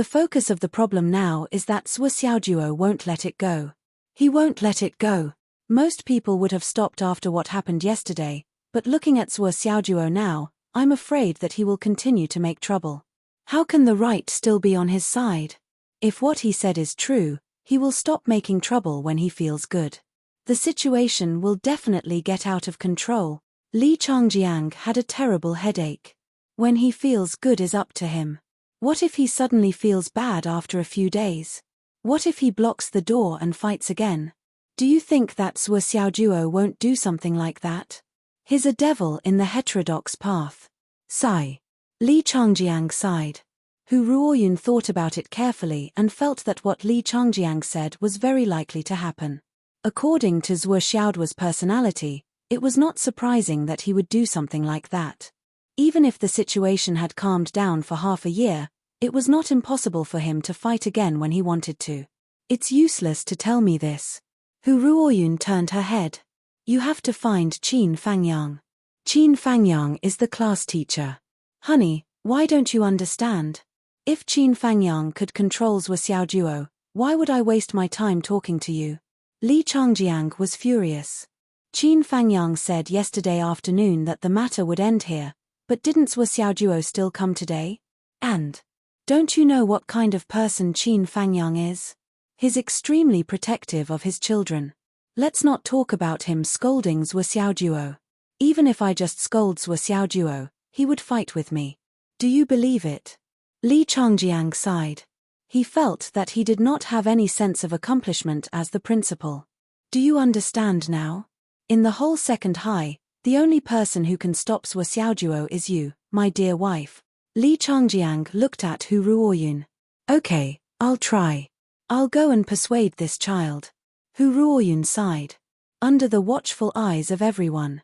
The focus of the problem now is that Zhuo Xiaojuo won't let it go. He won't let it go. Most people would have stopped after what happened yesterday, but looking at Zhuo Xiaojuo now, I'm afraid that he will continue to make trouble. How can the right still be on his side? If what he said is true, he will stop making trouble when he feels good. The situation will definitely get out of control. Li Changjiang had a terrible headache. When he feels good is up to him. What if he suddenly feels bad after a few days? What if he blocks the door and fights again? Do you think that Zhuo Xiaojuo won't do something like that? He's a devil in the heterodox path. Sigh. Li Changjiang sighed. Hu Ruoyun thought about it carefully and felt that what Li Changjiang said was very likely to happen. According to Zhuo Xiaojuo's personality, it was not surprising that he would do something like that. Even if the situation had calmed down for half a year, it was not impossible for him to fight again when he wanted to. It's useless to tell me this. Hu Ruoyun turned her head. You have to find Qin Fangyang. Qin Fangyang is the class teacher. Honey, why don't you understand? If Qin Fangyang could control Zhuo Xiaojuo, why would I waste my time talking to you? Li Changjiang was furious. Qin Fangyang said yesterday afternoon that the matter would end here, but didn't Zhuo Xiaojuo still come today? And don't you know what kind of person Qin Fangyang is? He's extremely protective of his children. Let's not talk about him scolding Zhuo Xiaojuo. Even if I just scold Zhuo Xiaojuo, he would fight with me. Do you believe it? Li Changjiang sighed. He felt that he did not have any sense of accomplishment as the principal. Do you understand now? In the whole second high, the only person who can stop Zhuo Xiaojuo is you, my dear wife. Li Changjiang looked at Hu Ruoyun. Okay, I'll try. I'll go and persuade this child. Hu Ruoyun sighed. Under the watchful eyes of everyone,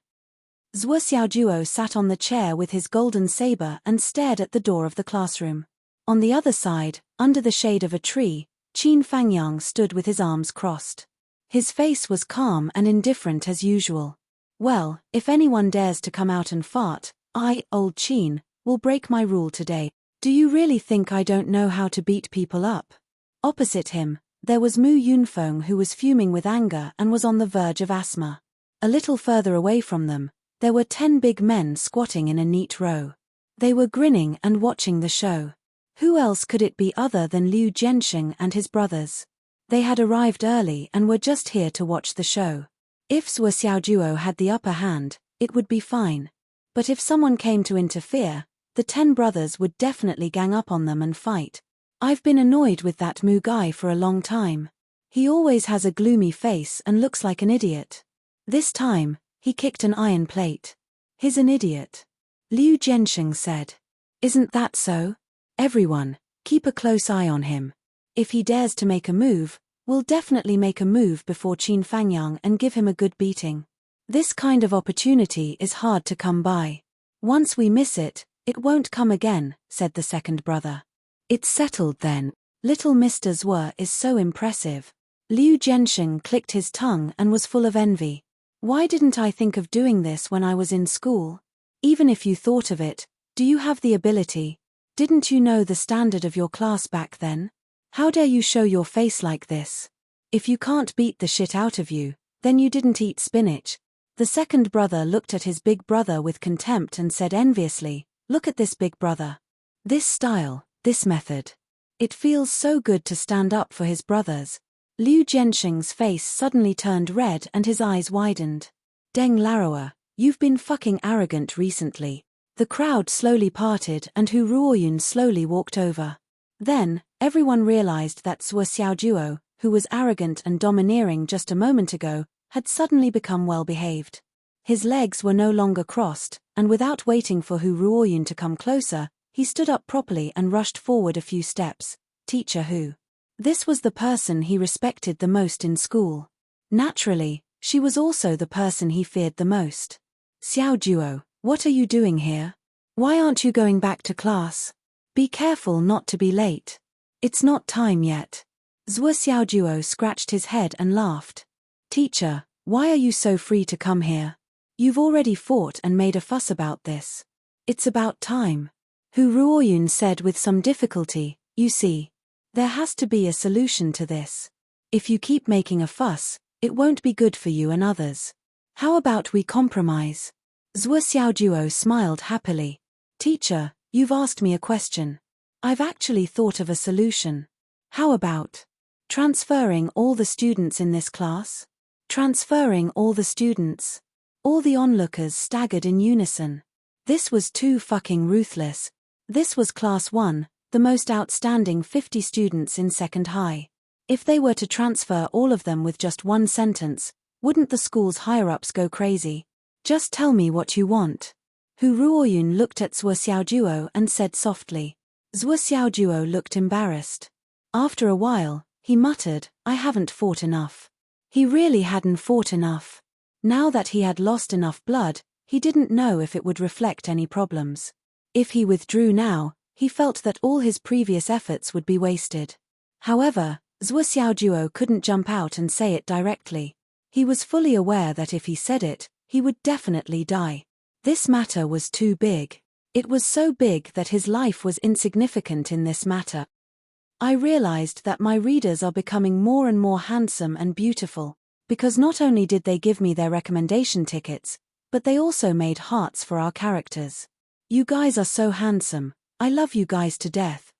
Zhuo Xiaojuo sat on the chair with his golden saber and stared at the door of the classroom. On the other side, under the shade of a tree, Qin Fangyang stood with his arms crossed. His face was calm and indifferent as usual. Well, if anyone dares to come out and fart, I, old Qin, will break my rule today. Do you really think I don't know how to beat people up? Opposite him, there was Mu Yunfeng, who was fuming with anger and was on the verge of asthma. A little further away from them, there were 10 big men squatting in a neat row. They were grinning and watching the show. Who else could it be other than Liu Jiansheng and his brothers? They had arrived early and were just here to watch the show. If Zhuo Xiaojuo had the upper hand, it would be fine. But if someone came to interfere, the 10 brothers would definitely gang up on them and fight. I've been annoyed with that Mu guy for a long time. He always has a gloomy face and looks like an idiot. This time, he kicked an iron plate. He's an idiot. Liu Jiansheng said. Isn't that so? Everyone, keep a close eye on him. If he dares to make a move, we'll definitely make a move before Qin Fangyang and give him a good beating. This kind of opportunity is hard to come by. Once we miss it, it won't come again, said the second brother. It's settled then. Little Mr. Zhuo is so impressive. Liu Jiansheng clicked his tongue and was full of envy. Why didn't I think of doing this when I was in school? Even if you thought of it, do you have the ability? Didn't you know the standard of your class back then? How dare you show your face like this? If you can't beat the shit out of you, then you didn't eat spinach. The second brother looked at his big brother with contempt and said enviously, look at this big brother. This style, this method. It feels so good to stand up for his brothers. Liu Jiansheng's face suddenly turned red and his eyes widened. Deng Laroa, you've been fucking arrogant recently. The crowd slowly parted and Hu Ruoyun slowly walked over. Then, everyone realized that Zhuo Xiaojuo, who was arrogant and domineering just a moment ago, had suddenly become well-behaved. His legs were no longer crossed, and without waiting for Hu Ruoyun to come closer, he stood up properly and rushed forward a few steps. Teacher Hu. This was the person he respected the most in school. Naturally, she was also the person he feared the most. Xiaojuo, what are you doing here? Why aren't you going back to class? Be careful not to be late. It's not time yet. Zhuo Xiaojuo scratched his head and laughed. Teacher, why are you so free to come here? You've already fought and made a fuss about this. It's about time. Hu Ruoyun said with some difficulty, You see, there has to be a solution to this. If you keep making a fuss, it won't be good for you and others. How about we compromise? Zhuo Xiaojuo smiled happily. Teacher, you've asked me a question. I've actually thought of a solution. How about transferring all the students in this class? Transferring all the students? All the onlookers staggered in unison. This was too fucking ruthless. This was Class 1, the most outstanding 50 students in second high. If they were to transfer all of them with just one sentence, wouldn't the school's higher-ups go crazy? Just tell me what you want. Hu Ruoyun looked at Zhuo Xiaojuo and said softly. Zhuo Xiaojuo looked embarrassed. After a while, he muttered, I haven't fought enough. He really hadn't fought enough. Now that he had lost enough blood, he didn't know if it would reflect any problems. If he withdrew now, he felt that all his previous efforts would be wasted. However, Zhuo Xiaojuo couldn't jump out and say it directly. He was fully aware that if he said it, he would definitely die. This matter was too big. It was so big that his life was insignificant in this matter. I realized that my readers are becoming more and more handsome and beautiful, because not only did they give me their recommendation tickets, but they also made hearts for our characters. You guys are so handsome. I love you guys to death.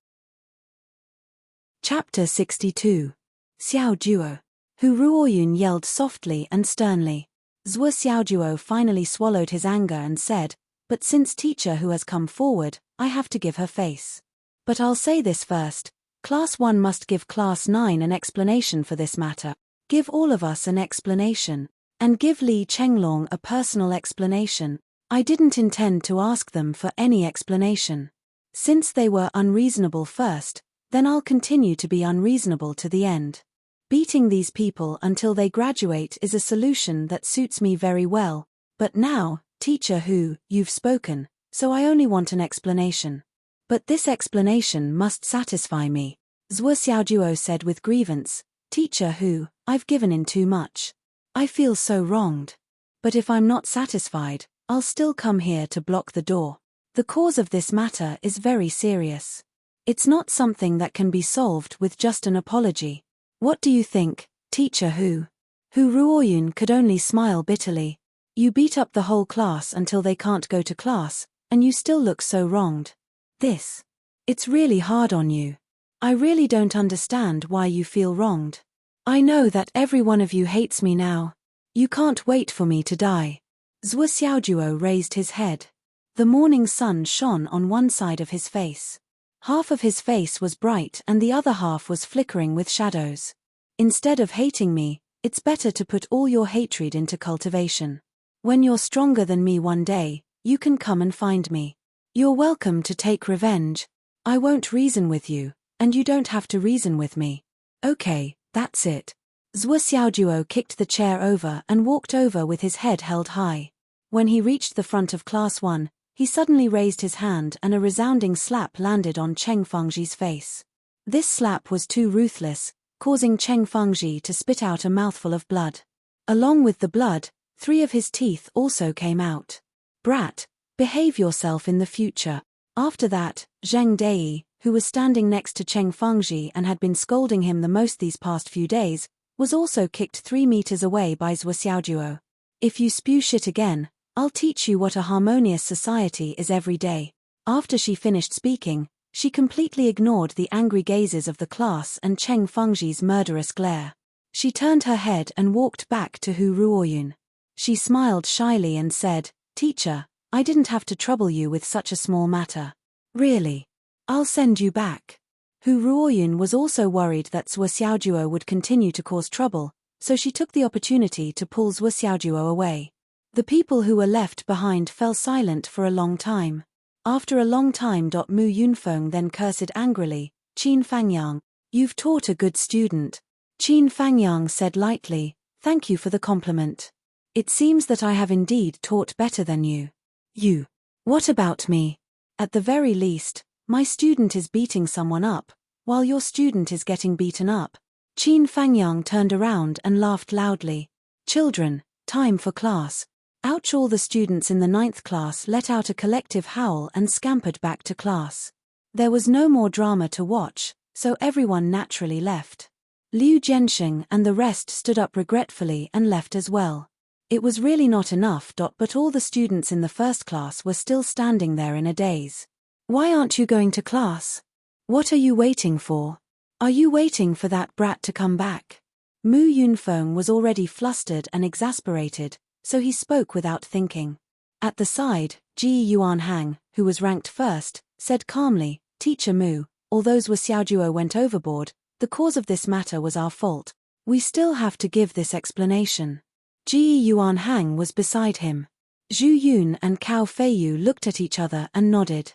Chapter 62. Xiaojuo. Hu Ruoyun yelled softly and sternly. Zhuo Xiaojuo finally swallowed his anger and said, but since teacher who has come forward, I have to give her face. But I'll say this first, Class 1 must give Class 9 an explanation for this matter. Give all of us an explanation. And give Li Chenglong a personal explanation. I didn't intend to ask them for any explanation. Since they were unreasonable first, then I'll continue to be unreasonable to the end. Beating these people until they graduate is a solution that suits me very well, but now, Teacher Hu, you've spoken, so I only want an explanation. But this explanation must satisfy me. Zhuo Xiaojuo said with grievance, Teacher Hu, I've given in too much. I feel so wronged. But if I'm not satisfied, I'll still come here to block the door. The cause of this matter is very serious. It's not something that can be solved with just an apology. What do you think, Teacher Hu? Hu Ruoyun could only smile bitterly. You beat up the whole class until they can't go to class, and you still look so wronged. It's really hard on you. I really don't understand why you feel wronged. I know that every one of you hates me now. You can't wait for me to die. Zhuo Xiaojuo raised his head. The morning sun shone on one side of his face. Half of his face was bright and the other half was flickering with shadows. Instead of hating me, it's better to put all your hatred into cultivation. When you're stronger than me one day, you can come and find me. You're welcome to take revenge. I won't reason with you, and you don't have to reason with me. Okay, that's it. Zhuo Xiaojuo kicked the chair over and walked over with his head held high. When he reached the front of Class 1, he suddenly raised his hand and a resounding slap landed on Cheng Fengji's face. This slap was too ruthless, causing Cheng Fengji to spit out a mouthful of blood. Along with the blood, 3 of his teeth also came out. Brat, behave yourself in the future. After that, Zheng Dei, who was standing next to Cheng Fengji and had been scolding him the most these past few days, was also kicked 3 meters away by Zhuo Xiaojuo. If you spew shit again, I'll teach you what a harmonious society is every day. After she finished speaking, she completely ignored the angry gazes of the class and Cheng Fengji's murderous glare. She turned her head and walked back to Hu Ruoyun. She smiled shyly and said, Teacher, I didn't have to trouble you with such a small matter. Really? I'll send you back. Hu Ruoyun was also worried that Zhuo Xiaojuo would continue to cause trouble, so she took the opportunity to pull Zhuo Xiaojuo away. The people who were left behind fell silent for a long time. After a long time, Mu Yunfeng then cursed angrily, Qin Fangyang, you've taught a good student. Qin Fangyang said lightly, thank you for the compliment. It seems that I have indeed taught better than you. You. What about me? At the very least, my student is beating someone up, while your student is getting beaten up. Qin Fangyang turned around and laughed loudly. Children, time for class. Ouch! All the students in the 9th class let out a collective howl and scampered back to class. There was no more drama to watch, so everyone naturally left. Liu Jianxing and the rest stood up regretfully and left as well. It was really not enough. But all the students in the first class were still standing there in a daze. Why aren't you going to class? What are you waiting for? Are you waiting for that brat to come back? Mu Yunfeng was already flustered and exasperated, so he spoke without thinking. At the side, Ji Yuanhang, who was ranked first, said calmly, Teacher Mu, although Zhuo Xiaojuo went overboard, the cause of this matter was our fault. We still have to give this explanation. Ji Yuanhang was beside him. Zhu Yun and Cao Feiyu looked at each other and nodded.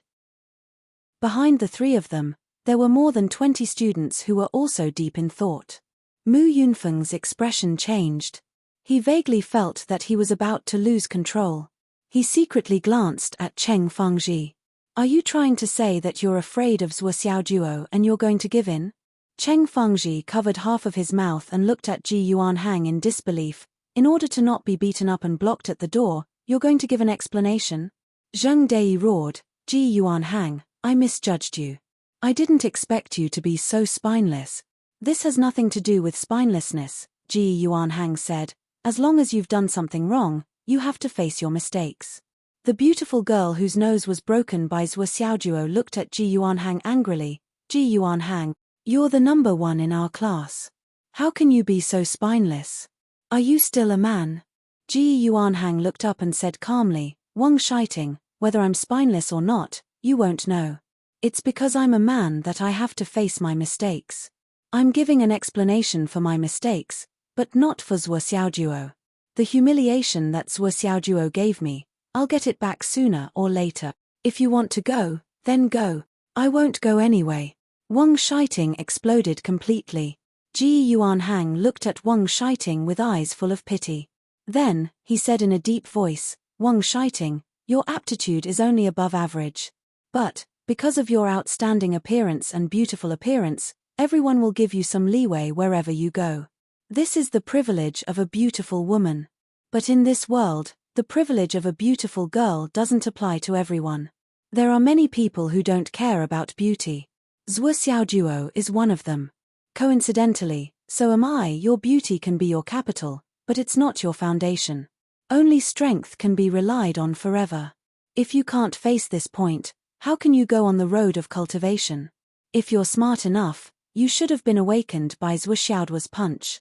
Behind the three of them, there were more than 20 students who were also deep in thought. Mu Yunfeng's expression changed. He vaguely felt that he was about to lose control. He secretly glanced at Cheng Fangji. Are you trying to say that you're afraid of Zhuo Xiaojuo and you're going to give in? Cheng Fangji covered half of his mouth and looked at Ji Yuanhang in disbelief. In order to not be beaten up and blocked at the door, you're going to give an explanation? Zheng Dei roared, Ji Yuanhang, I misjudged you. I didn't expect you to be so spineless. This has nothing to do with spinelessness, Ji Yuanhang said. As long as you've done something wrong, you have to face your mistakes. The beautiful girl whose nose was broken by Zhuo Xiaojuo looked at Ji Yuanhang angrily. Ji Yuanhang, you're the number one in our class. How can you be so spineless? Are you still a man? Ji Yuanhang looked up and said calmly, Wang Shiting, whether I'm spineless or not, you won't know. It's because I'm a man that I have to face my mistakes. I'm giving an explanation for my mistakes, but not for Zhuo Xiaojuo. The humiliation that Zhuo Xiaojuo gave me, I'll get it back sooner or later. If you want to go, then go. I won't go anyway. Wang Shiting exploded completely. Ji Yuanhang looked at Wang Shiting with eyes full of pity. Then, he said in a deep voice, Wang Shiting, your aptitude is only above average. But, because of your outstanding appearance and beautiful appearance, everyone will give you some leeway wherever you go. This is the privilege of a beautiful woman. But in this world, the privilege of a beautiful girl doesn't apply to everyone. There are many people who don't care about beauty. Zhuo Xiaojuo is one of them. Coincidentally, so am I. Your beauty can be your capital, but it's not your foundation. Only strength can be relied on forever. If you can't face this point, how can you go on the road of cultivation? If you're smart enough, you should have been awakened by Zhuo Xiaojuo's punch.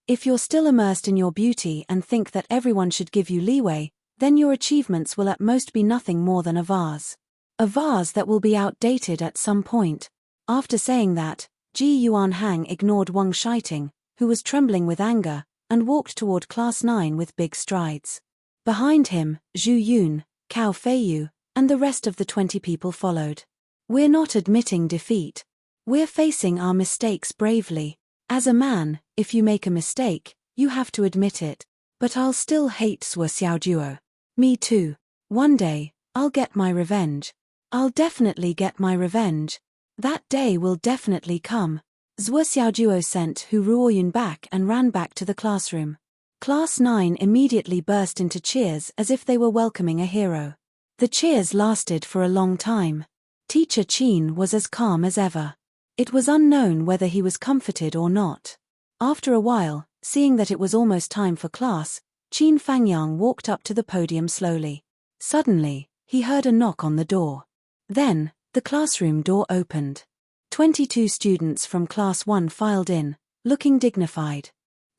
If you're still immersed in your beauty and think that everyone should give you leeway, then your achievements will at most be nothing more than a vase. A vase that will be outdated at some point. After saying that, Ji Yuanhang ignored Wang Shiting, who was trembling with anger, and walked toward Class 9 with big strides. Behind him, Zhu Yun, Cao Feiyu, and the rest of the 20 people followed. We're not admitting defeat. We're facing our mistakes bravely. As a man, if you make a mistake, you have to admit it. But I'll still hate Zhuo Xiaojuo. Me too. One day, I'll get my revenge. I'll definitely get my revenge. That day will definitely come. Zhuo Xiaojuo sent Hu Ruoyun back and ran back to the classroom. Class 9 immediately burst into cheers as if they were welcoming a hero. The cheers lasted for a long time. Teacher Qin was as calm as ever. It was unknown whether he was comforted or not. After a while, seeing that it was almost time for class, Qin Fangyang walked up to the podium slowly. Suddenly, he heard a knock on the door. Then, the classroom door opened. 22 students from Class 1 filed in, looking dignified.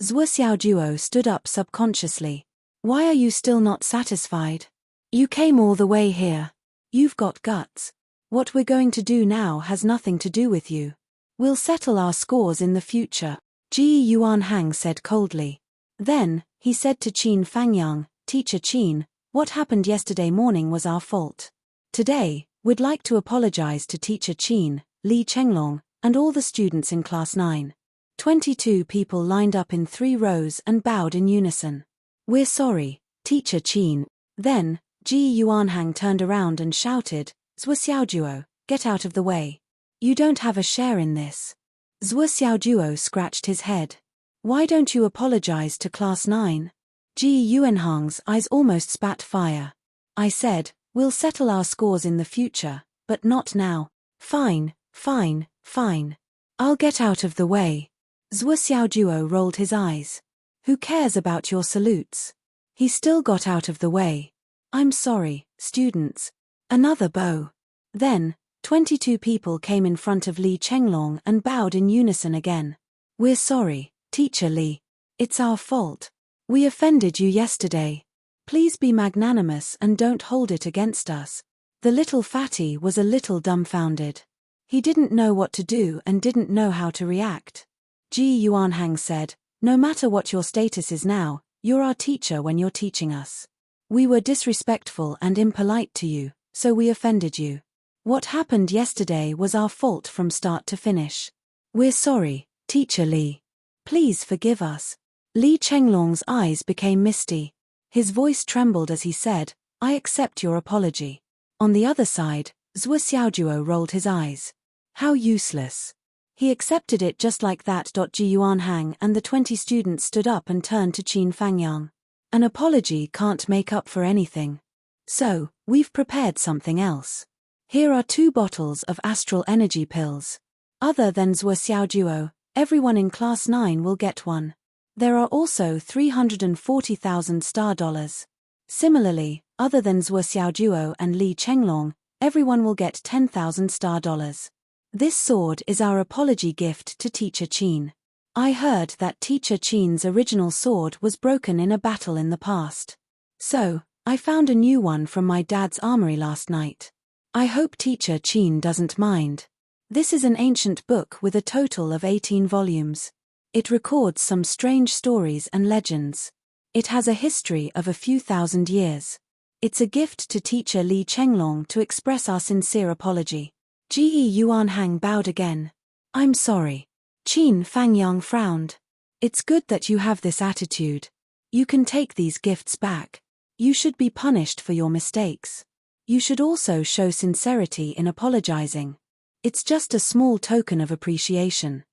Zhuo Xiaojuo stood up subconsciously. Why are you still not satisfied? You came all the way here. You've got guts. What we're going to do now has nothing to do with you. We'll settle our scores in the future, Ji Yuanhang said coldly. Then, he said to Qin Fangyang, Teacher Qin, what happened yesterday morning was our fault. Today, we'd like to apologize to Teacher Qin, Li Chenglong, and all the students in Class 9. 22 people lined up in 3 rows and bowed in unison. We're sorry, Teacher Qin. Then, Ji Yuanhang turned around and shouted, Zhuo Xiaojuo, get out of the way. You don't have a share in this. Zhuo Xiaojuo scratched his head. Why don't you apologize to Class 9? Ji Yuanhang's eyes almost spat fire. I said, we'll settle our scores in the future, But not now. Fine, fine, fine. I'll get out of the way. Zhuo Xiaojuo rolled his eyes. Who cares about your salutes? He still got out of the way. I'm sorry, students. Another bow. Then, 22 people came in front of Li Chenglong and bowed in unison again. We're sorry, Teacher Li. It's our fault. We offended you yesterday. Please be magnanimous and don't hold it against us. The little fatty was a little dumbfounded. He didn't know what to do and didn't know how to react. Ji Yuanhang said, no matter what your status is now, you're our teacher when you're teaching us. We were disrespectful and impolite to you, so we offended you. What happened yesterday was our fault from start to finish. We're sorry, Teacher Li. Please forgive us. Li Chenglong's eyes became misty. His voice trembled as he said, I accept your apology. On the other side, Zhuo Xiaojuo rolled his eyes. How useless. He accepted it just like that. Ji Yuanhang and the 20 students stood up and turned to Qin Fangyang. An apology can't make up for anything. So, we've prepared something else. Here are 2 bottles of astral energy pills. Other than Zhuo Xiaojuo, everyone in Class 9 will get one. There are also 340,000 star dollars. Similarly, other than Zhuo Xiaojuo and Li Chenglong, everyone will get 10,000 star dollars. This sword is our apology gift to Teacher Qin. I heard that Teacher Qin's original sword was broken in a battle in the past. So, I found a new one from my dad's armory last night. I hope Teacher Qin doesn't mind. This is an ancient book with a total of 18 volumes. It records some strange stories and legends. It has a history of a few thousand years. It's a gift to Teacher Li Chenglong to express our sincere apology. Ji Yuanhang bowed again. I'm sorry. Qin Fangyang frowned. It's good that you have this attitude. You can take these gifts back. You should be punished for your mistakes. You should also show sincerity in apologizing. It's just a small token of appreciation.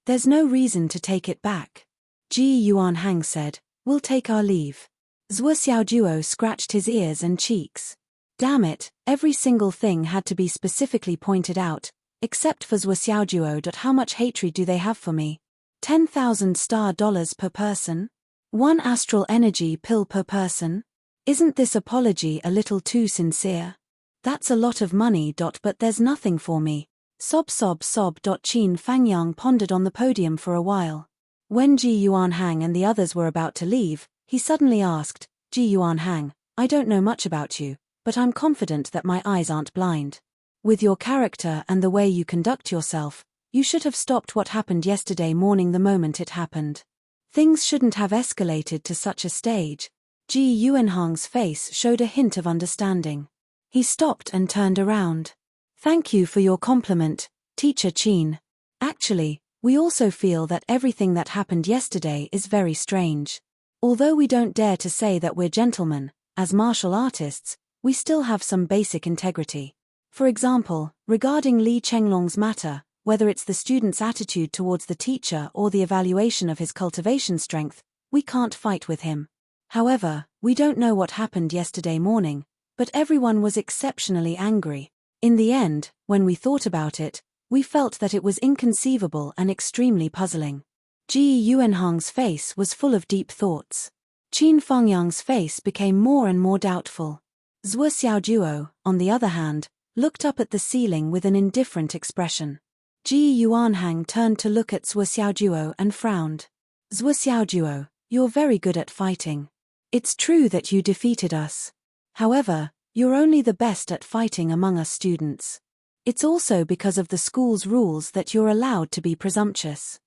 There's no reason to take it back. Ji Yuanhang said, we'll take our leave. Zhuo Xiaojuo scratched his ears and cheeks. Damn it, every single thing had to be specifically pointed out, except for Zhuo Xiaojuo. How much hatred do they have for me? 10,000 star dollars per person? 1 astral energy pill per person? Isn't this apology a little too sincere? That's a lot of money. But there's nothing for me. Sob sob sob. Qin Fangyang pondered on the podium for a while. When Ji Yuanhang and the others were about to leave, he suddenly asked, Ji Yuanhang, I don't know much about you, but I'm confident that my eyes aren't blind. With your character and the way you conduct yourself, you should have stopped what happened yesterday morning the moment it happened. Things shouldn't have escalated to such a stage. Ji Yuanhang's face showed a hint of understanding. He stopped and turned around. Thank you for your compliment, Teacher Qin. Actually, we also feel that everything that happened yesterday is very strange. Although we don't dare to say that we're gentlemen, as martial artists, we still have some basic integrity. For example, regarding Li Chenglong's matter, whether it's the student's attitude towards the teacher or the evaluation of his cultivation strength, we can't fight with him. However, we don't know what happened yesterday morning, but everyone was exceptionally angry. In the end, when we thought about it, we felt that it was inconceivable and extremely puzzling. Ji Yuanhang's face was full of deep thoughts. Qin Fangyang's face became more and more doubtful. Zhuo Xiaojuo, on the other hand, looked up at the ceiling with an indifferent expression. Ji Yuanhang turned to look at Zhuo Xiaojuo and frowned. Zhuo Xiaojuo, you're very good at fighting. It's true that you defeated us. However, you're only the best at fighting among us students. It's also because of the school's rules that you're allowed to be presumptuous.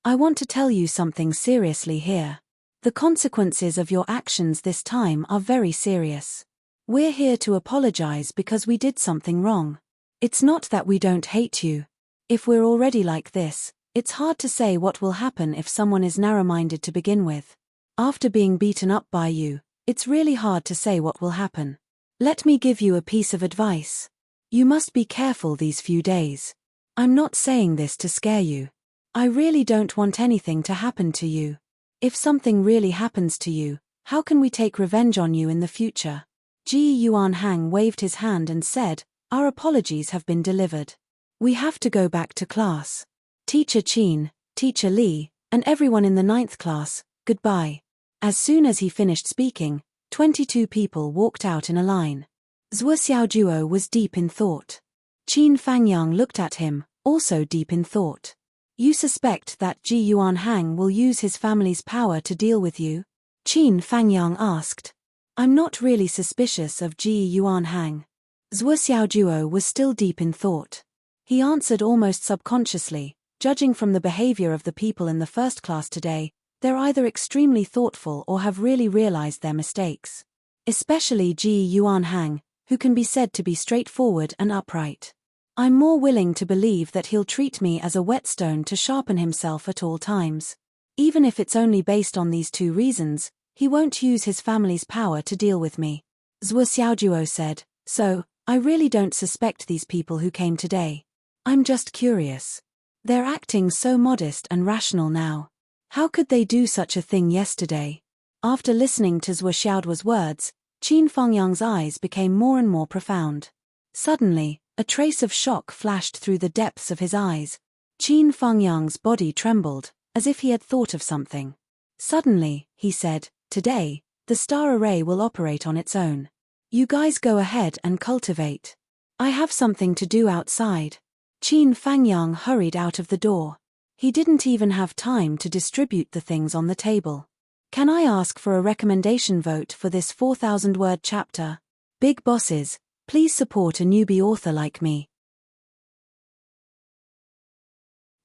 I want to tell you something seriously here. The consequences of your actions this time are very serious. We're here to apologize because we did something wrong. It's not that we don't hate you. If we're already like this, it's hard to say what will happen if someone is narrow-minded to begin with. After being beaten up by you, it's really hard to say what will happen. Let me give you a piece of advice. You must be careful these few days. I'm not saying this to scare you. I really don't want anything to happen to you. If something really happens to you, how can we take revenge on you in the future? Ji Yuanhang waved his hand and said, "Our apologies have been delivered. We have to go back to class. Teacher Qin, Teacher Li, and everyone in the 9th class, goodbye." As soon as he finished speaking, 22 people walked out in a line. Zhuo Xiaojuo was deep in thought. Qin Fangyang looked at him, also deep in thought. "You suspect that Ji Yuanhang will use his family's power to deal with you?" Qin Fangyang asked. "I'm not really suspicious of Ji Yuanhang." Zhuo Xiaojuo was still deep in thought. He answered almost subconsciously, "Judging from the behavior of the people in the 1st class today, they're either extremely thoughtful or have really realized their mistakes. Especially Ji Yuanhang, who can be said to be straightforward and upright. I'm more willing to believe that he'll treat me as a whetstone to sharpen himself at all times. Even if it's only based on these 2 reasons, he won't use his family's power to deal with me." Zhuo Xiaojuo said, "So, I really don't suspect these people who came today. I'm just curious. They're acting so modest and rational now. How could they do such a thing yesterday?" After listening to Zhuo Xiaojuo's words, Qin Fangyang's eyes became more and more profound. Suddenly, a trace of shock flashed through the depths of his eyes. Qin Fangyang's body trembled, as if he had thought of something. Suddenly, he said, "Today, the star array will operate on its own. You guys go ahead and cultivate. I have something to do outside." Qin Fangyang hurried out of the door. He didn't even have time to distribute the things on the table. "Can I ask for a recommendation vote for this 4,000-word chapter? Big bosses, please support a newbie author like me."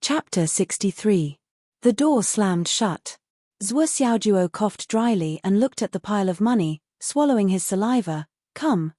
Chapter 63. The door slammed shut. Zhuo Xiaojuo coughed dryly and looked at the pile of money, swallowing his saliva. Come.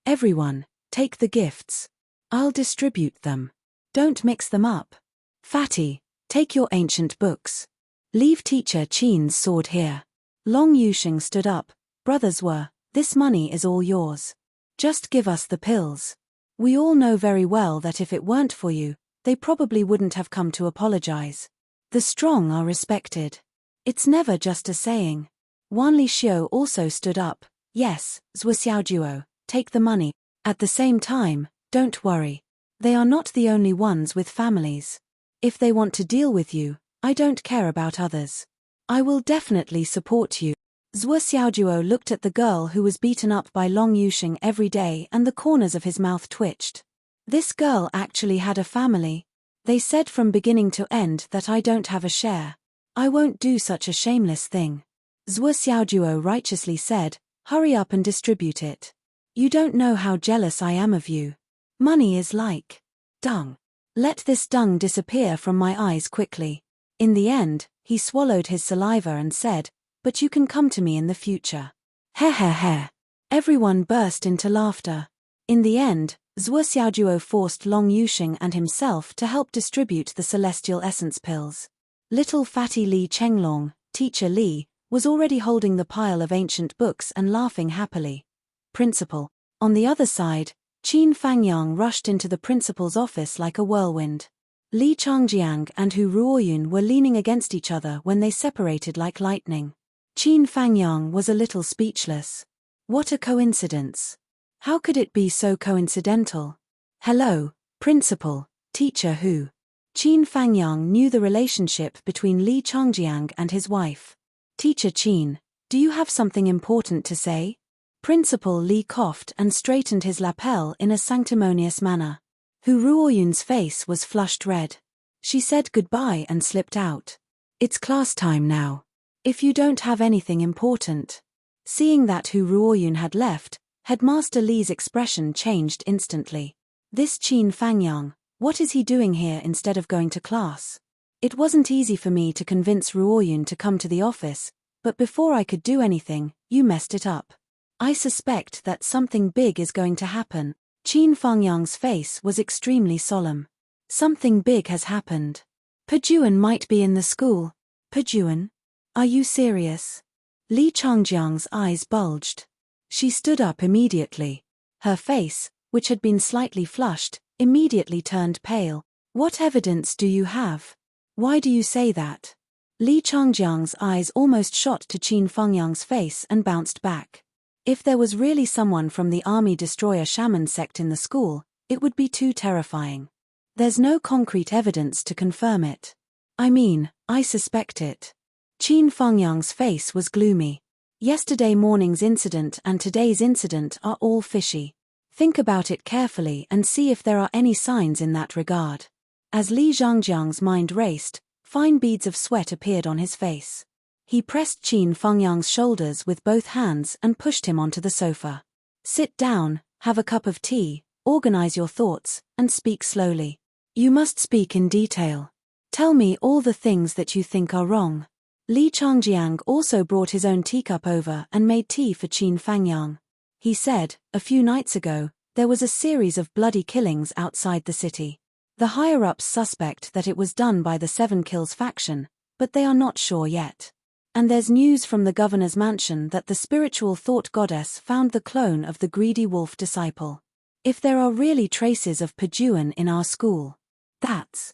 Everyone, take the gifts. I'll distribute them. Don't mix them up. Fatty, take your ancient books. Leave Teacher Qin's sword here." Long Yusheng stood up. "Brothers were, this money is all yours. Just give us the pills. We all know very well that if it weren't for you, they probably wouldn't have come to apologize. The strong are respected. It's never just a saying." Wan Lixiu also stood up. "Yes, Zhuo Xiaojuo, take the money. At the same time, don't worry. They are not the only ones with families. If they want to deal with you, I don't care about others. I will definitely support you." Zhuo Xiaojuo looked at the girl who was beaten up by Long Yusheng every day and the corners of his mouth twitched. This girl actually had a family. "They said from beginning to end that I don't have a share. I won't do such a shameless thing." Zhuo Xiaojuo righteously said, "Hurry up and distribute it. You don't know how jealous I am of you. Money is like dung. Let this dung disappear from my eyes quickly." In the end, he swallowed his saliva and said, "But you can come to me in the future." He. Everyone burst into laughter. In the end, Zhuo Xiaojuo forced Long Yusheng and himself to help distribute the celestial essence pills. Little fatty Li Chenglong, Teacher Li, was already holding the pile of ancient books and laughing happily. Principal. On the other side, Qin Fangyang rushed into the principal's office like a whirlwind. Li Changjiang and Hu Ruoyun were leaning against each other when they separated like lightning. Qin Fangyang was a little speechless. What a coincidence. How could it be so coincidental? "Hello, Principal, Teacher Hu." Qin Fangyang knew the relationship between Li Changjiang and his wife. "Teacher Qin, do you have something important to say?" Principal Li coughed and straightened his lapel in a sanctimonious manner. Hu Ruoyun's face was flushed red. She said goodbye and slipped out. "It's class time now. If you don't have anything important." Seeing that Hu Ruoyun had left, Headmaster Li's expression changed instantly. This Qin Fangyang, what is he doing here instead of going to class? It wasn't easy for me to convince Ruoyun to come to the office, but before I could do anything, you messed it up. I suspect that something big is going to happen. Qin Fangyang's face was extremely solemn. Something big has happened. Pejuan might be in the school. Pejuan? Are you serious? Li Changjiang's eyes bulged. She stood up immediately. Her face, which had been slightly flushed, immediately turned pale. "What evidence do you have? Why do you say that?" Li Changjiang's eyes almost shot to Qin Fangyang's face and bounced back. If there was really someone from the army destroyer shaman sect in the school, it would be too terrifying. There's no concrete evidence to confirm it. I mean, I suspect it. Qin Fengyang's face was gloomy. Yesterday morning's incident and today's incident are all fishy. Think about it carefully and see if there are any signs in that regard. As Li Zhangjiang's mind raced, fine beads of sweat appeared on his face. He pressed Qin Fengyang's shoulders with both hands and pushed him onto the sofa. Sit down, have a cup of tea, organize your thoughts, and speak slowly. You must speak in detail. Tell me all the things that you think are wrong. Li Changjiang also brought his own teacup over and made tea for Qin Fengyang. He said, a few nights ago, there was a series of bloody killings outside the city. The higher-ups suspect that it was done by the Seven Kills faction, but they are not sure yet. And there's news from the governor's mansion that the spiritual thought goddess found the clone of the greedy wolf disciple. If there are really traces of Pejuan in our school, that's...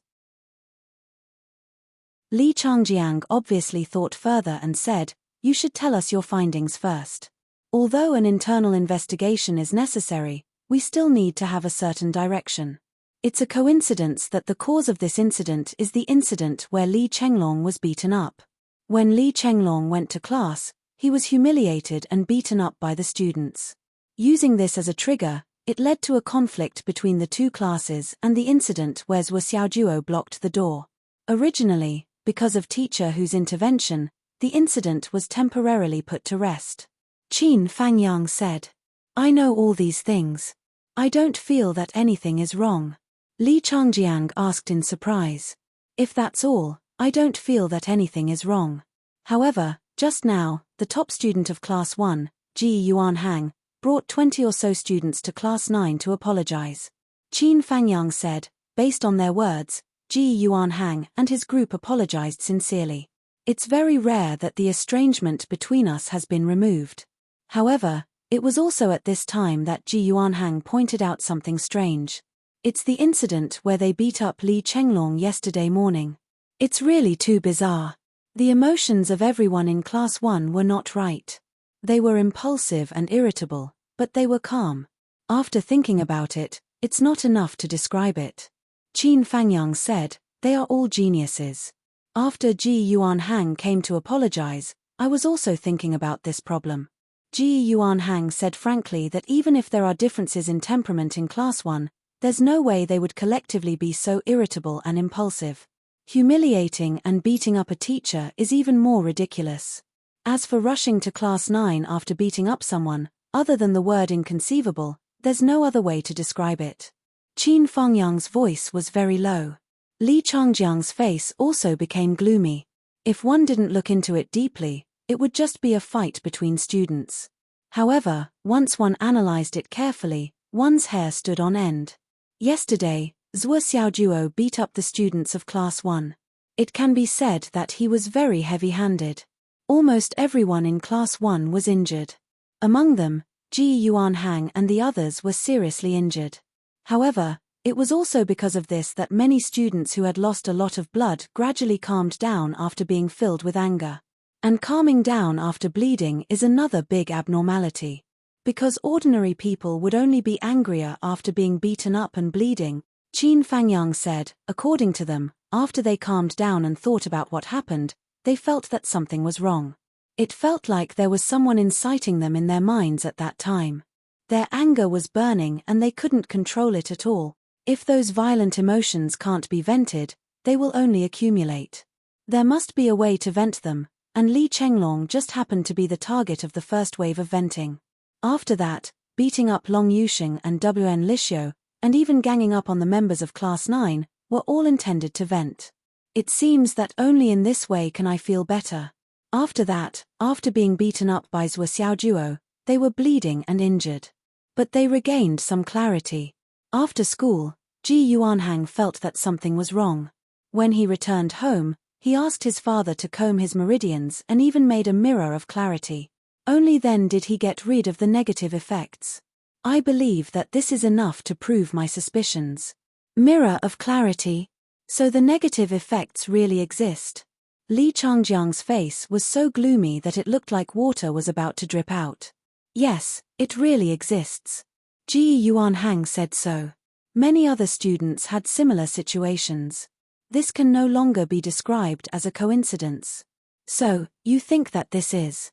Li Changjiang obviously thought further and said, you should tell us your findings first. Although an internal investigation is necessary, we still need to have a certain direction. It's a coincidence that the cause of this incident is the incident where Li Chenglong was beaten up. When Li Chenglong went to class, he was humiliated and beaten up by the students. Using this as a trigger, it led to a conflict between the two classes and the incident where Zhuo Xiaojuo blocked the door. Originally, because of teacher Hu's intervention, the incident was temporarily put to rest. Qin Fengyang said, I know all these things. I don't feel that anything is wrong. Li Changjiang asked in surprise. If that's all, I don't feel that anything is wrong. However, just now, the top student of Class 1, Ji Yuanhang, brought 20 or so students to Class 9 to apologize. Qin Fengyang said, based on their words, Ji Yuanhang and his group apologized sincerely. It's very rare that the estrangement between us has been removed. However, it was also at this time that Ji Yuanhang pointed out something strange. It's the incident where they beat up Li Chenglong yesterday morning. It's really too bizarre. The emotions of everyone in Class 1 were not right. They were impulsive and irritable, but they were calm. After thinking about it, it's not enough to describe it. Qin Fengyang said, they are all geniuses. After Ji Yuanhang came to apologize, I was also thinking about this problem. Ji Yuanhang said frankly that even if there are differences in temperament in Class 1, there's no way they would collectively be so irritable and impulsive. Humiliating and beating up a teacher is even more ridiculous. As for rushing to Class 9 after beating up someone, other than the word inconceivable, there's no other way to describe it. Qin Fengyang's voice was very low. Li Changjiang's face also became gloomy. If one didn't look into it deeply, it would just be a fight between students. However, once one analyzed it carefully, one's hair stood on end. Yesterday, Zhuo Xiaojuo beat up the students of Class 1. It can be said that he was very heavy-handed. Almost everyone in Class 1 was injured. Among them, Ji Yuanhang and the others were seriously injured. However, it was also because of this that many students who had lost a lot of blood gradually calmed down after being filled with anger. And calming down after bleeding is another big abnormality. Because ordinary people would only be angrier after being beaten up and bleeding, Qin Fengyang said, according to them, after they calmed down and thought about what happened, they felt that something was wrong. It felt like there was someone inciting them in their minds at that time. Their anger was burning and they couldn't control it at all. If those violent emotions can't be vented, they will only accumulate. There must be a way to vent them, and Li Chenglong just happened to be the target of the first wave of venting. After that, beating up Long Yusheng and Wn Lishio, and even ganging up on the members of Class 9, were all intended to vent. It seems that only in this way can I feel better. After that, after being beaten up by Zhuo Xiaojuo, they were bleeding and injured. But they regained some clarity. After school, Ji Yuanhang felt that something was wrong. When he returned home, he asked his father to comb his meridians and even made a mirror of clarity. Only then did he get rid of the negative effects. I believe that this is enough to prove my suspicions. Mirror of clarity? So the negative effects really exist. Li Changjiang's face was so gloomy that it looked like water was about to drip out. Yes, it really exists. Ji Yuanhang said so. Many other students had similar situations. This can no longer be described as a coincidence. So, you think that this is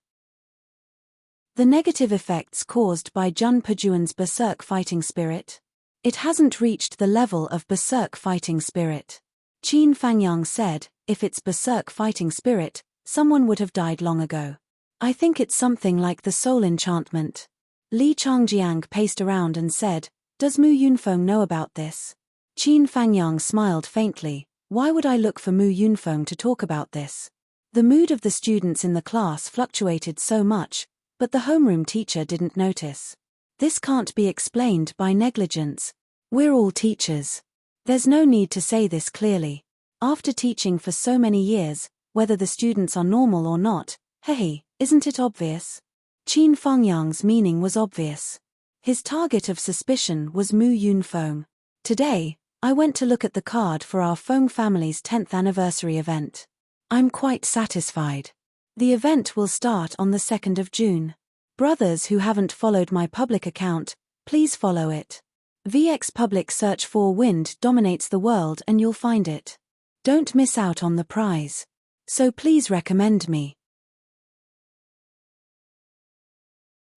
the negative effects caused by Jun Pajuan's berserk fighting spirit? It hasn't reached the level of berserk fighting spirit. Qin Fangyang said, if it's berserk fighting spirit, someone would have died long ago. I think it's something like the soul enchantment. Li Changjiang paced around and said, does Mu Yunfeng know about this? Qin Fangyang smiled faintly. Why would I look for Mu Yunfeng to talk about this? The mood of the students in the class fluctuated so much, but the homeroom teacher didn't notice. This can't be explained by negligence. We're all teachers. There's no need to say this clearly. After teaching for so many years, whether the students are normal or not, hey, isn't it obvious? Qin Fangyang's meaning was obvious. His target of suspicion was Mu Yunfeng. Today, I went to look at the card for our Feng family's 10th anniversary event. I'm quite satisfied. The event will start on the 2nd of June. Brothers who haven't followed my public account, please follow it. VX Public Search for Wind dominates the world and you'll find it. Don't miss out on the prize. So please recommend me.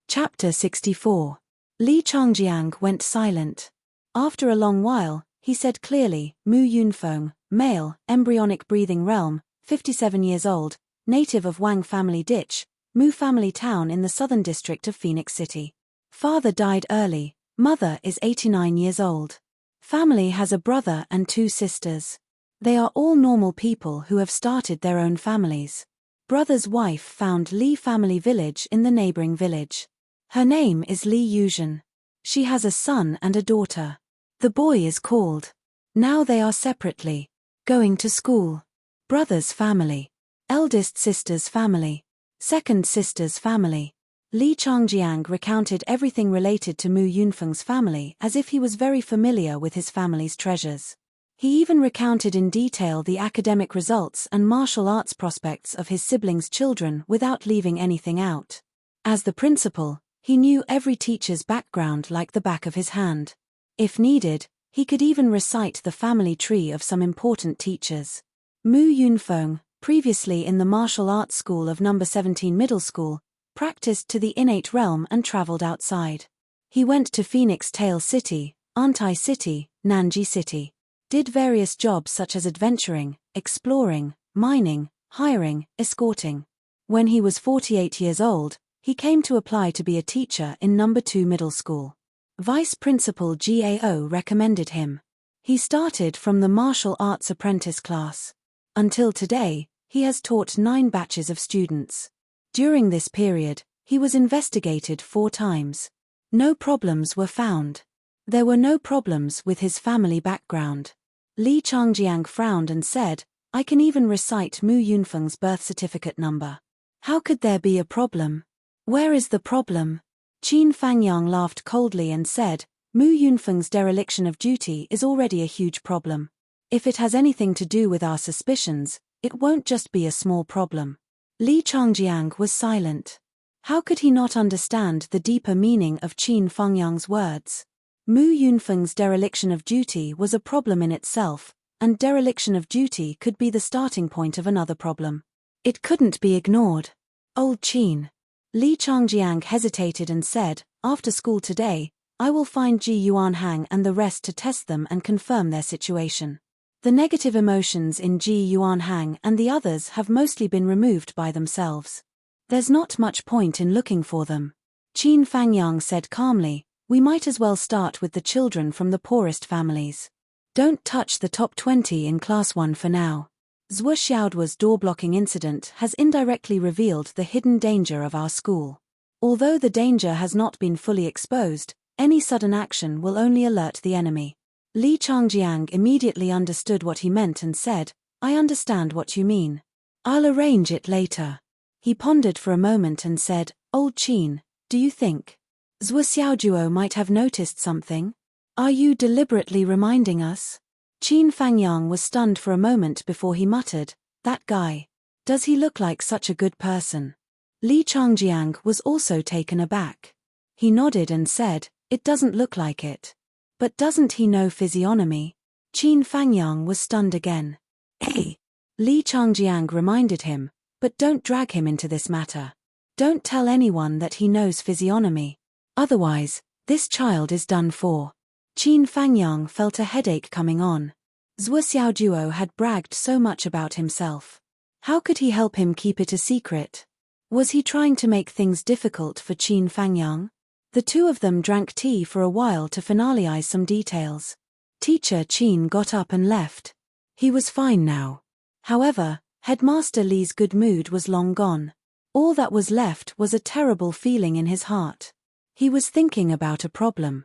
Chapter 64. Li Changjiang went silent. After a long while, he said clearly, Mu Yunfeng, male, embryonic breathing realm, 57 years old, native of Wang family ditch, Mu family town in the southern district of Phoenix City. Father died early, mother is 89 years old. Family has a brother and 2 sisters. They are all normal people who have started their own families. Brother's wife found Li family village in the neighboring village. Her name is Li Yuzhen. She has a son and a daughter. The boy is called. Now they are separately going to school. Brother's family. Eldest sister's family. Second sister's family. Li Changjiang recounted everything related to Mu Yunfeng's family as if he was very familiar with his family's treasures. He even recounted in detail the academic results and martial arts prospects of his siblings' children without leaving anything out. As the principal, he knew every teacher's background like the back of his hand. If needed, he could even recite the family tree of some important teachers. Mu Yunfeng, previously in the martial arts school of No. 17 Middle School, practiced to the innate realm and traveled outside. He went to Phoenix Tail City, Antai City, Nanji City. Did various jobs such as adventuring, exploring, mining, hiring, escorting. When he was 48 years old, he came to apply to be a teacher in No. 2 Middle School. Vice Principal Gao recommended him. He started from the martial arts apprentice class. Until today, he has taught 9 batches of students. During this period, he was investigated 4 times. No problems were found. There were no problems with his family background. Li Changjiang frowned and said, I can even recite Mu Yunfeng's birth certificate number. How could there be a problem? Where is the problem? Qin Fangyang laughed coldly and said, Mu Yunfeng's dereliction of duty is already a huge problem. If it has anything to do with our suspicions, it won't just be a small problem. Li Changjiang was silent. How could he not understand the deeper meaning of Qin Fangyang's words? Mu Yunfeng's dereliction of duty was a problem in itself, and dereliction of duty could be the starting point of another problem. It couldn't be ignored. Old Qin. Li Changjiang hesitated and said, after school today, I will find Ji Yuanhang and the rest to test them and confirm their situation. The negative emotions in Ji Yuanhang and the others have mostly been removed by themselves. There's not much point in looking for them. Qin Fangyang said calmly, we might as well start with the children from the poorest families. Don't touch the top 20 in Class 1 for now. Zhuo Xiaoduo's door-blocking incident has indirectly revealed the hidden danger of our school. Although the danger has not been fully exposed, any sudden action will only alert the enemy. Li Changjiang immediately understood what he meant and said, I understand what you mean. I'll arrange it later. He pondered for a moment and said, Old Qin, do you think Zhuo Xiaoduo might have noticed something? Are you deliberately reminding us? Qin Fangyang was stunned for a moment before he muttered, that guy. Does he look like such a good person? Li Changjiang was also taken aback. He nodded and said, "It doesn't look like it." "But doesn't he know physiognomy?" Qin Fangyang was stunned again. "Hey!" Li Changjiang reminded him, "But don't drag him into this matter. Don't tell anyone that he knows physiognomy. Otherwise, this child is done for." Qin Fangyang felt a headache coming on. Zhuo Xiaojuo had bragged so much about himself. How could he help him keep it a secret? Was he trying to make things difficult for Qin Fangyang? The two of them drank tea for a while to finalize some details. Teacher Qin got up and left. He was fine now. However, Headmaster Li's good mood was long gone. All that was left was a terrible feeling in his heart. He was thinking about a problem.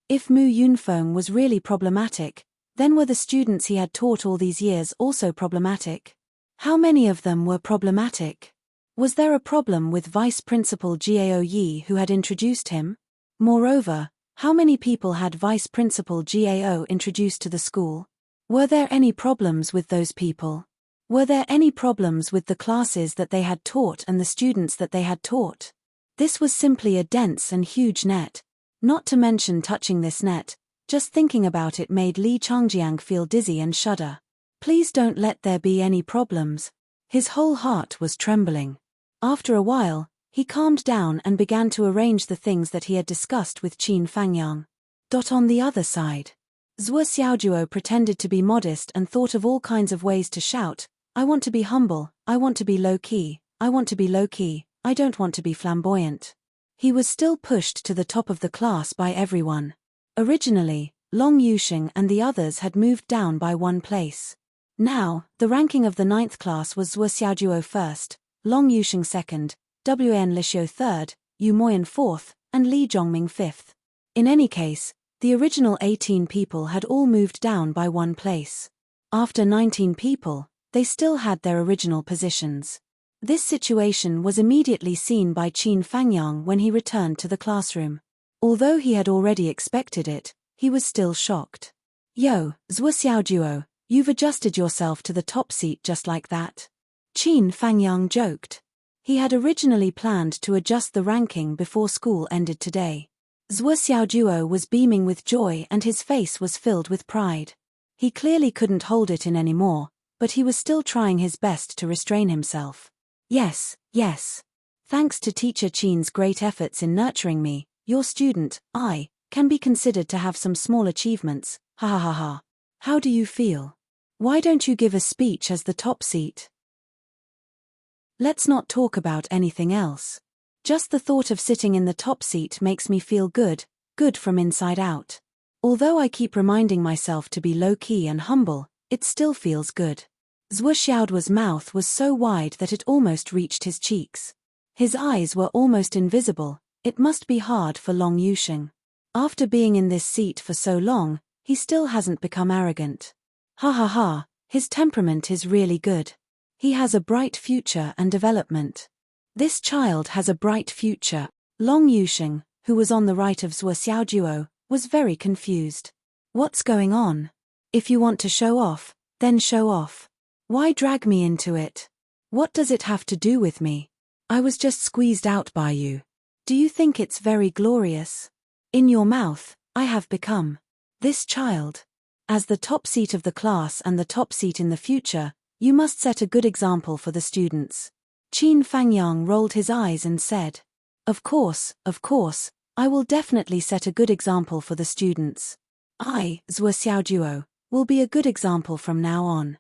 If Mu Yunfeng was really problematic, then were the students he had taught all these years also problematic? How many of them were problematic? Was there a problem with Vice Principal Gao Yi who had introduced him? Moreover, how many people had Vice Principal Gao introduced to the school? Were there any problems with those people? Were there any problems with the classes that they had taught and the students that they had taught? This was simply a dense and huge net. Not to mention touching this net, just thinking about it made Li Changjiang feel dizzy and shudder. Please don't let there be any problems. His whole heart was trembling. After a while, he calmed down and began to arrange the things that he had discussed with Qin Fangyang. On the other side, Zhuo Xiaojuo pretended to be modest and thought of all kinds of ways to shout, "I want to be humble, I want to be low-key, I want to be low-key, I don't want to be flamboyant." He was still pushed to the top of the class by everyone. Originally, Long Yusheng and the others had moved down by one place. Now, the ranking of the 9th class was Zhuo Xiaojuo first, Long Yusheng second, Wn Lixio third, Yu Moyan fourth, and Li Zhongming fifth. In any case, the original 18 people had all moved down by one place. After 19 people, they still had their original positions. This situation was immediately seen by Qin Fangyang when he returned to the classroom. Although he had already expected it, he was still shocked. "Yo, Zhuo Xiaojuo, you've adjusted yourself to the top seat just like that?" Qin Fangyang joked. He had originally planned to adjust the ranking before school ended today. Zhuo Xiaojuo was beaming with joy and his face was filled with pride. He clearly couldn't hold it in anymore, but he was still trying his best to restrain himself. Yes. Thanks to Teacher Qin's great efforts in nurturing me, your student, I, can be considered to have some small achievements, ha ha ha ha. How do you feel? Why don't you give a speech as the top seat? Let's not talk about anything else. Just the thought of sitting in the top seat makes me feel good from inside out. Although I keep reminding myself to be low-key and humble, it still feels good. Zhuo Xiaojuo's mouth was so wide that it almost reached his cheeks. His eyes were almost invisible. It must be hard for Long Yusheng. After being in this seat for so long, he still hasn't become arrogant. Ha ha ha, his temperament is really good. He has a bright future and development. This child has a bright future. Long Yusheng, who was on the right of Zhuo Xiaojuo, was very confused. What's going on? If you want to show off, then show off. Why drag me into it? What does it have to do with me? I was just squeezed out by you. Do you think it's very glorious? In your mouth, I have become this child. As the top seat of the class and the top seat in the future, you must set a good example for the students. Qin Fangyang rolled his eyes and said, Of course, I will definitely set a good example for the students. I, Zhuo Xiaojuo, will be a good example from now on."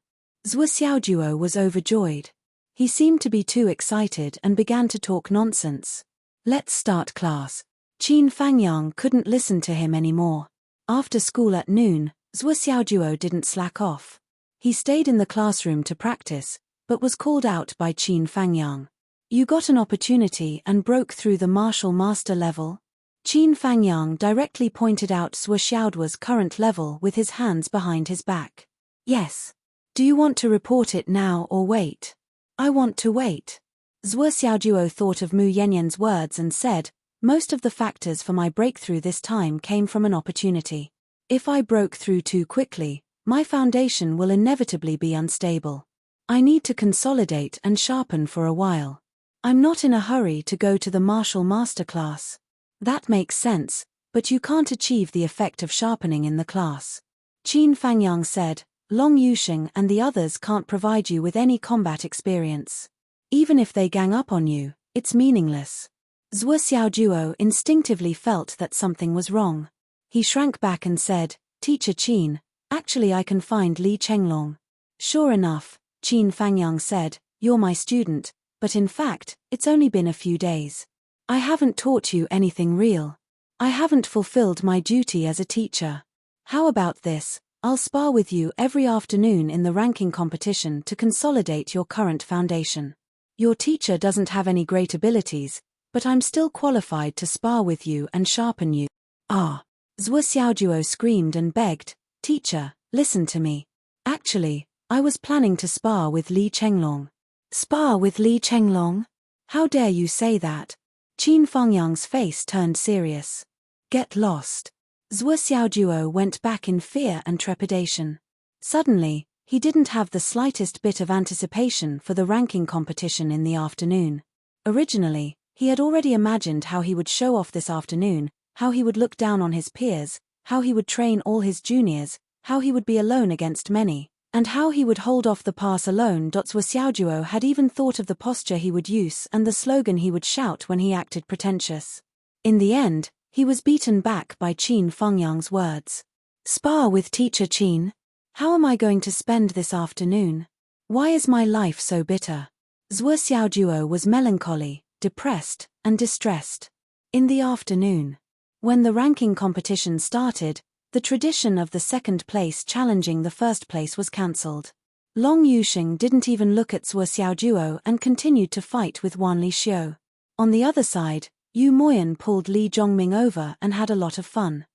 Zhuo Xiaojuo was overjoyed. He seemed to be too excited and began to talk nonsense. "Let's start class." Qin Fangyang couldn't listen to him anymore. After school at noon, Zhuo Xiaojuo didn't slack off. He stayed in the classroom to practice, but was called out by Qin Fangyang. "You got an opportunity and broke through the martial master level?" Qin Fangyang directly pointed out Zhuo Xiaojuo's current level with his hands behind his back. "Yes. Do you want to report it now or wait?" "I want to wait." Zhuo Xiaojuo thought of Mu Yanyan's words and said, "Most of the factors for my breakthrough this time came from an opportunity. If I broke through too quickly, my foundation will inevitably be unstable. I need to consolidate and sharpen for a while. I'm not in a hurry to go to the martial masterclass. That makes sense, but you can't achieve the effect of sharpening in the class. Qin Fangyang said, Long Yusheng and the others can't provide you with any combat experience. Even if they gang up on you, it's meaningless. Zhuo Xiaojuo instinctively felt that something was wrong. He shrank back and said, Teacher Qin, actually I can find Li Chenglong. Sure enough, Qin Fangyang said, you're my student, but in fact, it's only been a few days. I haven't taught you anything real. I haven't fulfilled my duty as a teacher. How about this? I'll spar with you every afternoon in the ranking competition to consolidate your current foundation. Your teacher doesn't have any great abilities, but I'm still qualified to spar with you and sharpen you. Ah! Zhuo Xiaojuo screamed and begged, Teacher, listen to me. Actually, I was planning to spar with Li Chenglong. Spar with Li Chenglong? How dare you say that? Qin Fangyang's face turned serious. Get lost. Zhuo Xiaojuo went back in fear and trepidation. Suddenly, he didn't have the slightest bit of anticipation for the ranking competition in the afternoon. Originally, he had already imagined how he would show off this afternoon, how he would look down on his peers, how he would train all his juniors, how he would be alone against many, and how he would hold off the pass alone. Zhuo Xiaojuo had even thought of the posture he would use and the slogan he would shout when he acted pretentious. In the end, he was beaten back by Qin Fangyang's words. Spar with Teacher Qin? How am I going to spend this afternoon? Why is my life so bitter? Zhuo Xiaojuo was melancholy, depressed, and distressed. In the afternoon, when the ranking competition started, the tradition of the second place challenging the first place was cancelled. Long Yusheng didn't even look at Zhuo Xiaojuo and continued to fight with Wan Lixiu. On the other side, Yu Moyan pulled Li Zhongming over and had a lot of fun.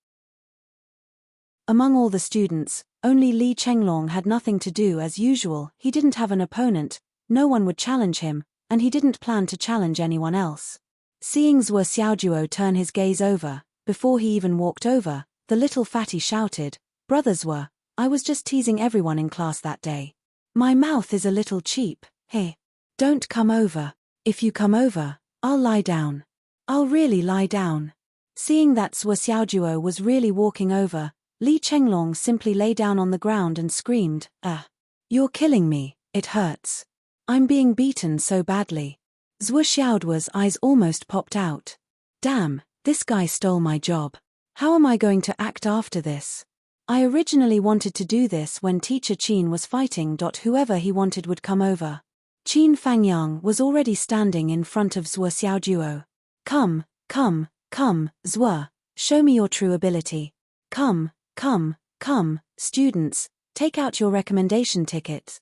Among all the students, only Li Chenglong had nothing to do as usual. He didn't have an opponent, no one would challenge him, and he didn't plan to challenge anyone else. Seeing Zhuo Xiaojuo turn his gaze over, before he even walked over, the little fatty shouted, Brother Zhuo, I was just teasing everyone in class that day. My mouth is a little cheap, hey. Don't come over. If you come over, I'll lie down. I'll really lie down. Seeing that Zhuo Xiaojuo was really walking over, Li Chenglong simply lay down on the ground and screamed, You're killing me, it hurts. I'm being beaten so badly. Zhuo Xiaojuo's eyes almost popped out. Damn, this guy stole my job. How am I going to act after this? I originally wanted to do this when Teacher Qin was fighting. Whoever he wanted would come over. Qin Fangyang was already standing in front of Zhuo Xiaojuo. Come, Zhuo, show me your true ability. Come, students, take out your recommendation tickets.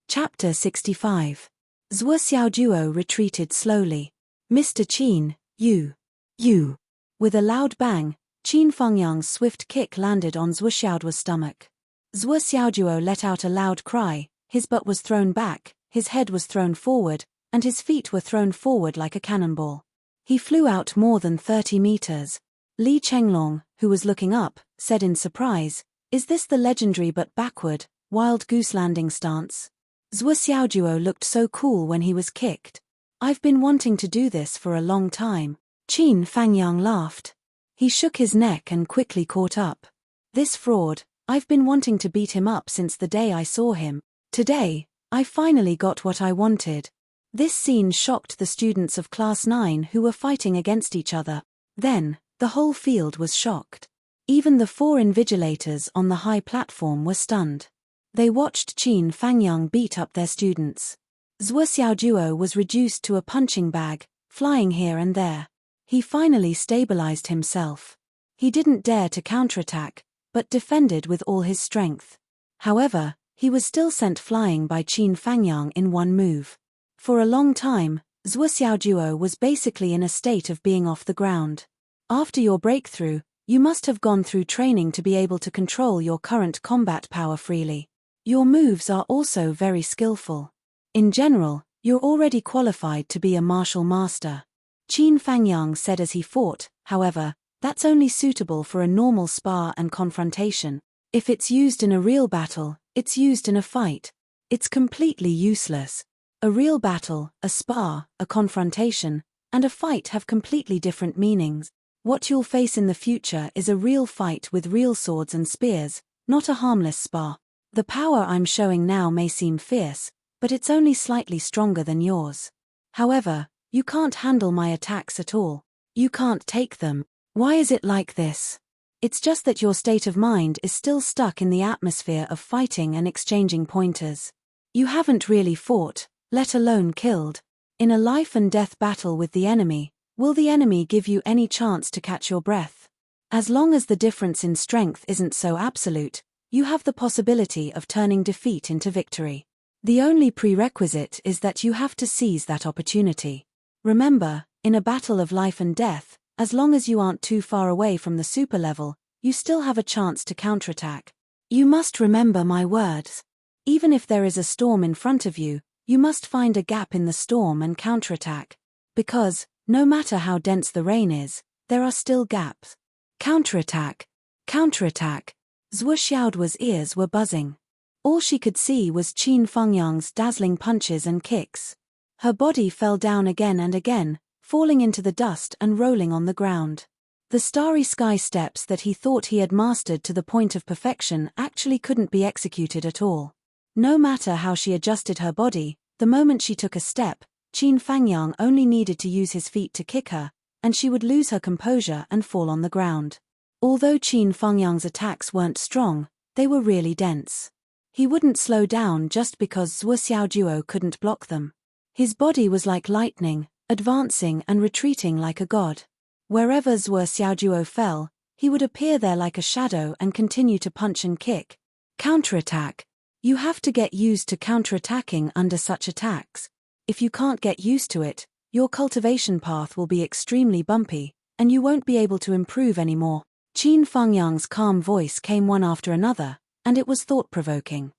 Chapter 65. Zhuo Xiaojuo retreated slowly. Mr. Qin, you. With a loud bang, Qin Fangyang's swift kick landed on Zhuo Xiaojuo's stomach. Zhuo Xiaojuo let out a loud cry, his butt was thrown back, his head was thrown forward, and his feet were thrown forward like a cannonball. He flew out more than 30 meters. Li Chenglong, who was looking up, said in surprise, Is this the legendary but backward, wild goose landing stance? Zhuo Xiaojuo looked so cool when he was kicked. I've been wanting to do this for a long time. Qin Fangyang laughed. He shook his neck and quickly caught up. This fraud, I've been wanting to beat him up since the day I saw him. Today, I finally got what I wanted. This scene shocked the students of Class 9 who were fighting against each other. Then, the whole field was shocked. Even the 4 invigilators on the high platform were stunned. They watched Qin Fangyang beat up their students. Zhuo Xiaojuo was reduced to a punching bag, flying here and there. He finally stabilized himself. He didn't dare to counterattack, but defended with all his strength. However, he was still sent flying by Qin Fangyang in one move. For a long time, Zhuo Xiaojuo was basically in a state of being off the ground. After your breakthrough, you must have gone through training to be able to control your current combat power freely. Your moves are also very skillful. In general, you're already qualified to be a martial master. Qin Fangyang said as he fought, however, that's only suitable for a normal spar and confrontation. If it's used in a real battle, it's used in a fight. It's completely useless. A real battle, a spar, a confrontation, and a fight have completely different meanings. What you'll face in the future is a real fight with real swords and spears, not a harmless spar. The power I'm showing now may seem fierce, but it's only slightly stronger than yours. However, you can't handle my attacks at all. You can't take them. Why is it like this? It's just that your state of mind is still stuck in the atmosphere of fighting and exchanging pointers. You haven't really fought, let alone killed. In a life and death battle with the enemy, will the enemy give you any chance to catch your breath? As long as the difference in strength isn't so absolute, you have the possibility of turning defeat into victory. The only prerequisite is that you have to seize that opportunity. Remember, in a battle of life and death, as long as you aren't too far away from the super level, you still have a chance to counterattack. You must remember my words. Even if there is a storm in front of you, you must find a gap in the storm and counterattack. Because, no matter how dense the rain is, there are still gaps. Counterattack. Counterattack. Zhuo Xiaoduo's ears were buzzing. All she could see was Qin Fengyang's dazzling punches and kicks. Her body fell down again and again, falling into the dust and rolling on the ground. The starry sky steps that he thought he had mastered to the point of perfection actually couldn't be executed at all. No matter how she adjusted her body, the moment she took a step, Qin Fengyang only needed to use his feet to kick her, and she would lose her composure and fall on the ground. Although Qin Fengyang's attacks weren't strong, they were really dense. He wouldn't slow down just because Zhuo Xiaoduo couldn't block them. His body was like lightning, advancing and retreating like a god. Wherever Zhuo Xiaoduo fell, he would appear there like a shadow and continue to punch and kick. Counterattack. You have to get used to counterattacking under such attacks. If you can't get used to it, your cultivation path will be extremely bumpy, and you won't be able to improve anymore. Qin Fengyang's calm voice came one after another, and it was thought-provoking.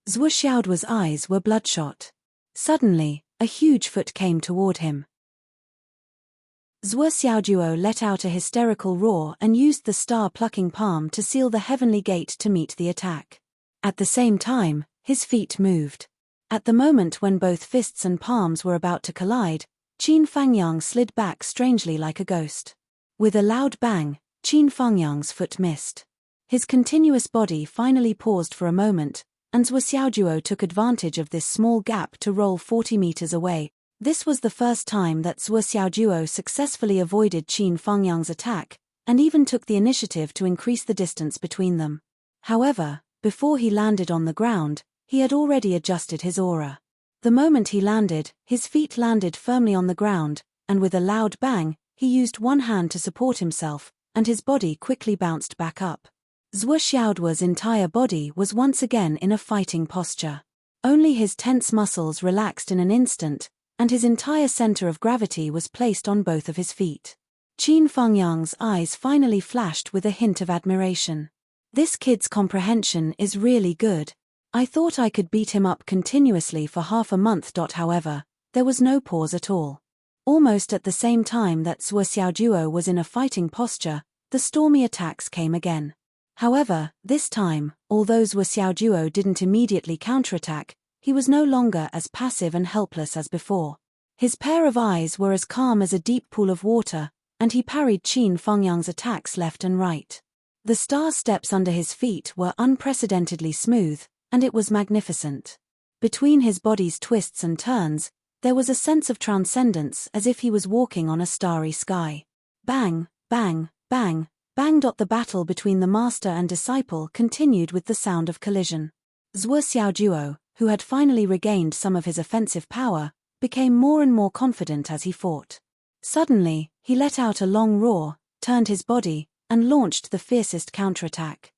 Zhuo Xiaoduo's eyes were bloodshot. Suddenly, a huge foot came toward him. Zhuo Xiaoduo let out a hysterical roar and used the star-plucking palm to seal the heavenly gate to meet the attack. At the same time, his feet moved. At the moment when both fists and palms were about to collide, Qin Fengyang slid back strangely like a ghost. With a loud bang, Qin Fengyang's foot missed. His continuous body finally paused for a moment, and Zhuo Xiaoduo took advantage of this small gap to roll 40 meters away. This was the first time that Zhuo Xiaoduo successfully avoided Qin Fengyang's attack, and even took the initiative to increase the distance between them. However, before he landed on the ground, he had already adjusted his aura. The moment he landed, his feet landed firmly on the ground, and with a loud bang, he used one hand to support himself, and his body quickly bounced back up. Zhuo Xiaoduo's entire body was once again in a fighting posture. Only his tense muscles relaxed in an instant, and his entire center of gravity was placed on both of his feet. Qin Fengyang's eyes finally flashed with a hint of admiration. This kid's comprehension is really good. I thought I could beat him up continuously for half a month. However, there was no pause at all. Almost at the same time that Zhuo Xiaoduo was in a fighting posture, the stormy attacks came again. However, this time, although Zhuo Xiaoduo didn't immediately counterattack, he was no longer as passive and helpless as before. His pair of eyes were as calm as a deep pool of water, and he parried Qin Fengyang's attacks left and right. The star steps under his feet were unprecedentedly smooth, and it was magnificent. Between his body's twists and turns, there was a sense of transcendence as if he was walking on a starry sky. Bang, bang, bang, bang. The battle between the master and disciple continued with the sound of collision. Zhuo Xiaoduo, who had finally regained some of his offensive power, became more and more confident as he fought. Suddenly, he let out a long roar, turned his body, and launched the fiercest counterattack.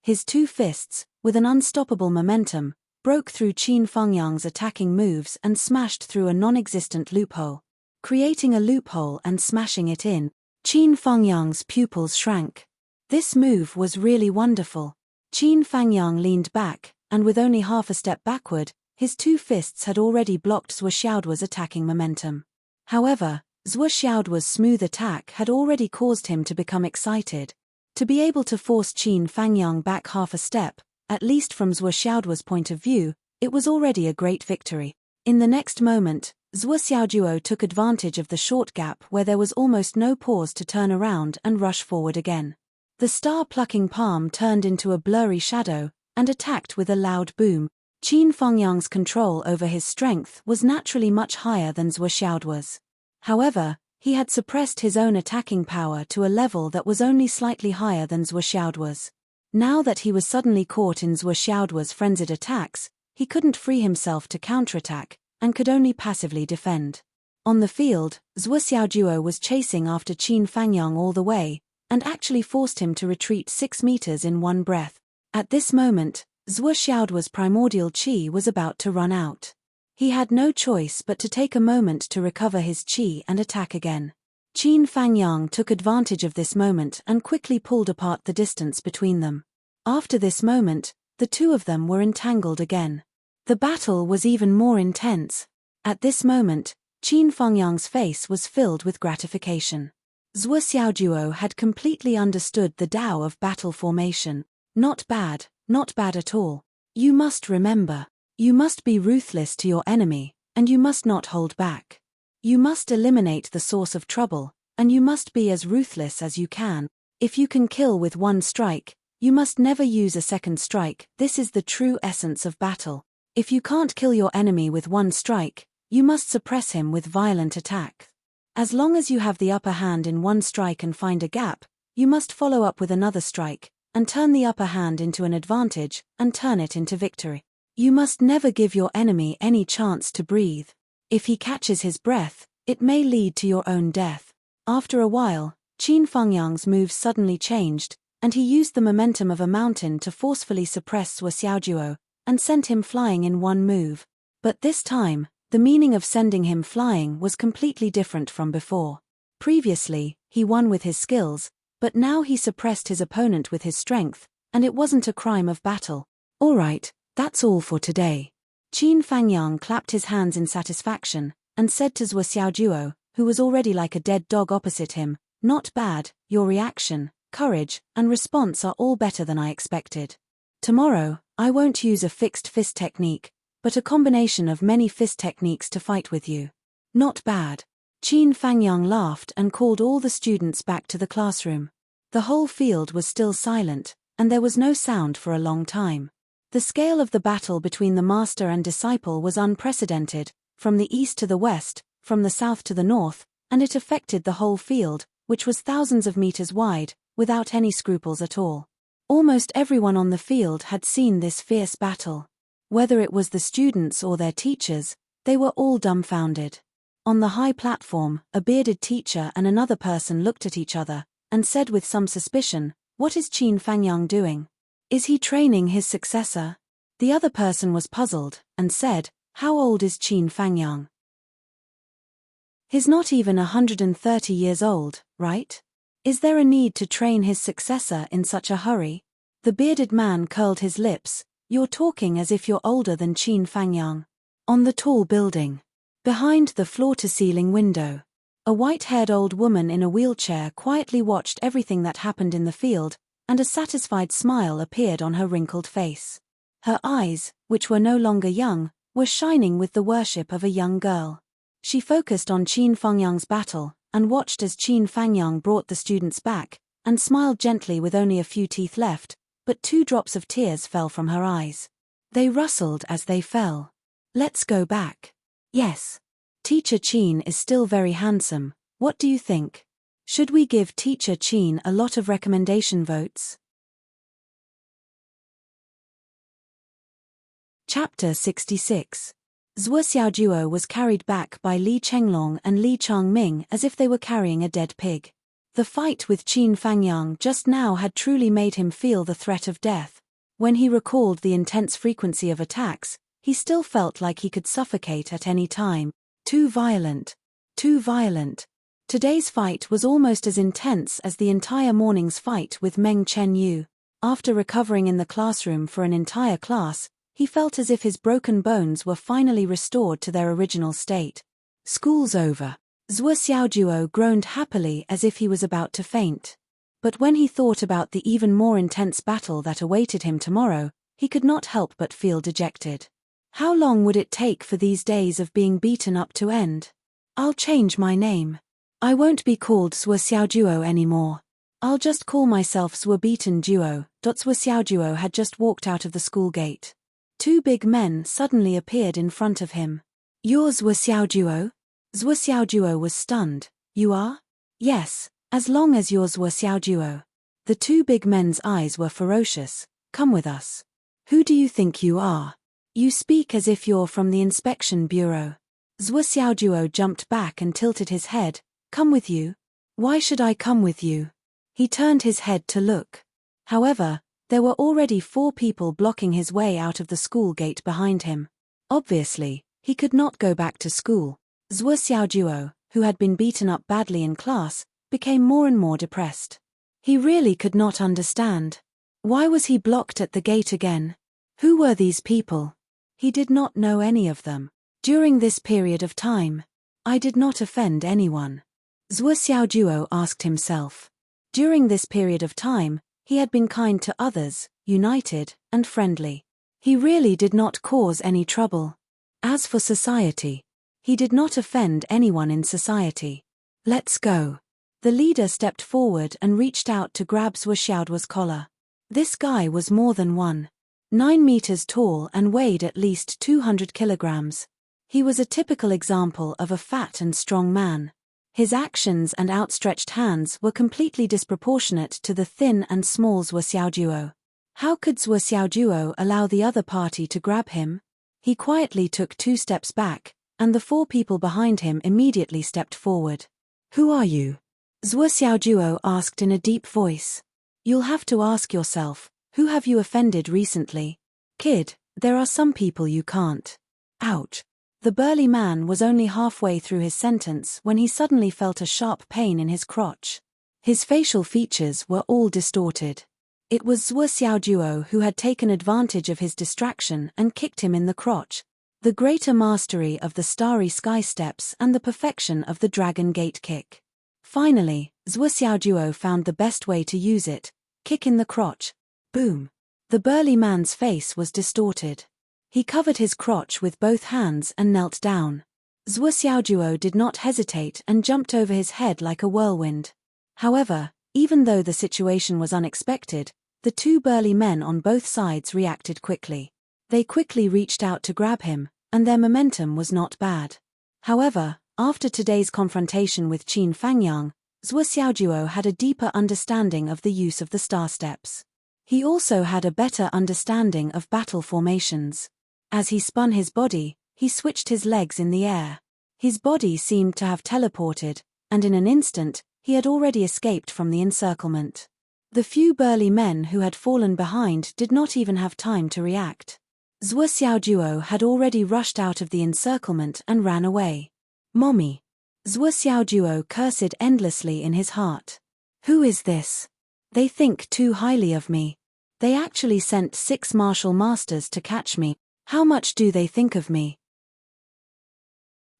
His two fists, with an unstoppable momentum, broke through Qin Fengyang's attacking moves and smashed through a non-existent loophole. Creating a loophole and smashing it in, Qin Fengyang's pupils shrank. This move was really wonderful. Qin Fengyang leaned back, and with only half a step backward, his two fists had already blocked Zhuo Xiaoduo's attacking momentum. However, Zhuo Xiaoduo's smooth attack had already caused him to become excited. To be able to force Qin Fengyang back half a step, At least from Zhuo Xiaoduo's point of view, it was already a great victory. In the next moment, Zhuo Xiaoduo took advantage of the short gap where there was almost no pause to turn around and rush forward again. The star-plucking palm turned into a blurry shadow and attacked with a loud boom. Qin Fengyang's control over his strength was naturally much higher than Zhuo Xiaoduo's. However, he had suppressed his own attacking power to a level that was only slightly higher than Zhuo Xiaoduo's. Now that he was suddenly caught in Zhuo Xiaoduo's frenzied attacks, he couldn't free himself to counterattack, and could only passively defend. On the field, Zhuo Xiaoduo was chasing after Qin Fengyang all the way, and actually forced him to retreat 6 meters in one breath. At this moment, Zhuo Xiaoduo's primordial qi was about to run out. He had no choice but to take a moment to recover his qi and attack again. Qin Fengyang took advantage of this moment and quickly pulled apart the distance between them. After this moment, the two of them were entangled again. The battle was even more intense. At this moment, Qin Fengyang's face was filled with gratification. Zhuo Xiaoduo had completely understood the Tao of battle formation. Not bad at all. You must remember. You must be ruthless to your enemy, and you must not hold back. You must eliminate the source of trouble, and you must be as ruthless as you can. If you can kill with one strike, you must never use a second strike. This is the true essence of battle. If you can't kill your enemy with one strike, you must suppress him with violent attack. As long as you have the upper hand in one strike and find a gap, you must follow up with another strike, and turn the upper hand into an advantage, and turn it into victory. You must never give your enemy any chance to breathe. If he catches his breath, it may lead to your own death. After a while, Qin Fengyang's moves suddenly changed, and he used the momentum of a mountain to forcefully suppress Zhuo Xiaoduo, and sent him flying in one move. But this time, the meaning of sending him flying was completely different from before. Previously, he won with his skills, but now he suppressed his opponent with his strength, and it wasn't a crime of battle. All right, that's all for today. Qin Fengyang clapped his hands in satisfaction, and said to Zhuo Xiaoduo, who was already like a dead dog opposite him, "Not bad, your reaction, courage, and response are all better than I expected. Tomorrow, I won't use a fixed fist technique, but a combination of many fist techniques to fight with you." Not bad. Qin Fengyang laughed and called all the students back to the classroom. The whole field was still silent, and there was no sound for a long time. The scale of the battle between the master and disciple was unprecedented, from the east to the west, from the south to the north, and it affected the whole field, which was thousands of meters wide, without any scruples at all. Almost everyone on the field had seen this fierce battle. Whether it was the students or their teachers, they were all dumbfounded. On the high platform, a bearded teacher and another person looked at each other, and said with some suspicion, "What is Qin Fengyang doing? Is he training his successor?" The other person was puzzled, and said, "How old is Qin Fengyang? He's not even 130 years old, right? Is there a need to train his successor in such a hurry?" The bearded man curled his lips. "You're talking as if you're older than Qin Fengyang." On the tall building, behind the floor-to-ceiling window, a white-haired old woman in a wheelchair quietly watched everything that happened in the field, and a satisfied smile appeared on her wrinkled face. Her eyes, which were no longer young, were shining with the worship of a young girl. She focused on Qin Fengyang's battle, and watched as Qin Fengyang brought the students back, and smiled gently with only a few teeth left, but 2 drops of tears fell from her eyes. They rustled as they fell. "Let's go back." "Yes. Teacher Qin is still very handsome. What do you think? Should we give Teacher Qin a lot of recommendation votes?" Chapter 66. Zhuo Xiaoduo was carried back by Li Chenglong and Li Changming as if they were carrying a dead pig. The fight with Qin Fengyang just now had truly made him feel the threat of death. When he recalled the intense frequency of attacks, he still felt like he could suffocate at any time. Too violent. Too violent. Today's fight was almost as intense as the entire morning's fight with Meng Chenyu. After recovering in the classroom for an entire class, he felt as if his broken bones were finally restored to their original state. School's over. Zhuo Xiaoduo groaned happily as if he was about to faint. But when he thought about the even more intense battle that awaited him tomorrow, he could not help but feel dejected. How long would it take for these days of being beaten up to end? I'll change my name. I won't be called Zhuo Xiaojuo anymore. I'll just call myself Zhuo Beaten Duo. Zhuo Xiaojuo had just walked out of the school gate. Two big men suddenly appeared in front of him. You're Zhuo Xiaojuo? Zhuo Xiaojuo was stunned. You are? Yes, as long as you're Zhuo Xiaojuo. The two big men's eyes were ferocious. Come with us. Who do you think you are? You speak as if you're from the inspection bureau. Zhuo Xiaojuo jumped back and tilted his head. Come with you? Why should I come with you? He turned his head to look. However, there were already 4 people blocking his way out of the school gate behind him. Obviously, he could not go back to school. Zhuo Xiaojuo, who had been beaten up badly in class, became more and more depressed. He really could not understand. Why was he blocked at the gate again? Who were these people? He did not know any of them. During this period of time, I did not offend anyone. Zhuo Xiaojuo asked himself. During this period of time, he had been kind to others, united, and friendly. He really did not cause any trouble. As for society, he did not offend anyone in society. Let's go. The leader stepped forward and reached out to grab Zhuo Xiaojuo's collar. This guy was more than 9 meters tall and weighed at least 200 kilograms. He was a typical example of a fat and strong man. His actions and outstretched hands were completely disproportionate to the thin and small Zhuo Xiaojuo. How could Zhuo Xiaojuo allow the other party to grab him? He quietly took 2 steps back, and the 4 people behind him immediately stepped forward. Who are you? Zhuo Xiaojuo asked in a deep voice. You'll have to ask yourself, who have you offended recently? Kid, there are some people you can't. Ouch. The burly man was only halfway through his sentence when he suddenly felt a sharp pain in his crotch. His facial features were all distorted. It was Zhuo Xiaojuo who had taken advantage of his distraction and kicked him in the crotch. The greater mastery of the starry sky steps and the perfection of the dragon gate kick. Finally, Zhuo Xiaojuo found the best way to use it. Kick in the crotch. Boom. The burly man's face was distorted. He covered his crotch with both hands and knelt down. Zhuo Xiaojuo did not hesitate and jumped over his head like a whirlwind. However, even though the situation was unexpected, the 2 burly men on both sides reacted quickly. They quickly reached out to grab him, and their momentum was not bad. However, after today's confrontation with Qin Fangyang, Zhuo Xiaojuo had a deeper understanding of the use of the star steps. He also had a better understanding of battle formations. As he spun his body, he switched his legs in the air. His body seemed to have teleported, and in an instant, he had already escaped from the encirclement. The few burly men who had fallen behind did not even have time to react. Zhuo Xiaojuo had already rushed out of the encirclement and ran away. Mommy. Zhuo Xiaojuo cursed endlessly in his heart. Who is this? They think too highly of me. They actually sent 6 martial masters to catch me. How much do they think of me?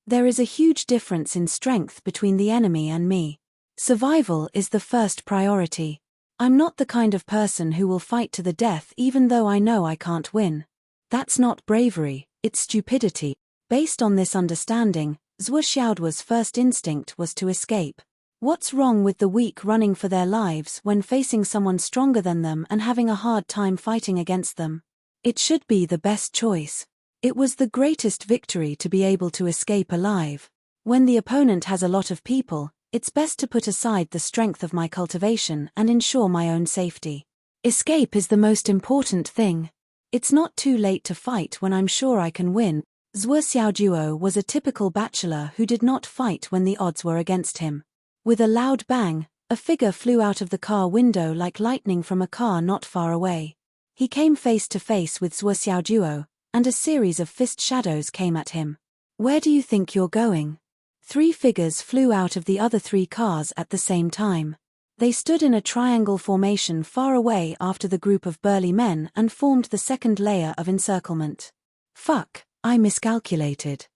There is a huge difference in strength between the enemy and me. Survival is the first priority. I'm not the kind of person who will fight to the death even though I know I can't win. That's not bravery, it's stupidity. Based on this understanding, Zhuo Xiaojuo's first instinct was to escape. What's wrong with the weak running for their lives when facing someone stronger than them and having a hard time fighting against them? It should be the best choice. It was the greatest victory to be able to escape alive. When the opponent has a lot of people, it's best to put aside the strength of my cultivation and ensure my own safety. Escape is the most important thing. It's not too late to fight when I'm sure I can win. Zhuo Xiaojuo was a typical bachelor who did not fight when the odds were against him. With a loud bang, a figure flew out of the car window like lightning from a car not far away. He came face to face with Zhuo Xiaojuo, and a series of fist shadows came at him. Where do you think you're going? 3 figures flew out of the other 3 cars at the same time. They stood in a triangle formation far away after the group of burly men and formed the second layer of encirclement. Fuck, I miscalculated.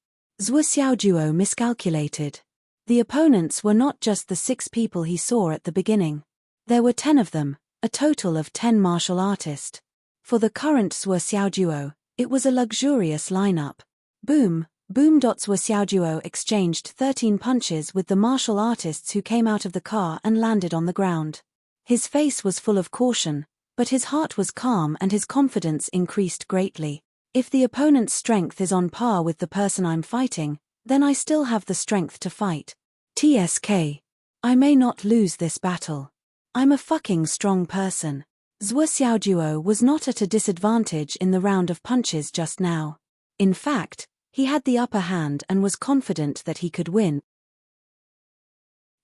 Zhuo Xiaojuo miscalculated. The opponents were not just the 6 people he saw at the beginning. There were 10 of them, a total of 10 martial artists. For the current Suo Xiao duo, it was a luxurious lineup. Boom, boom. Suo Xiao duo exchanged 13 punches with the martial artists who came out of the car and landed on the ground. His face was full of caution, but his heart was calm and his confidence increased greatly. If the opponent's strength is on par with the person I'm fighting, then I still have the strength to fight. TSK. I may not lose this battle. I'm a fucking strong person. Suo Xiao duo was not at a disadvantage in the round of punches just now. In fact, he had the upper hand and was confident that he could win.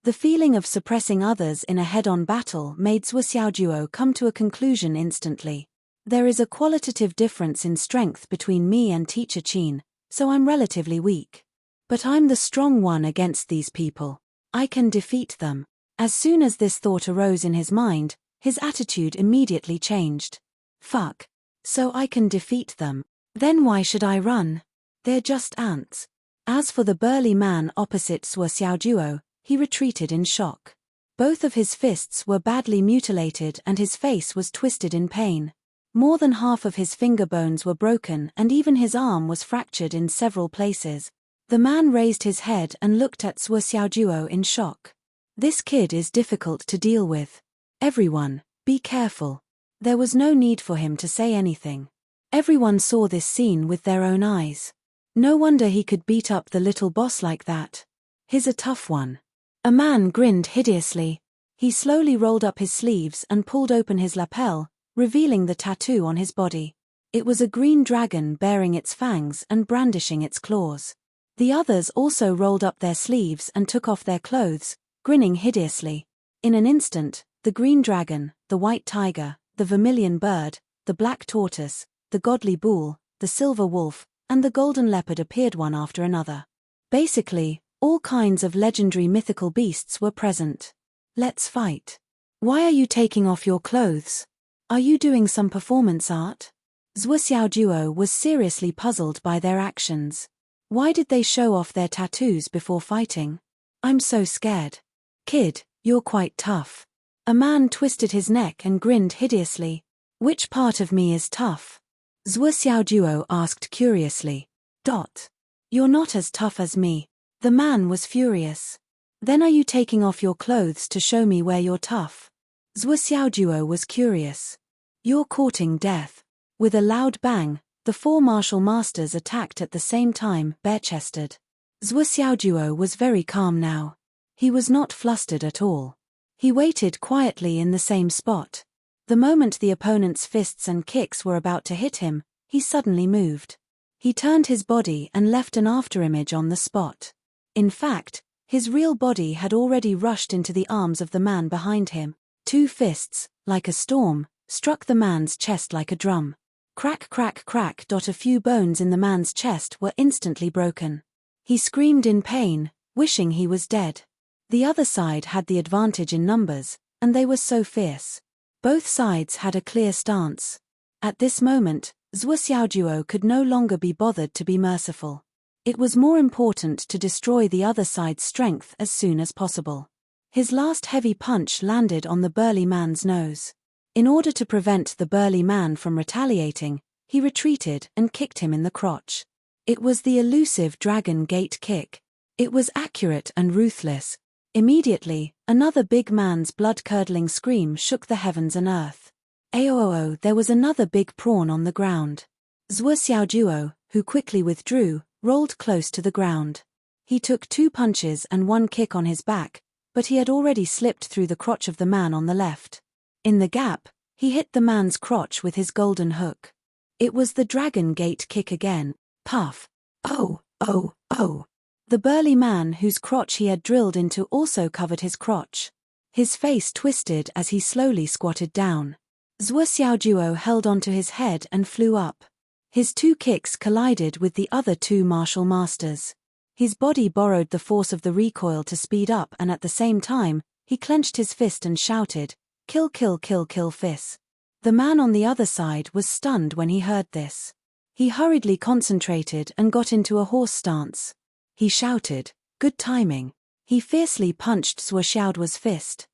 The feeling of suppressing others in a head-on battle made Suo Xiao duo come to a conclusion instantly. There is a qualitative difference in strength between me and Teacher Qin, so I'm relatively weak. But I'm the strong one against these people. I can defeat them. As soon as this thought arose in his mind, his attitude immediately changed. Fuck. So I can defeat them. Then why should I run? They're just ants. As for the burly man opposite Suo Xiao duo, he retreated in shock. Both of his fists were badly mutilated and his face was twisted in pain. More than half of his finger bones were broken and even his arm was fractured in several places. The man raised his head and looked at Suo Xiao duo in shock. This kid is difficult to deal with. Everyone, be careful. There was no need for him to say anything. Everyone saw this scene with their own eyes. No wonder he could beat up the little boss like that. He's a tough one. A man grinned hideously. He slowly rolled up his sleeves and pulled open his lapel, revealing the tattoo on his body. It was a green dragon bearing its fangs and brandishing its claws. The others also rolled up their sleeves and took off their clothes, grinning hideously. In an instant, the green dragon, the white tiger, the vermilion bird, the black tortoise, the godly bull, the silver wolf, and the golden leopard appeared one after another. Basically, all kinds of legendary mythical beasts were present. Let's fight. Why are you taking off your clothes? Are you doing some performance art? Suo Xiao duo was seriously puzzled by their actions. Why did they show off their tattoos before fighting? I'm so scared. Kid, you're quite tough. A man twisted his neck and grinned hideously. Which part of me is tough? Suo Xiao duo asked curiously. You're not as tough as me. The man was furious. Then are you taking off your clothes to show me where you're tough? Suo Xiao duo was curious. You're courting death. With a loud bang, the four martial masters attacked at the same time, bare-chested. Suo Xiao duo was very calm now. He was not flustered at all. He waited quietly in the same spot. The moment the opponent's fists and kicks were about to hit him, he suddenly moved. He turned his body and left an afterimage on the spot. In fact, his real body had already rushed into the arms of the man behind him. Two fists, like a storm, struck the man's chest like a drum. Crack, crack, crack. A few bones in the man's chest were instantly broken. He screamed in pain, wishing he was dead. The other side had the advantage in numbers, and they were so fierce. Both sides had a clear stance. At this moment, Suo Xiao duo could no longer be bothered to be merciful. It was more important to destroy the other side's strength as soon as possible. His last heavy punch landed on the burly man's nose. In order to prevent the burly man from retaliating, he retreated and kicked him in the crotch. It was the elusive dragon gate kick. It was accurate and ruthless. Immediately, another big man's blood-curdling scream shook the heavens and earth. Aooo, there was another big prawn on the ground. Suo Xiao duo, who quickly withdrew, rolled close to the ground. He took 2 punches and 1 kick on his back, but he had already slipped through the crotch of the man on the left. In the gap, he hit the man's crotch with his golden hook. It was the dragon gate kick again. Puff. Oh, oh, oh. The burly man whose crotch he had drilled into also covered his crotch. His face twisted as he slowly squatted down. Suo Xiao duo held onto his head and flew up. His 2 kicks collided with the other 2 martial masters. His body borrowed the force of the recoil to speed up, and at the same time, he clenched his fist and shouted, "Kill, kill, kill, kill, Fis." The man on the other side was stunned when he heard this. He hurriedly concentrated and got into a horse stance. He shouted, "Good timing." He fiercely punched Suo Xiao duo's fist.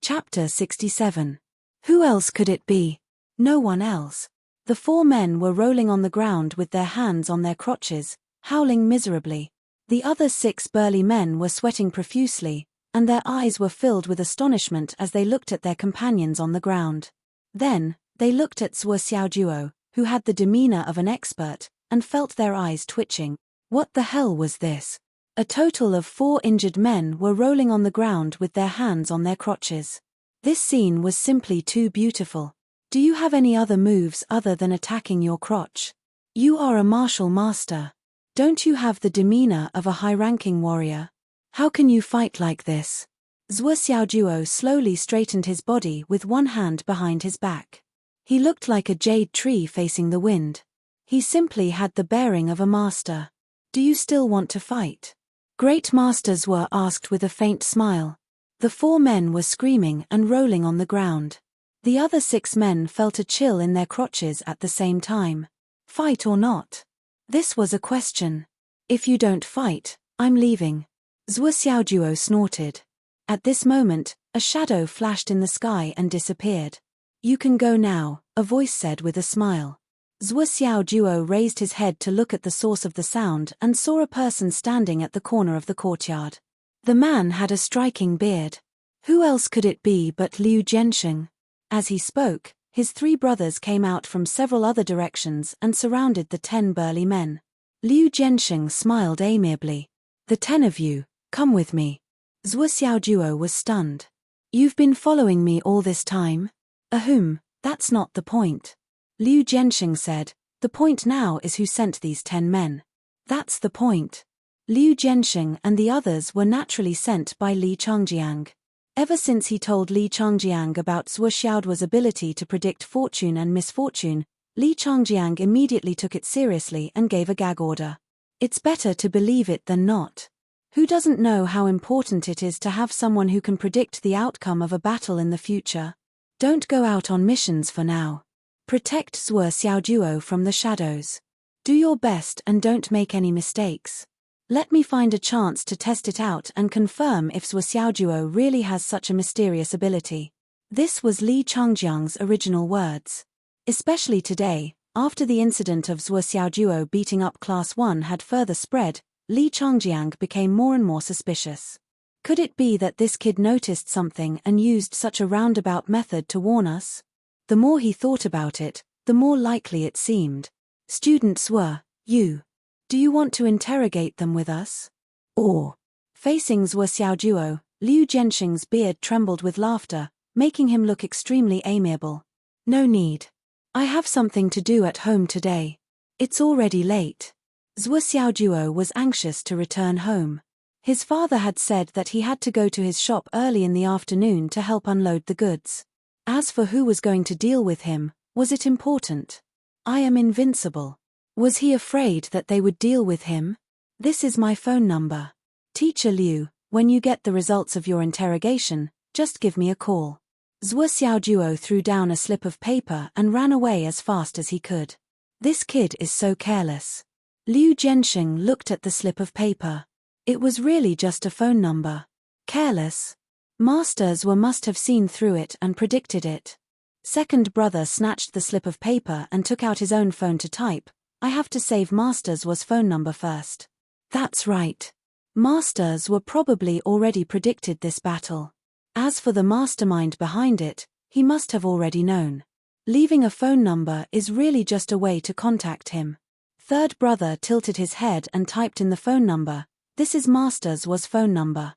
Chapter 67. Who else could it be? No one else. The 4 men were rolling on the ground with their hands on their crotches, howling miserably. The other 6 burly men were sweating profusely, and their eyes were filled with astonishment as they looked at their companions on the ground. Then, they looked at Zhuo Xiaojuo, who had the demeanor of an expert, and felt their eyes twitching. What the hell was this? A total of 4 injured men were rolling on the ground with their hands on their crotches. This scene was simply too beautiful. Do you have any other moves other than attacking your crotch? You are a martial master. Don't you have the demeanor of a high-ranking warrior? How can you fight like this? Zhuo Xiaojuo slowly straightened his body with one hand behind his back. He looked like a jade tree facing the wind. He simply had the bearing of a master. Do you still want to fight? Great masters were asked with a faint smile. The 4 men were screaming and rolling on the ground. The other 6 men felt a chill in their crotches at the same time. Fight or not? This was a question. If you don't fight, I'm leaving. Zhuo Xiaojuo snorted. At this moment, a shadow flashed in the sky and disappeared. You can go now, a voice said with a smile. Zhuo Xiaojuo raised his head to look at the source of the sound and saw a person standing at the corner of the courtyard. The man had a striking beard. Who else could it be but Liu Jiansheng? As he spoke, his 3 brothers came out from several other directions and surrounded the 10 burly men. Liu Jiansheng smiled amiably. The 10 of you, come with me. Zhuo Xiaojuo was stunned. You've been following me all this time? Ahem, that's not the point. Liu Jiansheng said, the point now is who sent these 10 men. That's the point. Liu Jiansheng and the others were naturally sent by Li Changjiang. Ever since he told Li Changjiang about Zhuo Xiaoduo's ability to predict fortune and misfortune, Li Changjiang immediately took it seriously and gave a gag order. It's better to believe it than not. Who doesn't know how important it is to have someone who can predict the outcome of a battle in the future? Don't go out on missions for now. Protect Zhuo Xiaojuo from the shadows. Do your best and don't make any mistakes. Let me find a chance to test it out and confirm if Zhuo Xiaojuo really has such a mysterious ability. This was Li Changjiang's original words. Especially today, after the incident of Zhuo Xiaojuo beating up Class 1 had further spread, Li Changjiang became more and more suspicious. Could it be that this kid noticed something and used such a roundabout method to warn us? The more he thought about it, the more likely it seemed. Students were, do you want to interrogate them with us? Or, facing Zhuo Xiaojuo, Liu Jiansheng's beard trembled with laughter, making him look extremely amiable. No need. I have something to do at home today. It's already late. Zhuo Xiaojuo was anxious to return home. His father had said that he had to go to his shop early in the afternoon to help unload the goods. As for who was going to deal with him, was it important? I am invincible. Was he afraid that they would deal with him? This is my phone number. Teacher Liu, when you get the results of your interrogation, just give me a call. Zhuo Xiaojuo threw down a slip of paper and ran away as fast as he could. This kid is so careless. Liu Jiansheng looked at the slip of paper. It was really just a phone number. Careless? Masters must have seen through it and predicted it. Second brother snatched the slip of paper and took out his own phone to type. I have to save Masters' phone number first. That's right. Masters probably already predicted this battle. As for the mastermind behind it, he must have already known. Leaving a phone number is really just a way to contact him. Third brother tilted his head and typed in the phone number. This is Masters' phone number.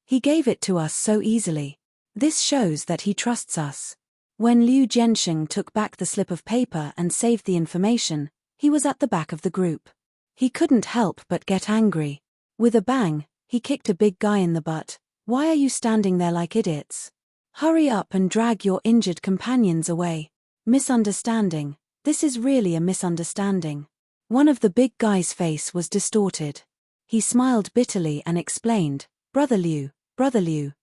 He gave it to us so easily. This shows that he trusts us. When Liu Jiansheng took back the slip of paper and saved the information, he was at the back of the group. He couldn't help but get angry. With a bang, he kicked a big guy in the butt. Why are you standing there like idiots? Hurry up and drag your injured companions away. Misunderstanding. This is really a misunderstanding. One of the big guy's face was distorted. He smiled bitterly and explained, Brother Liu,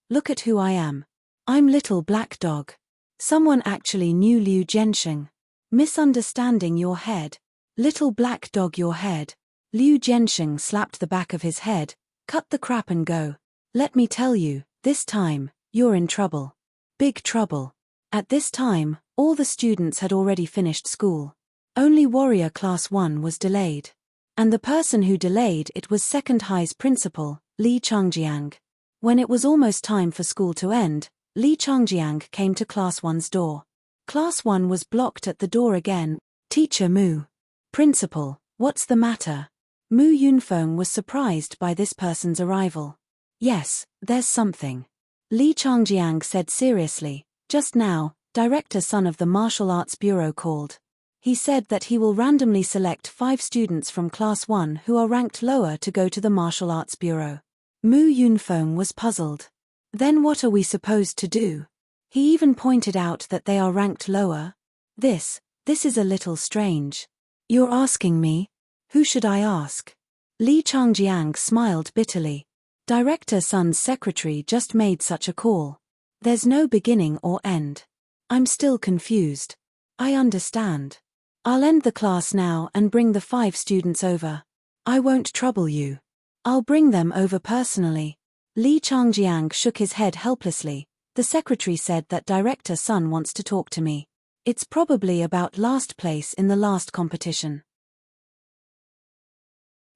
look at who I am. I'm Little Black Dog. Someone actually knew Liu Jiansheng. Misunderstanding your head. Little Black Dog your head. Liu Jiansheng slapped the back of his head. Cut the crap and go. Let me tell you, This time, you're in trouble. Big trouble. At this time, all the students had already finished school. Only Warrior Class 1 was delayed. And the person who delayed it was Second High's principal, Li Changjiang. When it was almost time for school to end, Li Changjiang came to Class 1's door. Class 1 was blocked at the door again. Teacher Mu. Principal, what's the matter? Mu Yunfeng was surprised by this person's arrival. Yes, there's something. Li Changjiang said seriously. Just now, Director Sun of the Martial Arts Bureau called. He said that he will randomly select 5 students from Class 1 who are ranked lower to go to the Martial Arts Bureau. Mu Yunfeng was puzzled. Then what are we supposed to do? He even pointed out that they are ranked lower. This is a little strange. You're asking me? Who should I ask? Li Changjiang smiled bitterly. Director Sun's secretary just made such a call. There's no beginning or end. I'm still confused. I understand. I'll end the class now and bring the 5 students over. I won't trouble you. I'll bring them over personally. Li Changjiang shook his head helplessly. The secretary said that Director Sun wants to talk to me. It's probably about last place in the last competition.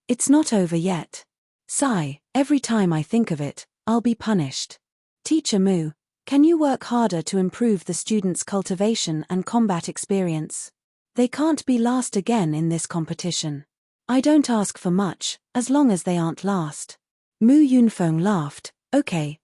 It's not over yet. Sigh, every time I think of it, I'll be punished. Teacher Mu, can you work harder to improve the students' cultivation and combat experience? They can't be last again in this competition. I don't ask for much, as long as they aren't last. Mu Yunfeng laughed. Okay.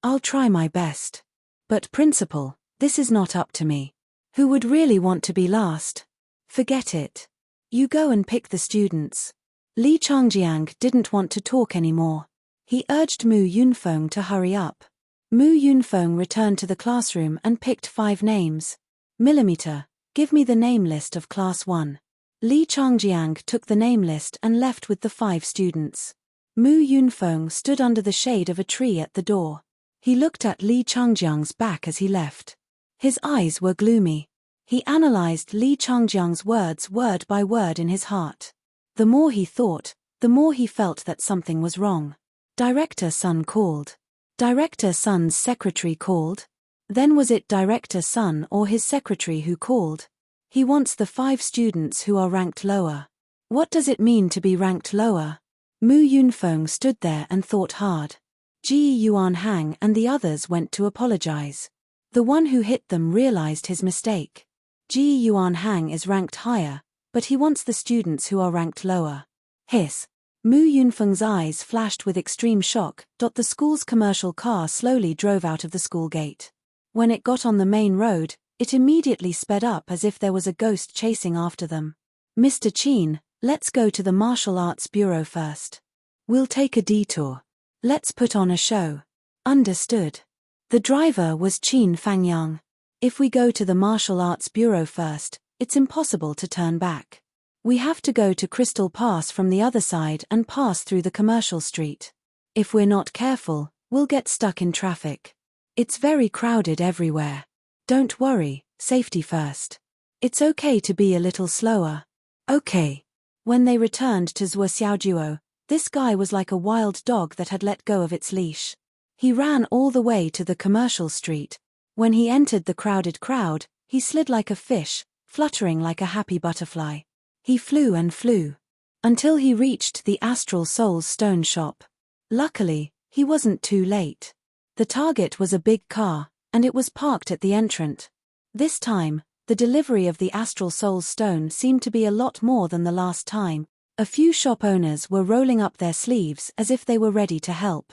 I'll try my best. But principal, this is not up to me. Who would really want to be last? Forget it. You go and pick the students. Li Changjiang didn't want to talk anymore. He urged Mu Yunfeng to hurry up. Mu Yunfeng returned to the classroom and picked 5 names. Millimeter, give me the name list of Class 1. Li Changjiang took the name list and left with the 5 students. Mu Yunfeng stood under the shade of a tree at the door. He looked at Li Changjiang's back as he left. His eyes were gloomy. He analyzed Li Changjiang's words word by word in his heart. The more he thought, the more he felt that something was wrong. Director Sun called. Director Sun's secretary called? Then was it Director Sun or his secretary who called? He wants the 5 students who are ranked lower. What does it mean to be ranked lower? Mu Yunfeng stood there and thought hard. Ji Yuan Hang and the others went to apologize. The one who hit them realized his mistake. Ji Yuan Hang is ranked higher, but he wants the students who are ranked lower. Hiss. Mu Yunfeng's eyes flashed with extreme shock. The school's commercial car slowly drove out of the school gate. When it got on the main road, it immediately sped up as if there was a ghost chasing after them. Mr. Qin, let's go to the Martial Arts Bureau first. We'll take a detour. Let's put on a show. Understood. The driver was Qin Fangyang. If we go to the Martial Arts Bureau first, it's impossible to turn back. We have to go to Crystal Pass from the other side and pass through the commercial street. If we're not careful, we'll get stuck in traffic. It's very crowded everywhere. Don't worry, safety first. It's okay to be a little slower. Okay. When they returned to Zhuoxiaojuo, this guy was like a wild dog that had let go of its leash. He ran all the way to the commercial street. When he entered the crowded crowd, he slid like a fish, fluttering like a happy butterfly. He flew and flew, until he reached the Astral Soul's stone shop. Luckily, he wasn't too late. The target was a big car, and it was parked at the entrance. This time, the delivery of the Astral Soul's stone seemed to be a lot more than the last time. A few shop owners were rolling up their sleeves as if they were ready to help.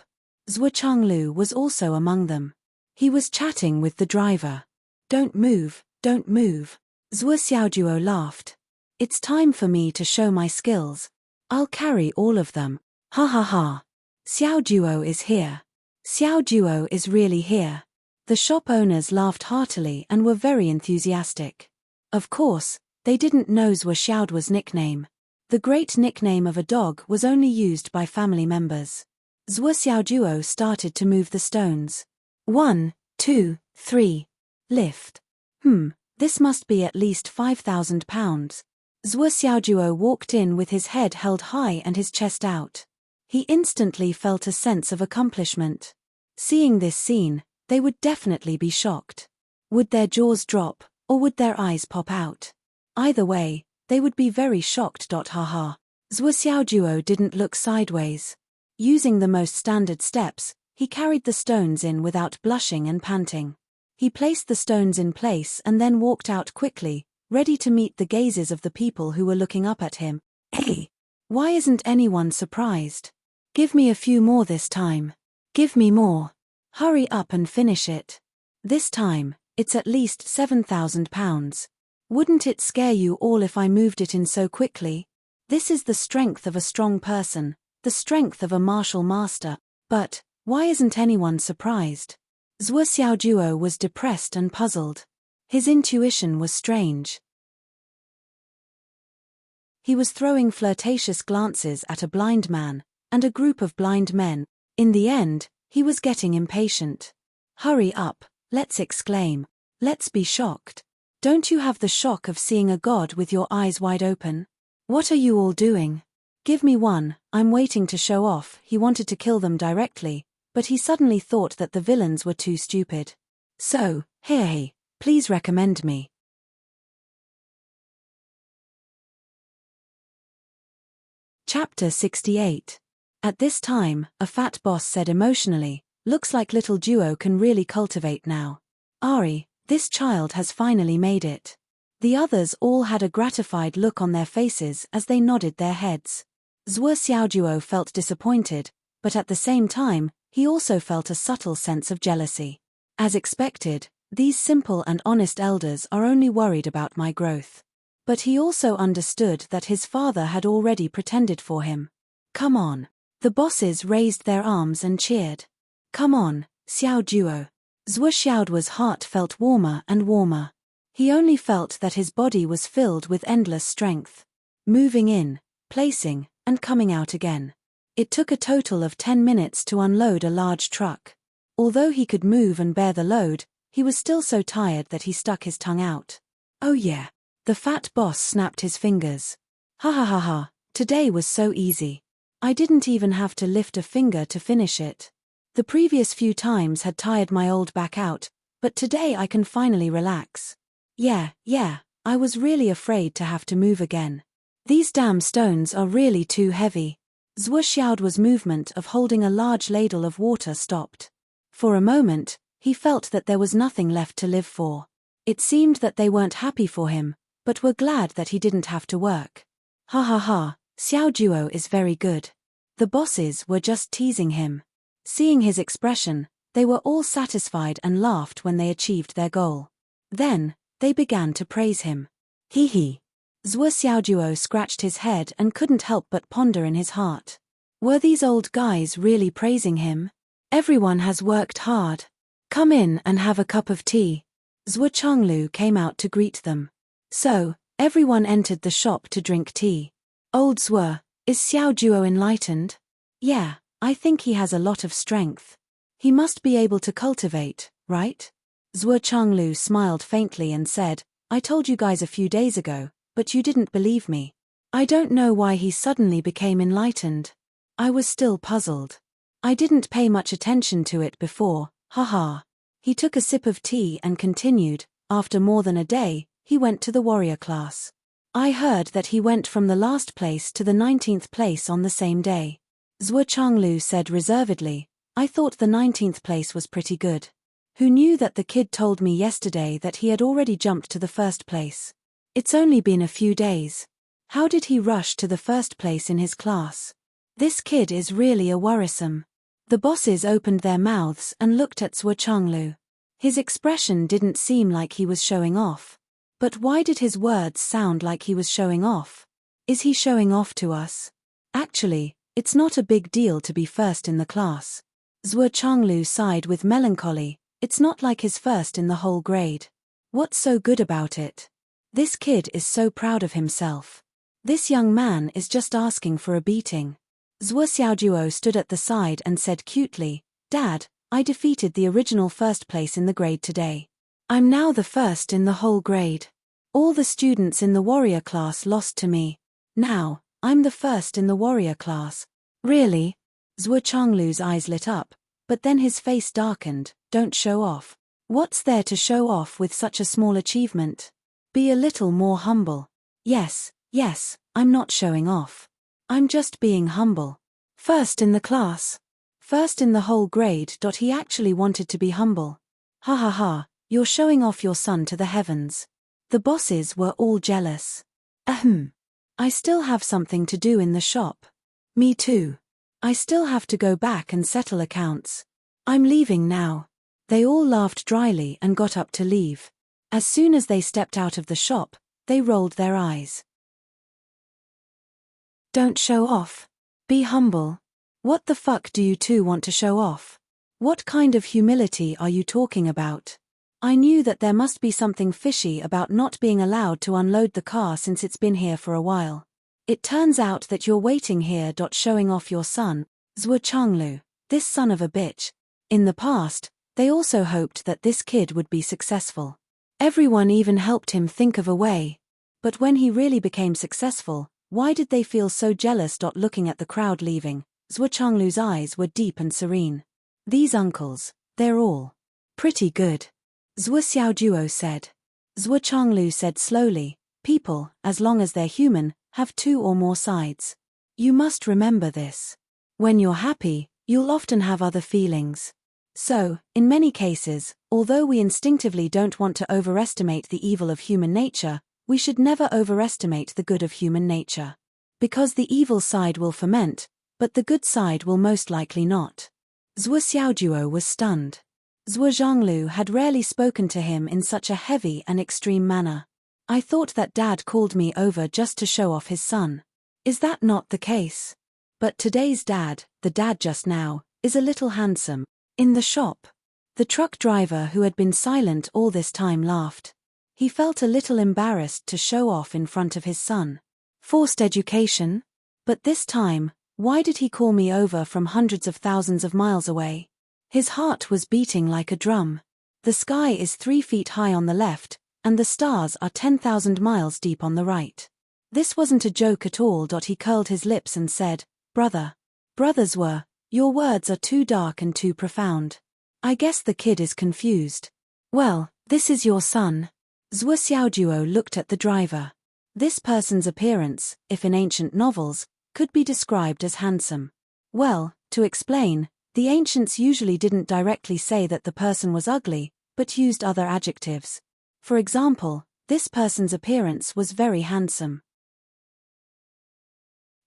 Zhuo Changlu was also among them. He was chatting with the driver. Don't move, don't move. Zhuo Xiaojuo laughed. It's time for me to show my skills. I'll carry all of them. Ha ha ha. Xiaojuo is here. Xiaojuo is really here. The shop owners laughed heartily and were very enthusiastic. Of course, they didn't know Zhuo Xiaojuo's nickname. The great nickname of a dog was only used by family members. Zhuo Xiaojuo started to move the stones. 1, 2, 3. Lift. This must be at least 5,000 pounds. Zhuo Xiaojuo walked in with his head held high and his chest out. He instantly felt a sense of accomplishment. Seeing this scene, they would definitely be shocked. Would their jaws drop, or would their eyes pop out? Either way, they would be very shocked. Haha. Zhuo Xiaojuo didn't look sideways. Using the most standard steps, he carried the stones in without blushing and panting. He placed the stones in place and then walked out quickly, ready to meet the gazes of the people who were looking up at him. Hey! Why isn't anyone surprised? Give me a few more this time. Give me more. Hurry up and finish it. This time, it's at least £7,000. Wouldn't it scare you all if I moved it in so quickly? This is the strength of a strong person, the strength of a martial master. But, why isn't anyone surprised? Zhuo Xiaojuo was depressed and puzzled. His intuition was strange. He was throwing flirtatious glances at a blind man, and a group of blind men. In the end, he was getting impatient. Hurry up, let's exclaim. Let's be shocked. Don't you have the shock of seeing a god with your eyes wide open? What are you all doing? Give me one, I'm waiting to show off. He wanted to kill them directly, but he suddenly thought that the villains were too stupid. So, hey, please recommend me. Chapter 68. At this time, a fat boss said emotionally, looks like little duo can really cultivate now. Ari, this child has finally made it. The others all had a gratified look on their faces as they nodded their heads. Zhuo Xiaojuo felt disappointed, but at the same time, he also felt a subtle sense of jealousy. As expected, these simple and honest elders are only worried about my growth. But he also understood that his father had already pretended for him. Come on. The bosses raised their arms and cheered. Come on, Xiaojuo. Zhuo Xiaojuo's heart felt warmer and warmer. He only felt that his body was filled with endless strength. Moving in, placing, and coming out again. It took a total of 10 minutes to unload a large truck. Although he could move and bear the load, he was still so tired that he stuck his tongue out. Oh yeah. The fat boss snapped his fingers. Ha ha ha ha, today was so easy. I didn't even have to lift a finger to finish it. The previous few times had tired my old back out, but today I can finally relax. Yeah, I was really afraid to have to move again. These damn stones are really too heavy. Zhuo Xiaojuo's movement of holding a large ladle of water stopped. For a moment, he felt that there was nothing left to live for. It seemed that they weren't happy for him, but were glad that he didn't have to work. Ha ha ha, Xiaojuo is very good. The bosses were just teasing him. Seeing his expression, they were all satisfied and laughed when they achieved their goal. Then, they began to praise him. Hee hee. Zhuo Xiaojuo scratched his head and couldn't help but ponder in his heart. Were these old guys really praising him? Everyone has worked hard. Come in and have a cup of tea. Zhuo Changlu came out to greet them. So, everyone entered the shop to drink tea. Old Zhuo, is Xiaojuo enlightened? Yeah, I think he has a lot of strength. He must be able to cultivate, right? Zhuo Changlu smiled faintly and said, I told you guys a few days ago, but you didn't believe me. I don't know why he suddenly became enlightened. I was still puzzled. I didn't pay much attention to it before, haha. He took a sip of tea and continued, after more than a day, he went to the warrior class. I heard that he went from the last place to the 19th place on the same day. Zhuo Changlu said reservedly, I thought the 19th place was pretty good. Who knew that the kid told me yesterday that he had already jumped to the first place? It's only been a few days. How did he rush to the first place in his class? This kid is really a worrisome. The bosses opened their mouths and looked at Zhuo Changlu. His expression didn't seem like he was showing off. But why did his words sound like he was showing off? Is he showing off to us? Actually, it's not a big deal to be first in the class. Zhuo Changlu sighed with melancholy, it's not like his first in the whole grade. What's so good about it? This kid is so proud of himself. This young man is just asking for a beating. Zhuo Xiaojuo stood at the side and said cutely, Dad, I defeated the original first place in the grade today. I'm now the first in the whole grade. All the students in the warrior class lost to me. Now, I'm the first in the warrior class. Really? Zhuo Changlu's eyes lit up, But then his face darkened. Don't show off. What's there to show off with such a small achievement? Be a little more humble. Yes, I'm not showing off. I'm just being humble. First in the class. First in the whole grade. He actually wanted to be humble. Ha ha ha, you're showing off your son to the heavens. The bosses were all jealous. Ahem. I still have something to do in the shop. Me too. I still have to go back and settle accounts. I'm leaving now. They all laughed dryly and got up to leave. As soon as they stepped out of the shop, they rolled their eyes. Don't show off. Be humble. What the fuck do you two want to show off? What kind of humility are you talking about? I knew that there must be something fishy about not being allowed to unload the car since it's been here for a while. It turns out that you're waiting here. Showing off your son, Zhuo Changlu, this son of a bitch. In the past, they also hoped that this kid would be successful. Everyone even helped him think of a way. But when he really became successful, why did they feel so jealous? Looking at the crowd leaving, Zhuo Changlu's eyes were deep and serene. These uncles, they're all pretty good. Zhuo Xiaojuo said. Zhuo Changlu said slowly, people, as long as they're human, have two or more sides. You must remember this. When you're happy, you'll often have other feelings. So, in many cases, although we instinctively don't want to overestimate the evil of human nature, we should never overestimate the good of human nature. Because the evil side will ferment, but the good side will most likely not. Zhuo Xiaojuo was stunned. Zhuo Zhanglu had rarely spoken to him in such a heavy and extreme manner. I thought that Dad called me over just to show off his son. Is that not the case? But today's dad, the dad just now, is a little handsome. In the shop, the truck driver who had been silent all this time laughed. He felt a little embarrassed to show off in front of his son. Forced education? But this time, why did he call me over from hundreds of thousands of miles away? His heart was beating like a drum. The sky is 3 feet high on the left, and the stars are 10,000 miles deep on the right. This wasn't a joke at all. He curled his lips and said, Brother. Brothers were. Your words are too dark and too profound. I guess the kid is confused. Well, this is your son. Zhuo Xiaojuo looked at the driver. This person's appearance, if in ancient novels, could be described as handsome. Well, to explain, the ancients usually didn't directly say that the person was ugly, but used other adjectives. For example, this person's appearance was very handsome.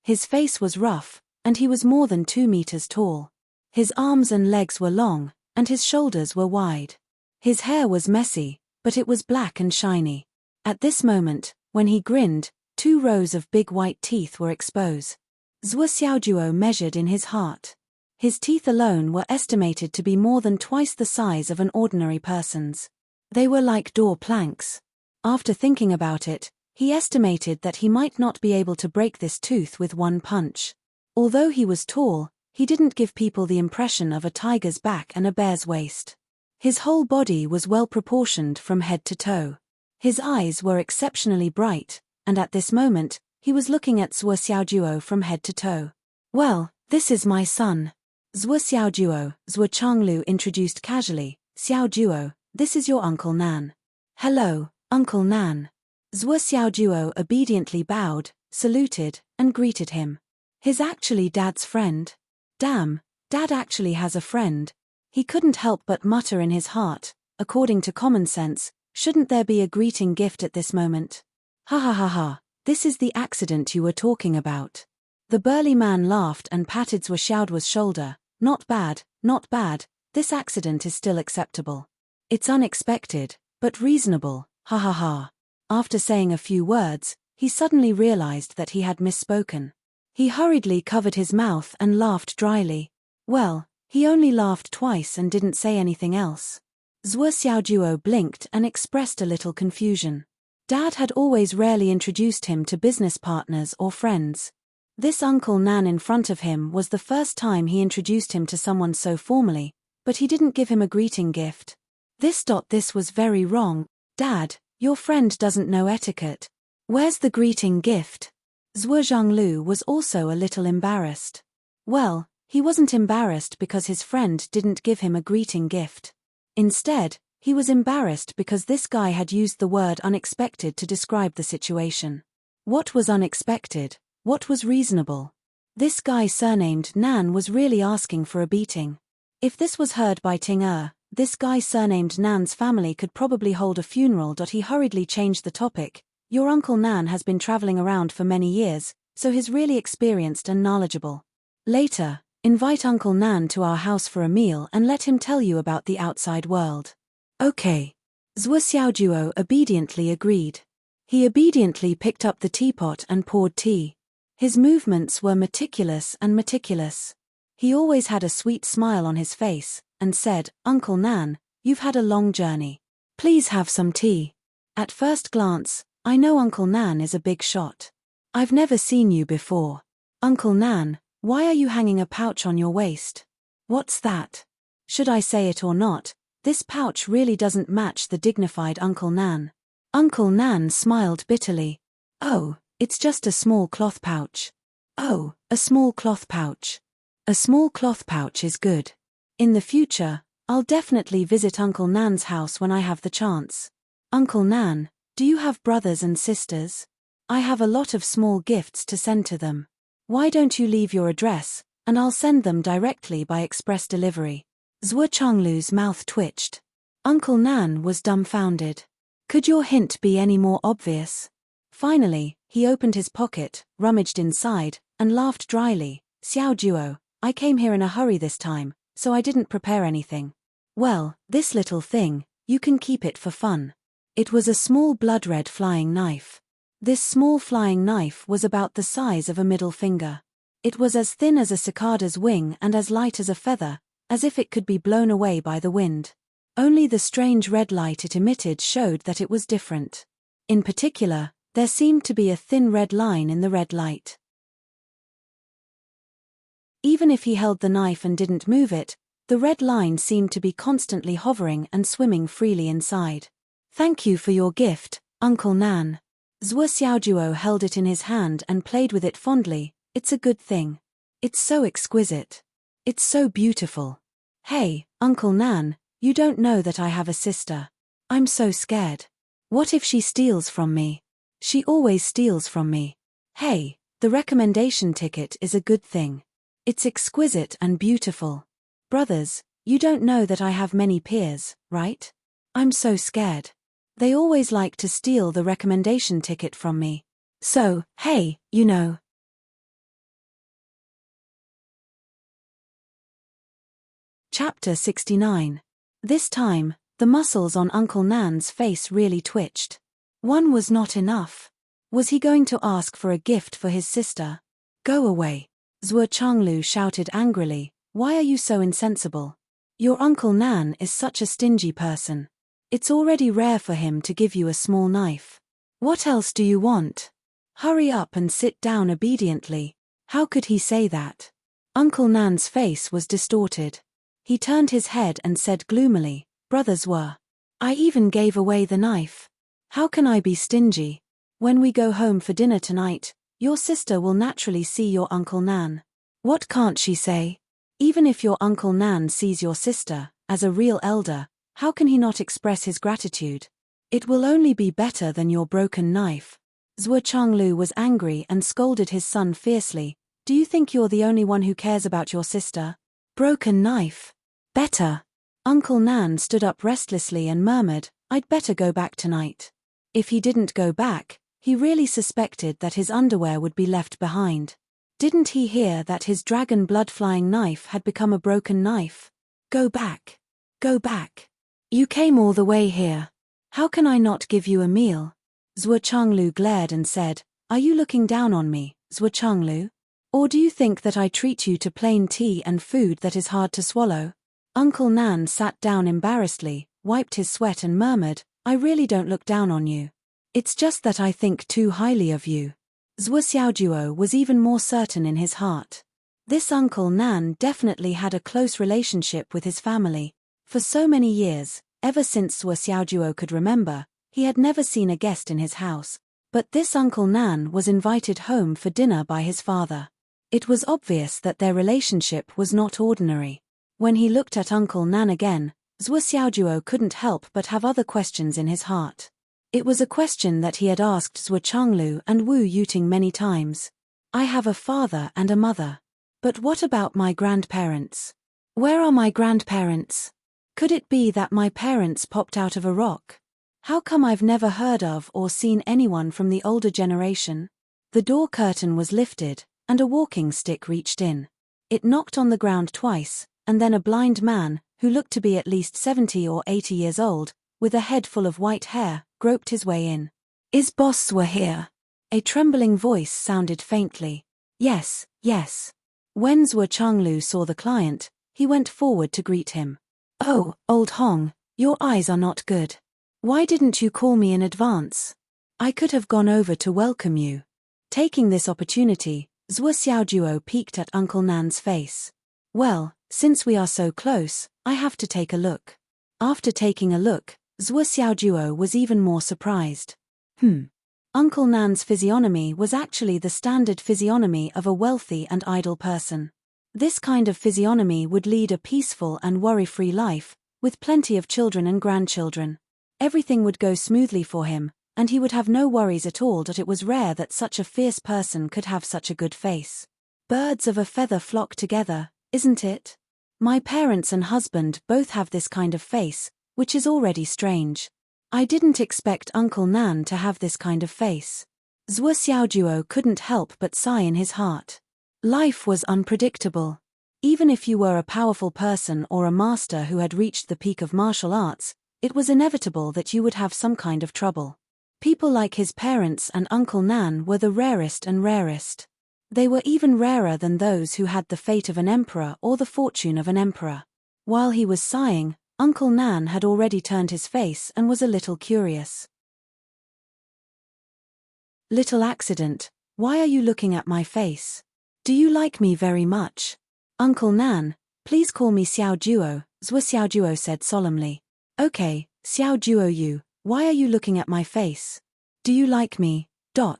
His face was rough, and he was more than 2 meters tall. His arms and legs were long, and his shoulders were wide. His hair was messy, but it was black and shiny. At this moment, when he grinned, 2 rows of big white teeth were exposed. Zhuo Xiaojuo measured in his heart. His teeth alone were estimated to be more than twice the size of an ordinary person's. They were like door planks. After thinking about it, he estimated that he might not be able to break this tooth with one punch. Although he was tall, he didn't give people the impression of a tiger's back and a bear's waist. His whole body was well proportioned from head to toe. His eyes were exceptionally bright, and at this moment, he was looking at Zhuo Xiaojuo from head to toe. Well, this is my son. Zhuo Xiaojuo, Zhuo Changlu introduced casually. Xiaojuo, this is your Uncle Nan. Hello, Uncle Nan. Zhuo Xiaojuo obediently bowed, saluted, and greeted him. He's actually Dad's friend. Damn, Dad actually has a friend. He couldn't help but mutter in his heart, according to common sense, shouldn't there be a greeting gift at this moment? Ha ha ha ha, this is the accident you were talking about. The burly man laughed and patted Zhuo Xiaojuo's shoulder. Not bad, this accident is still acceptable. It's unexpected, but reasonable, ha ha ha. After saying a few words, he suddenly realized that he had misspoken. He hurriedly covered his mouth and laughed dryly. Well, he only laughed twice and didn't say anything else. Zhuo Xiaojuo blinked and expressed a little confusion. Dad had always rarely introduced him to business partners or friends. This Uncle Nan in front of him was the first time he introduced him to someone so formally, but he didn't give him a greeting gift. This was very wrong. Dad, your friend doesn't know etiquette. Where's the greeting gift? Zhuo Zhanglu was also a little embarrassed. Well, He wasn't embarrassed because his friend didn't give him a greeting gift. Instead, he was embarrassed because this guy had used the word unexpected to describe the situation. What was unexpected? What was reasonable? This guy surnamed Nan was really asking for a beating. If this was heard by Ting this guy surnamed Nan's family could probably hold a funeral. He hurriedly changed the topic. Your Uncle Nan has been traveling around for many years, so he's really experienced and knowledgeable. Later, invite Uncle Nan to our house for a meal and let him tell you about the outside world. Okay. Zhuo Xiaojuo obediently agreed. He obediently picked up the teapot and poured tea. His movements were meticulous and meticulous. He always had a sweet smile on his face, and said, Uncle Nan, you've had a long journey. Please have some tea. At first glance, I know Uncle Nan is a big shot. I've never seen you before. Uncle Nan, why are you hanging a pouch on your waist? What's that? Should I say it or not? This pouch really doesn't match the dignified Uncle Nan. Uncle Nan smiled bitterly. Oh, it's just a small cloth pouch. Oh, a small cloth pouch. A small cloth pouch is good. In the future, I'll definitely visit Uncle Nan's house when I have the chance. Uncle Nan, do you have brothers and sisters? I have a lot of small gifts to send to them. Why don't you leave your address, and I'll send them directly by express delivery. Zhuo Changlu's mouth twitched. Uncle Nan was dumbfounded. Could your hint be any more obvious? Finally, he opened his pocket, rummaged inside, and laughed dryly. Xiaojuo, I came here in a hurry this time, so I didn't prepare anything. Well, this little thing, you can keep it for fun. It was a small blood-red flying knife. This small flying knife was about the size of a middle finger. It was as thin as a cicada's wing and as light as a feather, as if it could be blown away by the wind. Only the strange red light it emitted showed that it was different. In particular, there seemed to be a thin red line in the red light. Even if he held the knife and didn't move it, the red line seemed to be constantly hovering and swimming freely inside. Thank you for your gift, Uncle Nan. Zhuo Xiaojuo held it in his hand and played with it fondly. It's a good thing. It's so exquisite. It's so beautiful. Hey, Uncle Nan, you don't know that I have a sister. I'm so scared. What if she steals from me? She always steals from me. Hey, the recommendation ticket is a good thing. It's exquisite and beautiful. Brothers, you don't know that I have many peers, right? I'm so scared. They always like to steal the recommendation ticket from me. So, hey, you know. Chapter 69. This time, the muscles on Uncle Nan's face really twitched. One was not enough. Was he going to ask for a gift for his sister? Go away. Zhuo Changlu shouted angrily, why are you so insensible? Your Uncle Nan is such a stingy person. It's already rare for him to give you a small knife. What else do you want? Hurry up and sit down obediently. How could he say that? Uncle Nan's face was distorted. He turned his head and said gloomily, brothers were. I even gave away the knife. How can I be stingy? When we go home for dinner tonight, your sister will naturally see your Uncle Nan. What can't she say? Even if your Uncle Nan sees your sister, as a real elder, how can he not express his gratitude? It will only be better than your broken knife. Zhuo Changlu was angry and scolded his son fiercely. Do you think you're the only one who cares about your sister? Broken knife. Better. Uncle Nan stood up restlessly and murmured, I'd better go back tonight. If he didn't go back, he really suspected that his underwear would be left behind. Didn't he hear that his dragon blood-flying knife had become a broken knife? Go back. Go back. You came all the way here. How can I not give you a meal? Zhuo Changlu glared and said, Are you looking down on me, Zhuo Changlu? Or do you think that I treat you to plain tea and food that is hard to swallow? Uncle Nan sat down embarrassedly, wiped his sweat and murmured, I really don't look down on you. It's just that I think too highly of you. Zhuo Xiaojuo was even more certain in his heart. This Uncle Nan definitely had a close relationship with his family. For so many years, ever since Zhuo Xiaojuo could remember, he had never seen a guest in his house. But this Uncle Nan was invited home for dinner by his father. It was obvious that their relationship was not ordinary. When he looked at Uncle Nan again, Zhuo Xiaojuo couldn't help but have other questions in his heart. It was a question that he had asked Zhuo Changlu and Wu Yuting many times. I have a father and a mother. But what about my grandparents? Where are my grandparents? Could it be that my parents popped out of a rock? How come I've never heard of or seen anyone from the older generation? The door curtain was lifted, and a walking stick reached in. It knocked on the ground twice, and then a blind man, who looked to be at least 70 or 80 years old, with a head full of white hair, groped his way in. Is Boss Zhuo here? A trembling voice sounded faintly. Yes, yes. When Zhuo Changlu saw the client, he went forward to greet him. Oh, old Hong, your eyes are not good. Why didn't you call me in advance? I could have gone over to welcome you. Taking this opportunity, Zhuo Xiaojuo peeked at Uncle Nan's face. Well, since we are so close, I have to take a look. After taking a look, Zhuo Xiaojuo was even more surprised. Uncle Nan's physiognomy was actually the standard physiognomy of a wealthy and idle person. This kind of physiognomy would lead a peaceful and worry-free life, with plenty of children and grandchildren. Everything would go smoothly for him, and he would have no worries at all. It was rare that such a fierce person could have such a good face. Birds of a feather flock together, isn't it? My parents and husband both have this kind of face, which is already strange. I didn't expect Uncle Nan to have this kind of face. Zhuo Xiaojuo couldn't help but sigh in his heart. Life was unpredictable. Even if you were a powerful person or a master who had reached the peak of martial arts, it was inevitable that you would have some kind of trouble. People like his parents and Uncle Nan were the rarest and rarest. They were even rarer than those who had the fate of an emperor or the fortune of an emperor. While he was sighing, Uncle Nan had already turned his face and was a little curious. Little accident, why are you looking at my face? Do you like me very much? Uncle Nan, please call me Xiaojuo, Zhuo Xiaojuo said solemnly. Okay, Xiaojuo, why are you looking at my face? Do you like me? Zhuo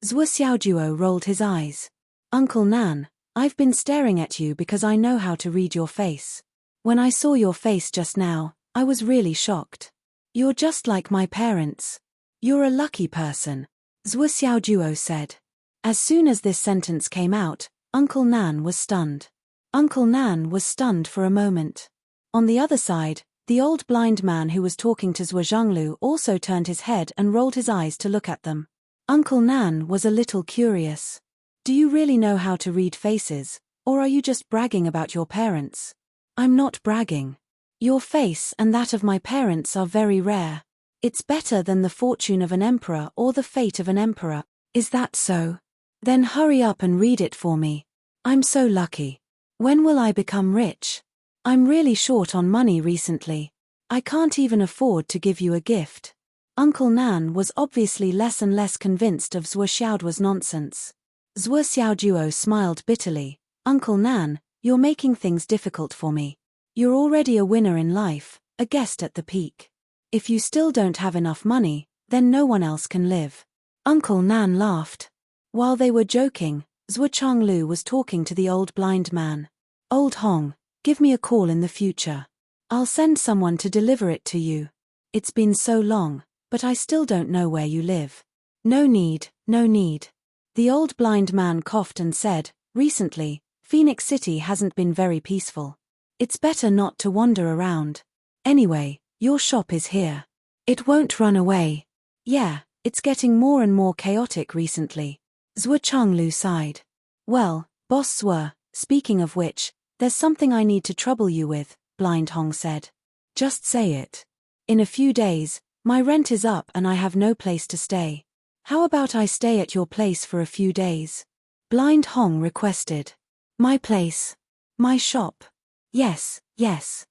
Xiaojuo rolled his eyes. Uncle Nan, I've been staring at you because I know how to read your face. When I saw your face just now, I was really shocked. You're just like my parents. You're a lucky person, Zhuo Xiaojuo said. As soon as this sentence came out, Uncle Nan was stunned. Uncle Nan was stunned for a moment. On the other side, the old blind man who was talking to Zhuo Zhanglu also turned his head and rolled his eyes to look at them. Uncle Nan was a little curious. Do you really know how to read faces, or are you just bragging about your parents? I'm not bragging. Your face and that of my parents are very rare. It's better than the fortune of an emperor or the fate of an emperor. Is that so? Then hurry up and read it for me. I'm so lucky. When will I become rich? I'm really short on money recently. I can't even afford to give you a gift. Uncle Nan was obviously less and less convinced of Zhuo Xiaojuo's nonsense. Zhuo Xiaojuo smiled bitterly. Uncle Nan, you're making things difficult for me. You're already a winner in life, a guest at the peak. If you still don't have enough money, then no one else can live. Uncle Nan laughed. While they were joking, Zhuo Changlu was talking to the old blind man. Old Hong, give me a call in the future. I'll send someone to deliver it to you. It's been so long, but I still don't know where you live. No need, no need. The old blind man coughed and said, recently, Phoenix City hasn't been very peaceful. It's better not to wander around. Anyway, your shop is here. It won't run away. Yeah, it's getting more and more chaotic recently. Zhuo Changlu sighed. Well, Boss Zhuo, speaking of which, there's something I need to trouble you with, Blind Hong said. Just say it. In a few days, my rent is up and I have no place to stay. How about I stay at your place for a few days? Blind Hong requested. My place. My shop. Yes, yes.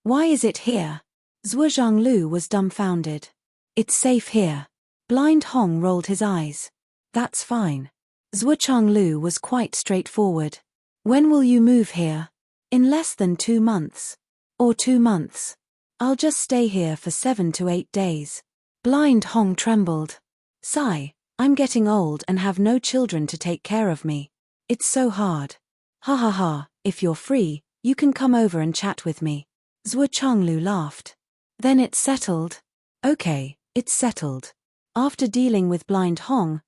Why is it here? Zhuo Zhanglu was dumbfounded. It's safe here. Blind Hong rolled his eyes. That's fine. Zhuo Changlu was quite straightforward. When will you move here? In less than 2 months. Or 2 months. I'll just stay here for 7 to 8 days. Blind Hong trembled. Sigh, I'm getting old and have no children to take care of me. It's so hard. Ha ha ha, if you're free, you can come over and chat with me. Zhuo Changlu laughed. Then it's settled? Okay, it's settled. After dealing with Blind Hong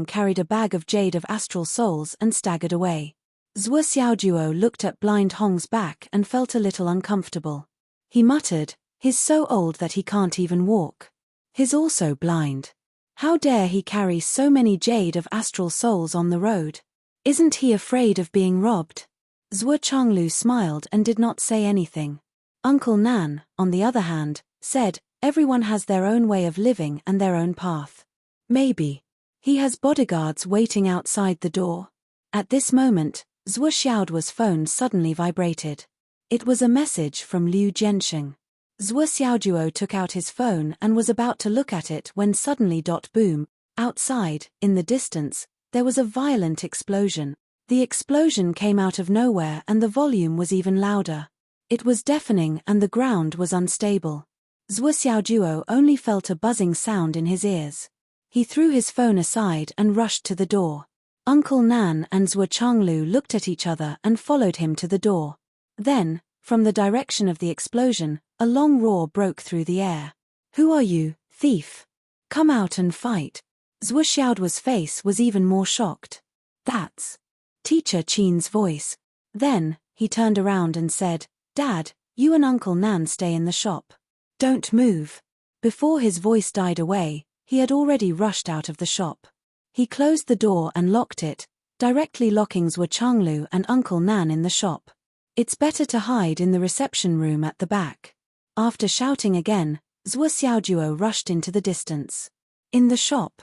carried a bag of jade of astral souls and staggered away. Zhuo Xiaojuo looked at Blind Hong's back and felt a little uncomfortable. He muttered, he's so old that he can't even walk. He's also blind. How dare he carry so many jade of astral souls on the road? Isn't he afraid of being robbed? Zhuo Changlu smiled and did not say anything. Uncle Nan, on the other hand, said, everyone has their own way of living and their own path. Maybe. He has bodyguards waiting outside the door. At this moment, Zhuo Xiaoduo's phone suddenly vibrated. It was a message from Liu Jiansheng. Zhuo Xiaoduo took out his phone and was about to look at it when suddenly boom, outside, in the distance, there was a violent explosion. The explosion came out of nowhere and the volume was even louder. It was deafening and the ground was unstable. Zhuo Xiaoduo only felt a buzzing sound in his ears. He threw his phone aside and rushed to the door. Uncle Nan and Zhuo Changlu looked at each other and followed him to the door. Then, from the direction of the explosion, a long roar broke through the air. Who are you, thief? Come out and fight. Zhuo Xiaoduo's face was even more shocked. That's Teacher Qin's voice. Then, he turned around and said, Dad, you and Uncle Nan stay in the shop. Don't move. Before his voice died away, he had already rushed out of the shop. He closed the door and locked it, directly locking Zhuo Changlu and Uncle Nan in the shop. It's better to hide in the reception room at the back. After shouting again, Zhuo Xiaoduo rushed into the distance. In the shop,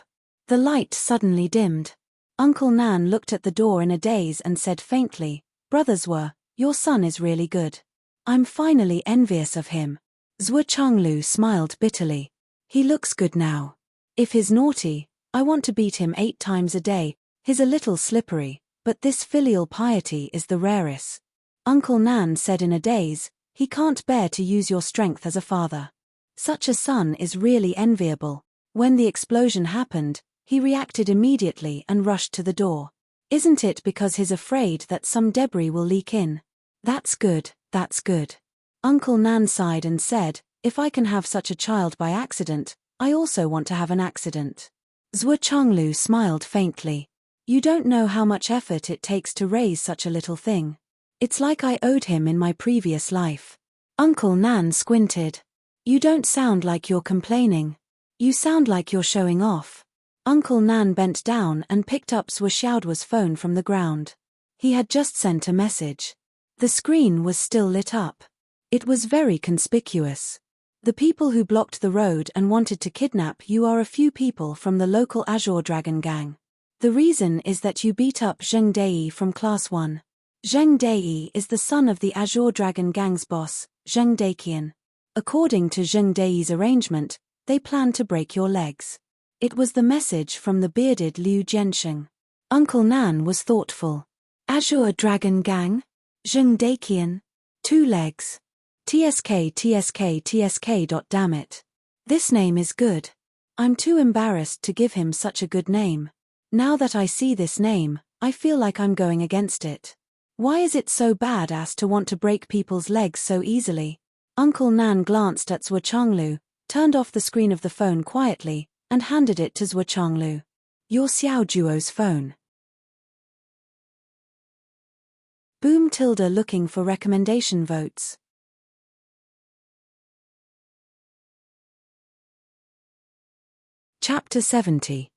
the light suddenly dimmed. Uncle Nan looked at the door in a daze and said faintly, Brother Zhuo, your son is really good. I'm finally envious of him. Zhuo Changlu smiled bitterly. He looks good now. If he's naughty, I want to beat him 8 times a day. He's a little slippery, but this filial piety is the rarest. Uncle Nan said in a daze, he can't bear to use your strength as a father. Such a son is really enviable. When the explosion happened, he reacted immediately and rushed to the door. Isn't it because he's afraid that some debris will leak in? That's good, that's good. Uncle Nan sighed and said, if I can have such a child by accident, I also want to have an accident. Zhuo Changlu smiled faintly. You don't know how much effort it takes to raise such a little thing. It's like I owed him in my previous life. Uncle Nan squinted. You don't sound like you're complaining. You sound like you're showing off. Uncle Nan bent down and picked up Zhuo Xiaoduo's phone from the ground. He had just sent a message. The screen was still lit up. It was very conspicuous. The people who blocked the road and wanted to kidnap you are a few people from the local Azure Dragon gang. The reason is that you beat up Zheng Dei from Class 1. Zheng Dei is the son of the Azure Dragon gang's boss, Zheng Deiqian. According to Zheng Dei's arrangement, they plan to break your legs. It was the message from the bearded Liu Jiansheng. Uncle Nan was thoughtful. Azure Dragon gang? Zheng Deiqian? 2 legs. TSK. Damn it. This name is good. I'm too embarrassed to give him such a good name. Now that I see this name, I feel like I'm going against it. Why is it so badass to want to break people's legs so easily? Uncle Nan glanced at Zhuo Changlu, turned off the screen of the phone quietly, and handed it to Zhuo Changlu. Your Xiaojuo's phone. Boom tilde looking for recommendation votes. Chapter 70.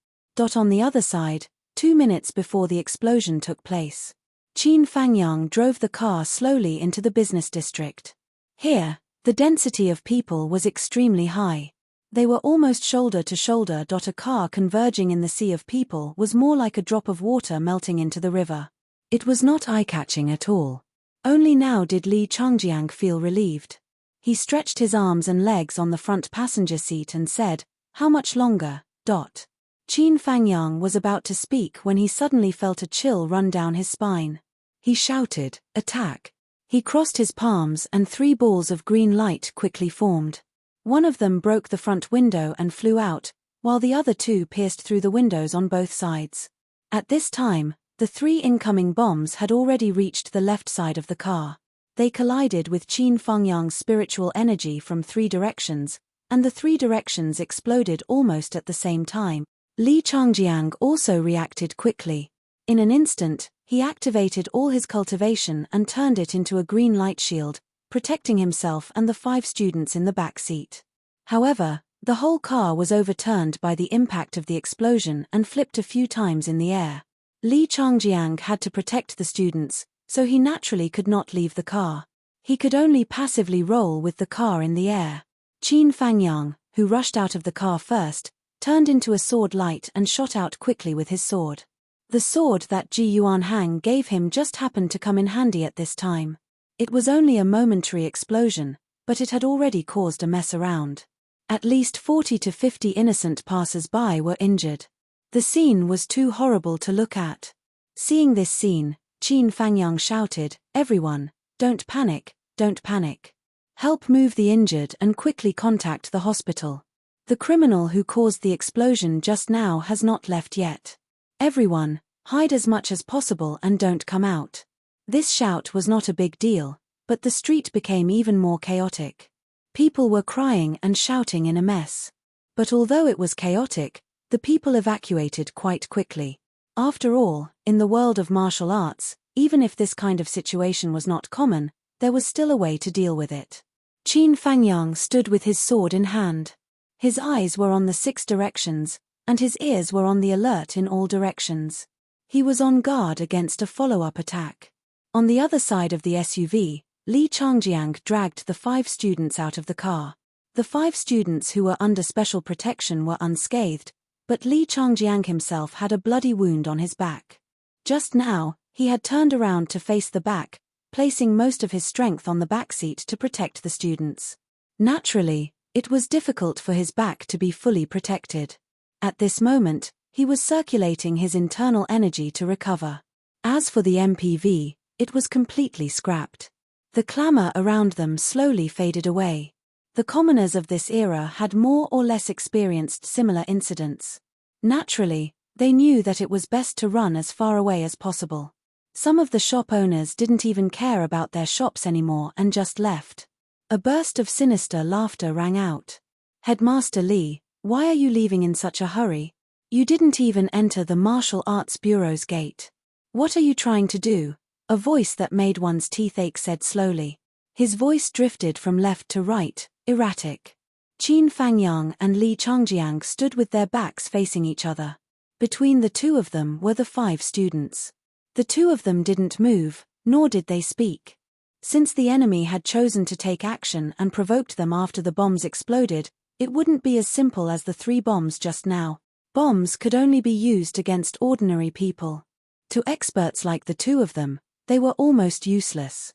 On the other side, 2 minutes before the explosion took place, Qin Fangyang drove the car slowly into the business district. Here, the density of people was extremely high. They were almost shoulder to shoulder. A car converging in the sea of people was more like a drop of water melting into the river. It was not eye-catching at all. Only now did Li Changjiang feel relieved. He stretched his arms and legs on the front passenger seat and said, "How much longer?" Qin Fangyang was about to speak when he suddenly felt a chill run down his spine. He shouted, "Attack!" He crossed his palms and 3 balls of green light quickly formed. One of them broke the front window and flew out, while the other two pierced through the windows on both sides. At this time, the 3 incoming bombs had already reached the left side of the car. They collided with Qin Fengyang's spiritual energy from 3 directions, and the 3 directions exploded almost at the same time. Li Changjiang also reacted quickly. In an instant, he activated all his cultivation and turned it into a green light shield, protecting himself and the 5 students in the back seat. However, the whole car was overturned by the impact of the explosion and flipped a few times in the air. Li Changjiang had to protect the students, so he naturally could not leave the car. He could only passively roll with the car in the air. Qin Fengyang, who rushed out of the car first, turned into a sword light and shot out quickly with his sword. The sword that Ji Yuanhang gave him just happened to come in handy at this time. It was only a momentary explosion, but it had already caused a mess around. At least 40 to 50 innocent passers-by were injured. The scene was too horrible to look at. Seeing this scene, Qin Fengyang shouted, "Everyone, don't panic, don't panic. Help move the injured and quickly contact the hospital. The criminal who caused the explosion just now has not left yet. Everyone, hide as much as possible and don't come out." This shout was not a big deal, but the street became even more chaotic. People were crying and shouting in a mess. But although it was chaotic, the people evacuated quite quickly. After all, in the world of martial arts, even if this kind of situation was not common, there was still a way to deal with it. Qin Fengyang stood with his sword in hand. His eyes were on the 6 directions, and his ears were on the alert in all directions. He was on guard against a follow-up attack. On the other side of the SUV, Li Changjiang dragged the 5 students out of the car. The 5 students who were under special protection were unscathed, but Li Changjiang himself had a bloody wound on his back. Just now, he had turned around to face the back, placing most of his strength on the back seat to protect the students. Naturally, it was difficult for his back to be fully protected. At this moment, he was circulating his internal energy to recover. As for the MPV, it was completely scrapped. The clamor around them slowly faded away. The commoners of this era had more or less experienced similar incidents. Naturally, they knew that it was best to run as far away as possible. Some of the shop owners didn't even care about their shops anymore and just left. A burst of sinister laughter rang out. "Headmaster Li, why are you leaving in such a hurry? You didn't even enter the Martial Arts Bureau's gate. What are you trying to do?" A voice that made one's teeth ache said slowly. His voice drifted from left to right, erratic. Qin Fengyang and Li Changjiang stood with their backs facing each other. Between the two of them were the 5 students. The 2 of them didn't move, nor did they speak. Since the enemy had chosen to take action and provoked them after the bombs exploded, it wouldn't be as simple as the 3 bombs just now. Bombs could only be used against ordinary people. To experts like the 2 of them, they were almost useless.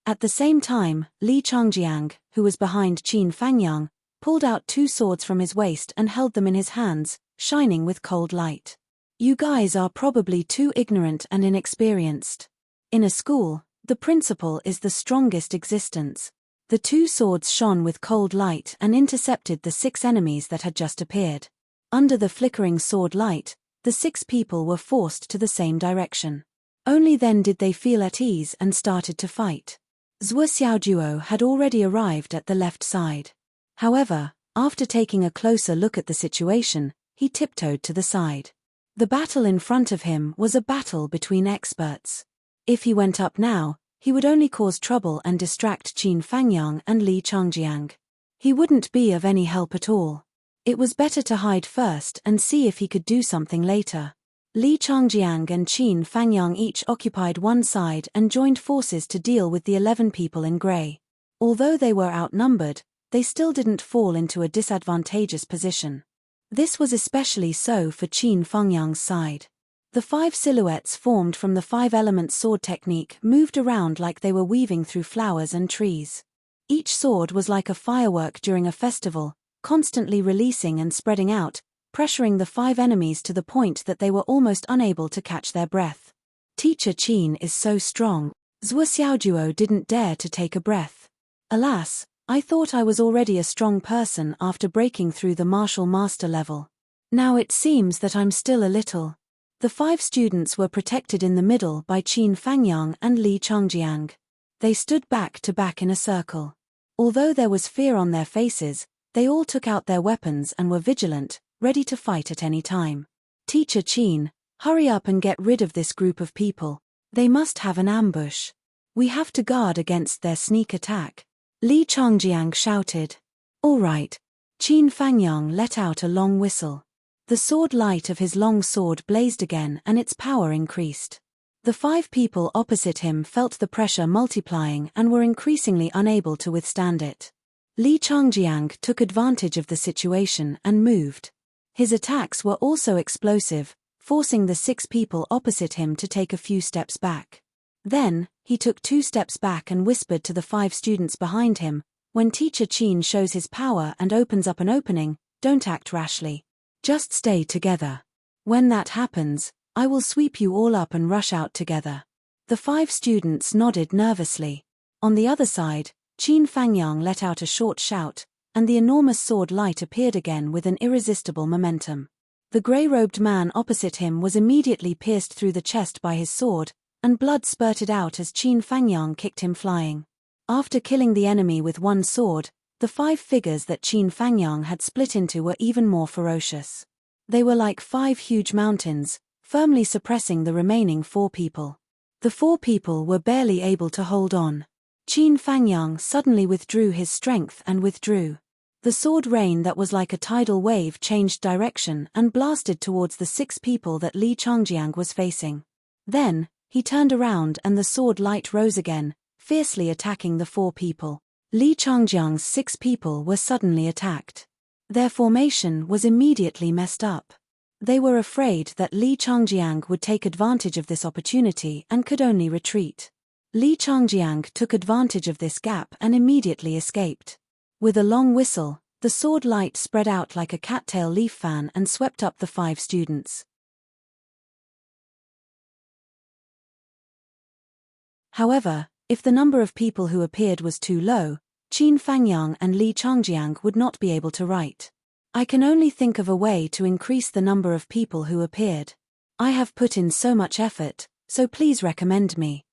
At the same time, Li Changjiang, who was behind Qin Fengyang, pulled out 2 swords from his waist and held them in his hands, shining with cold light. "You guys are probably too ignorant and inexperienced. In a school, the principal is the strongest existence." The 2 swords shone with cold light and intercepted the 6 enemies that had just appeared. Under the flickering sword light, the 6 people were forced to the same direction. Only then did they feel at ease and started to fight. Zhuo Xiaojuo had already arrived at the left side. However, after taking a closer look at the situation, he tiptoed to the side. The battle in front of him was a battle between experts. If he went up now, he would only cause trouble and distract Qin Fengyang and Li Changjiang. He wouldn't be of any help at all. It was better to hide first and see if he could do something later. Li Changjiang and Qin Fengyang each occupied one side and joined forces to deal with the 11 people in grey. Although they were outnumbered, they still didn't fall into a disadvantageous position. This was especially so for Qin Fengyang's side. The 5 silhouettes formed from the 5-element sword technique moved around like they were weaving through flowers and trees. Each sword was like a firework during a festival, constantly releasing and spreading out, pressuring the 5 enemies to the point that they were almost unable to catch their breath. "Teacher Qin is so strong." Zhuo Xiaojuo didn't dare to take a breath. Alas, I thought I was already a strong person after breaking through the martial master level. Now it seems that I'm still a little. The 5 students were protected in the middle by Qin Fangyang and Li Changjiang. They stood back to back in a circle. Although there was fear on their faces, they all took out their weapons and were vigilant, ready to fight at any time. Teacher Qin, hurry up and get rid of this group of people. They must have an ambush. We have to guard against their sneak attack. Li Changjiang shouted. All right. Qin Fangyang let out a long whistle. The sword light of his long sword blazed again and its power increased. The 5 people opposite him felt the pressure multiplying and were increasingly unable to withstand it. Li Changjiang took advantage of the situation and moved. His attacks were also explosive, forcing the 6 people opposite him to take a few steps back. Then, he took 2 steps back and whispered to the 5 students behind him, when Teacher Qin shows his power and opens up an opening, don't act rashly. Just stay together. When that happens, I will sweep you all up and rush out together. The 5 students nodded nervously. On the other side, Qin Fangyang let out a short shout, and the enormous sword light appeared again with an irresistible momentum. The grey-robed man opposite him was immediately pierced through the chest by his sword, and blood spurted out as Qin Fangyang kicked him flying. After killing the enemy with one sword, the 5 figures that Qin Fangyang had split into were even more ferocious. They were like 5 huge mountains, firmly suppressing the remaining 4 people. The 4 people were barely able to hold on. Qin Fangyang suddenly withdrew his strength and withdrew. The sword rain that was like a tidal wave changed direction and blasted towards the 6 people that Li Changjiang was facing. Then, he turned around and the sword light rose again, fiercely attacking the 4 people. Li Changjiang's 6 people were suddenly attacked. Their formation was immediately messed up. They were afraid that Li Changjiang would take advantage of this opportunity and could only retreat. Li Changjiang took advantage of this gap and immediately escaped. With a long whistle, the sword light spread out like a cattail leaf fan and swept up the 5 students. However, if the number of people who appeared was too low, Qin Fangyang and Li Changjiang would not be able to write. I can only think of a way to increase the number of people who appeared. I have put in so much effort, so please recommend me.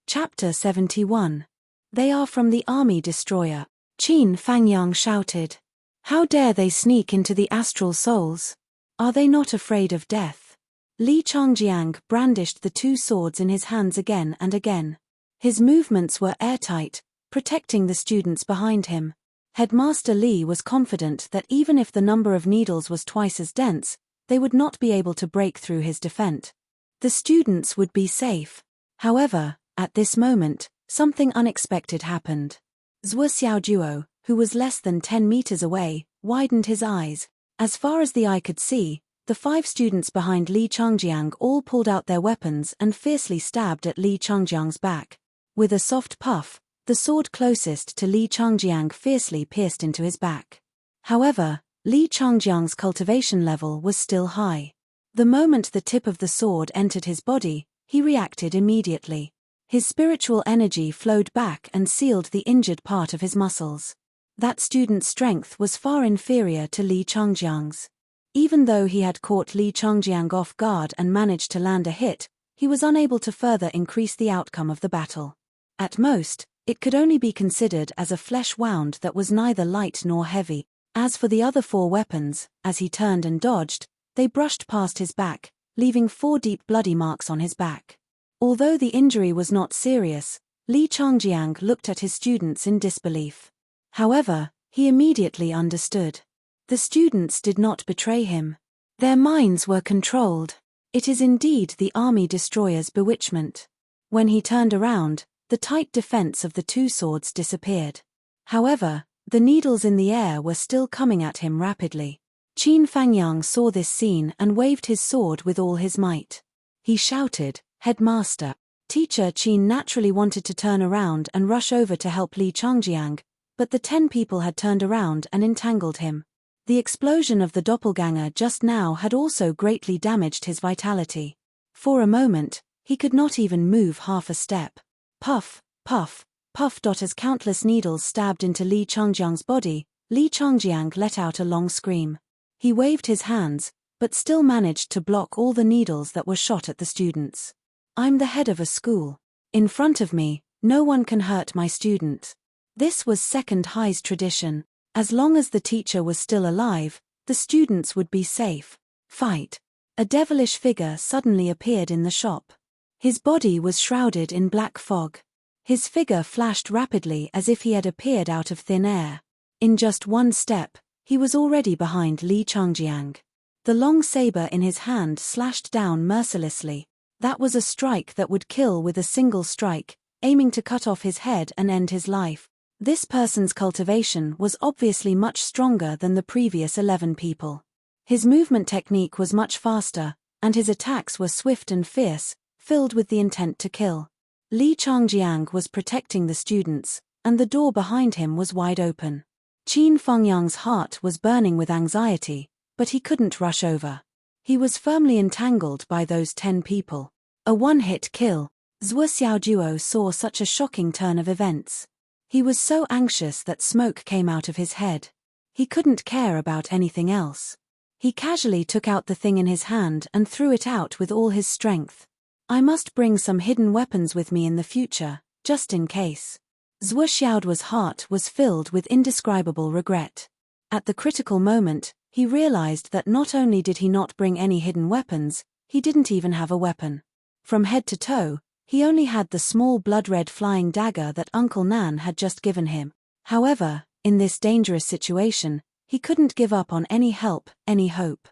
Chapter 71. They are from the army destroyer. Qin Fangyang shouted. How dare they sneak into the astral souls? Are they not afraid of death? Li Changjiang brandished the 2 swords in his hands again and again. His movements were airtight, protecting the students behind him. Headmaster Li was confident that even if the number of needles was twice as dense, they would not be able to break through his defense. The students would be safe. However, at this moment, something unexpected happened. Zhuo Xiaojuo, who was less than 10 meters away, widened his eyes. As far as the eye could see, the 5 students behind Li Changjiang all pulled out their weapons and fiercely stabbed at Li Changjiang's back. With a soft puff, the sword closest to Li Changjiang fiercely pierced into his back. However, Li Changjiang's cultivation level was still high. The moment the tip of the sword entered his body, he reacted immediately. His spiritual energy flowed back and sealed the injured part of his muscles. That student's strength was far inferior to Li Changjiang's. Even though he had caught Li Changjiang off guard and managed to land a hit, he was unable to further increase the outcome of the battle. At most, it could only be considered as a flesh wound that was neither light nor heavy. As for the other 4 weapons, as he turned and dodged, they brushed past his back, leaving 4 deep bloody marks on his back. Although the injury was not serious, Li Changjiang looked at his students in disbelief. However, he immediately understood. The students did not betray him. Their minds were controlled. It is indeed the army destroyer's bewitchment. When he turned around, the tight defense of the 2 swords disappeared. However, the needles in the air were still coming at him rapidly. Qin Fangyang saw this scene and waved his sword with all his might. He shouted, "Headmaster!" Teacher Qin naturally wanted to turn around and rush over to help Li Changjiang, but the 10 people had turned around and entangled him. The explosion of the doppelganger just now had also greatly damaged his vitality. For a moment, He could not even move half a step. Puff, puff, puff. As countless needles stabbed into Li Changjiang's body, Li Changjiang let out a long scream. He waved his hands, but still managed to block all the needles that were shot at the students. I'm the head of a school. In front of me, no one can hurt my student. This was Second High's tradition. As long as the teacher was still alive, the students would be safe. Fight. A devilish figure suddenly appeared in the shop. His body was shrouded in black fog. His figure flashed rapidly as if he had appeared out of thin air. In just one step, he was already behind Li Changjiang. The long saber in his hand slashed down mercilessly. That was a strike that would kill with a single strike, aiming to cut off his head and end his life. This person's cultivation was obviously much stronger than the previous 11 people. His movement technique was much faster, and his attacks were swift and fierce, filled with the intent to kill. Li Changjiang was protecting the students, and the door behind him was wide open. Qin Fengyang's heart was burning with anxiety, but he couldn't rush over. He was firmly entangled by those 10 people. A one-hit kill. Zhuo Xiaojuo saw such a shocking turn of events. He was so anxious that smoke came out of his head. He couldn't care about anything else. He casually took out the thing in his hand and threw it out with all his strength. I must bring some hidden weapons with me in the future, just in case. Zhuo Xiaoduo's heart was filled with indescribable regret. At the critical moment, he realized that not only did he not bring any hidden weapons, he didn't even have a weapon. From head to toe, he only had the small blood-red flying dagger that Uncle Nan had just given him. However, in this dangerous situation, he couldn't give up on any help, any hope.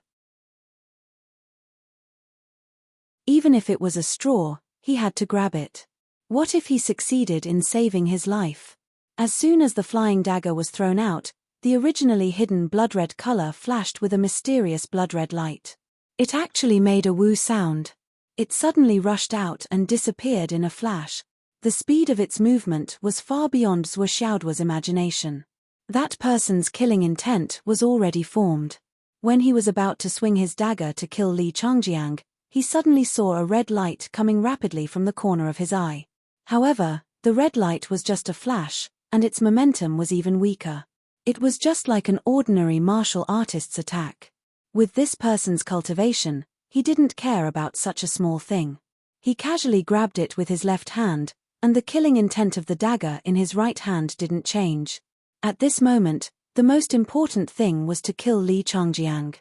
Even if it was a straw, he had to grab it. What if he succeeded in saving his life? As soon as the flying dagger was thrown out, the originally hidden blood-red color flashed with a mysterious blood-red light. It actually made a woo sound. It suddenly rushed out and disappeared in a flash. The speed of its movement was far beyond Zhuo Xiaoduo's imagination. That person's killing intent was already formed. When he was about to swing his dagger to kill Li Changjiang, he suddenly saw a red light coming rapidly from the corner of his eye. However, the red light was just a flash, and its momentum was even weaker. It was just like an ordinary martial artist's attack. With this person's cultivation, he didn't care about such a small thing. He casually grabbed it with his left hand, and the killing intent of the dagger in his right hand didn't change. At this moment, the most important thing was to kill Li Changjiang.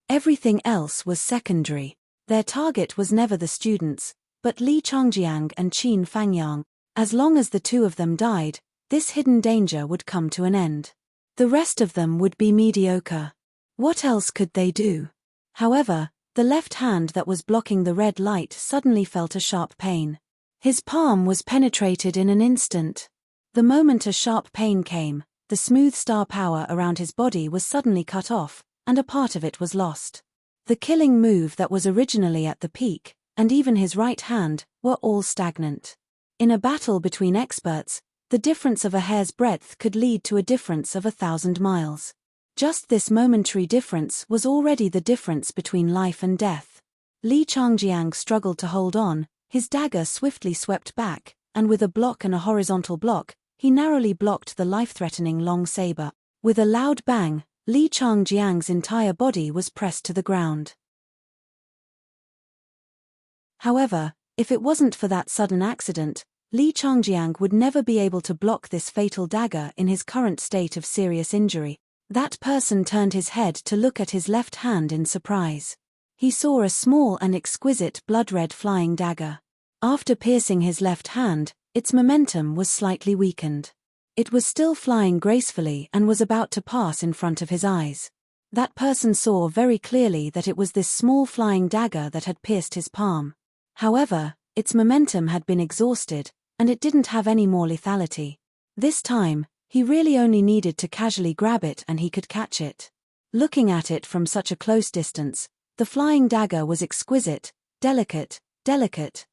Everything else was secondary. Their target was never the students, but Li Changjiang and Qin Fengyang. As long as the two of them died, this hidden danger would come to an end. The rest of them would be mediocre. What else could they do? However, the left hand that was blocking the red light suddenly felt a sharp pain. His palm was penetrated in an instant. The moment a sharp pain came, the smooth star power around his body was suddenly cut off, and a part of it was lost. The killing move that was originally at the peak, and even his right hand, were all stagnant. In a battle between experts, the difference of a hair's breadth could lead to a difference of 1,000 miles. Just this momentary difference was already the difference between life and death. Li Changjiang struggled to hold on, his dagger swiftly swept back, and with a block and a horizontal block, he narrowly blocked the life-threatening long saber. With a loud bang, Li Changjiang's entire body was pressed to the ground. However, if it wasn't for that sudden accident, Li Changjiang would never be able to block this fatal dagger in his current state of serious injury. That person turned his head to look at his left hand in surprise. He saw a small and exquisite blood-red flying dagger. After piercing his left hand, its momentum was slightly weakened. It was still flying gracefully and was about to pass in front of his eyes. That person saw very clearly that it was this small flying dagger that had pierced his palm. However, its momentum had been exhausted, and it didn't have any more lethality. This time, he really only needed to casually grab it and he could catch it. Looking at it from such a close distance, the flying dagger was exquisite, delicate,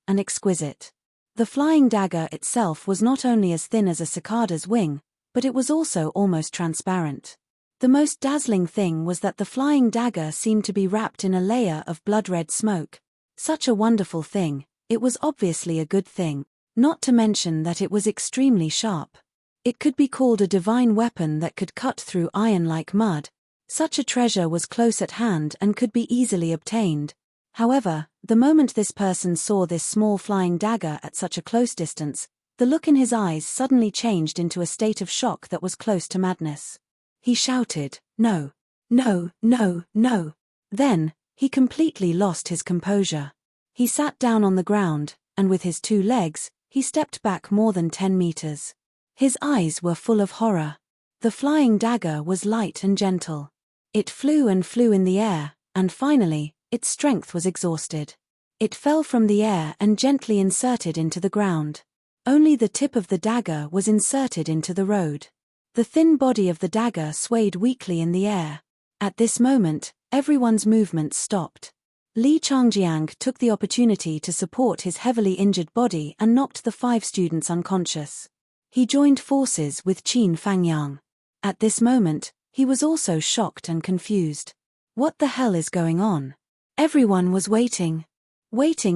and exquisite. The flying dagger itself was not only as thin as a cicada's wing, but it was also almost transparent. The most dazzling thing was that the flying dagger seemed to be wrapped in a layer of blood-red smoke. Such a wonderful thing, It was obviously a good thing, not to mention that it was extremely sharp. It could be called a divine weapon that could cut through iron like mud. Such a treasure was close at hand and could be easily obtained. However, the moment this person saw this small flying dagger at such a close distance, the look in his eyes suddenly changed into a state of shock that was close to madness. He shouted, "No! No, no, no!" Then, he completely lost his composure. He sat down on the ground, and with his 2 legs, he stepped back more than 10 meters. His eyes were full of horror. The flying dagger was light and gentle. It flew and flew in the air, and finally, its strength was exhausted. It fell from the air and gently inserted into the ground. Only the tip of the dagger was inserted into the road. The thin body of the dagger swayed weakly in the air. At this moment, everyone's movements stopped. Li Changjiang took the opportunity to support his heavily injured body and knocked the 5 students unconscious. He joined forces with Qin Fangyang. At this moment, he was also shocked and confused. What the hell is going on? Everyone was waiting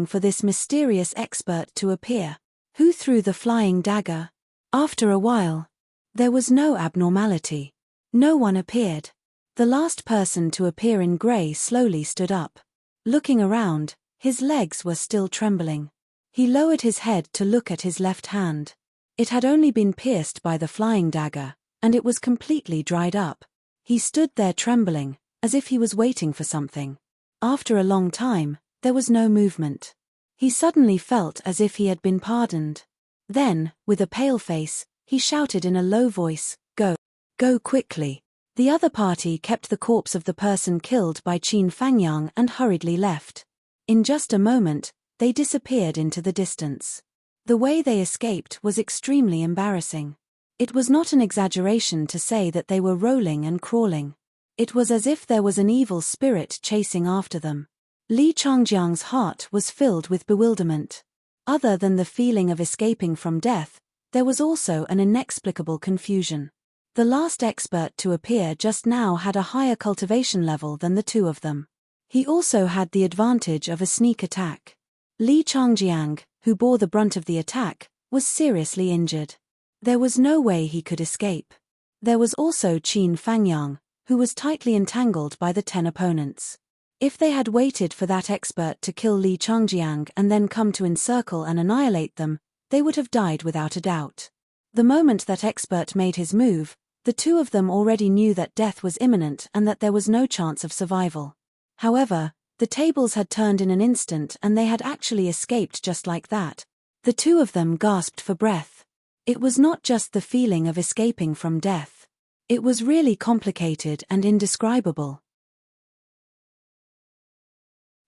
for this mysterious expert to appear. Who threw the flying dagger? After a while, there was no abnormality. No one appeared. The last person to appear in grey slowly stood up. Looking around, his legs were still trembling. He lowered his head to look at his left hand. It had only been pierced by the flying dagger, and it was completely dried up. He stood there trembling, as if he was waiting for something. After a long time, there was no movement. He suddenly felt as if he had been pardoned. Then, with a pale face, he shouted in a low voice, "Go! Go quickly!" The other party kept the corpse of the person killed by Qin Fangyang and hurriedly left. In just a moment, they disappeared into the distance. The way they escaped was extremely embarrassing. It was not an exaggeration to say that they were rolling and crawling. It was as if there was an evil spirit chasing after them. Li Changjiang's heart was filled with bewilderment. Other than the feeling of escaping from death, there was also an inexplicable confusion. The last expert to appear just now had a higher cultivation level than the 2 of them. He also had the advantage of a sneak attack. Li Changjiang, who bore the brunt of the attack, was seriously injured. There was no way he could escape. There was also Qin Fangyang, who was tightly entangled by the 10 opponents. If they had waited for that expert to kill Li Changjiang and then come to encircle and annihilate them, they would have died without a doubt. The moment that expert made his move, the 2 of them already knew that death was imminent and that there was no chance of survival. However, the tables had turned in an instant and they had actually escaped just like that. The 2 of them gasped for breath. It was not just the feeling of escaping from death. It was really complicated and indescribable.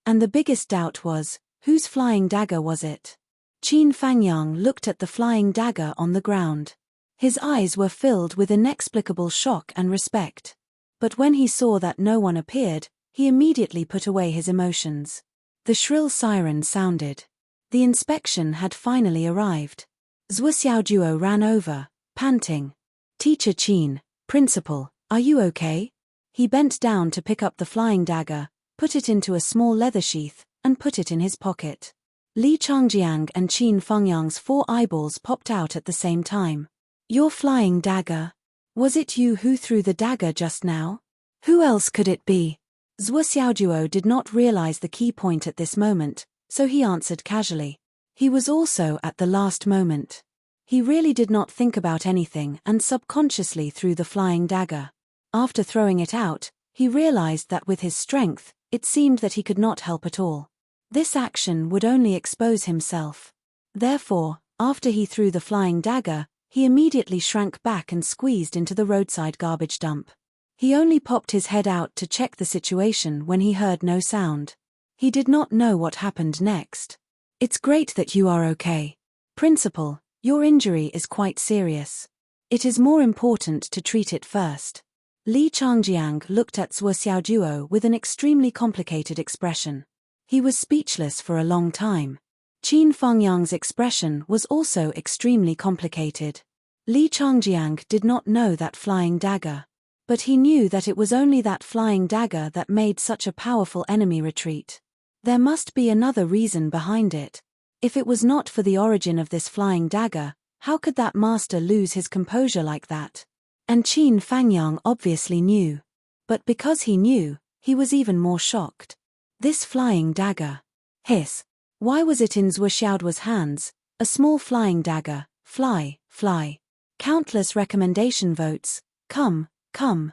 And the biggest doubt was, whose flying dagger was it? Qin Fangyang looked at the flying dagger on the ground. His eyes were filled with inexplicable shock and respect. But when he saw that no one appeared, he immediately put away his emotions. The shrill siren sounded. The inspection had finally arrived. Zhuo Xiaojuo ran over, panting. "Teacher Qin, principal, are you okay?" He bent down to pick up the flying dagger, put it into a small leather sheath, and put it in his pocket. Li Changjiang and Qin Fangyang's 4 eyeballs popped out at the same time. "Your flying dagger? Was it you who threw the dagger just now? Who else could it be?" Zhuo Xiaojuo did not realize the key point at this moment, so he answered casually. He was also at the last moment. He really did not think about anything and subconsciously threw the flying dagger. After throwing it out, he realized that with his strength, it seemed that he could not help at all. This action would only expose himself. Therefore, after he threw the flying dagger, he immediately shrank back and squeezed into the roadside garbage dump. He only popped his head out to check the situation when he heard no sound. He did not know what happened next. "It's great that you are okay. Principal, your injury is quite serious. It is more important to treat it first." Li Changjiang looked at Zhuo Xiaojuo with an extremely complicated expression. He was speechless for a long time. Qin Fangyang's expression was also extremely complicated. Li Changjiang did not know that flying dagger. But he knew that it was only that flying dagger that made such a powerful enemy retreat. There must be another reason behind it. If it was not for the origin of this flying dagger, how could that master lose his composure like that? And Qin Fangyang obviously knew. But because he knew, he was even more shocked. This flying dagger. Hiss. Why was it in Zhuo Xiaoduo's hands? A small flying dagger. Fly, fly. Countless recommendation votes. Come, come.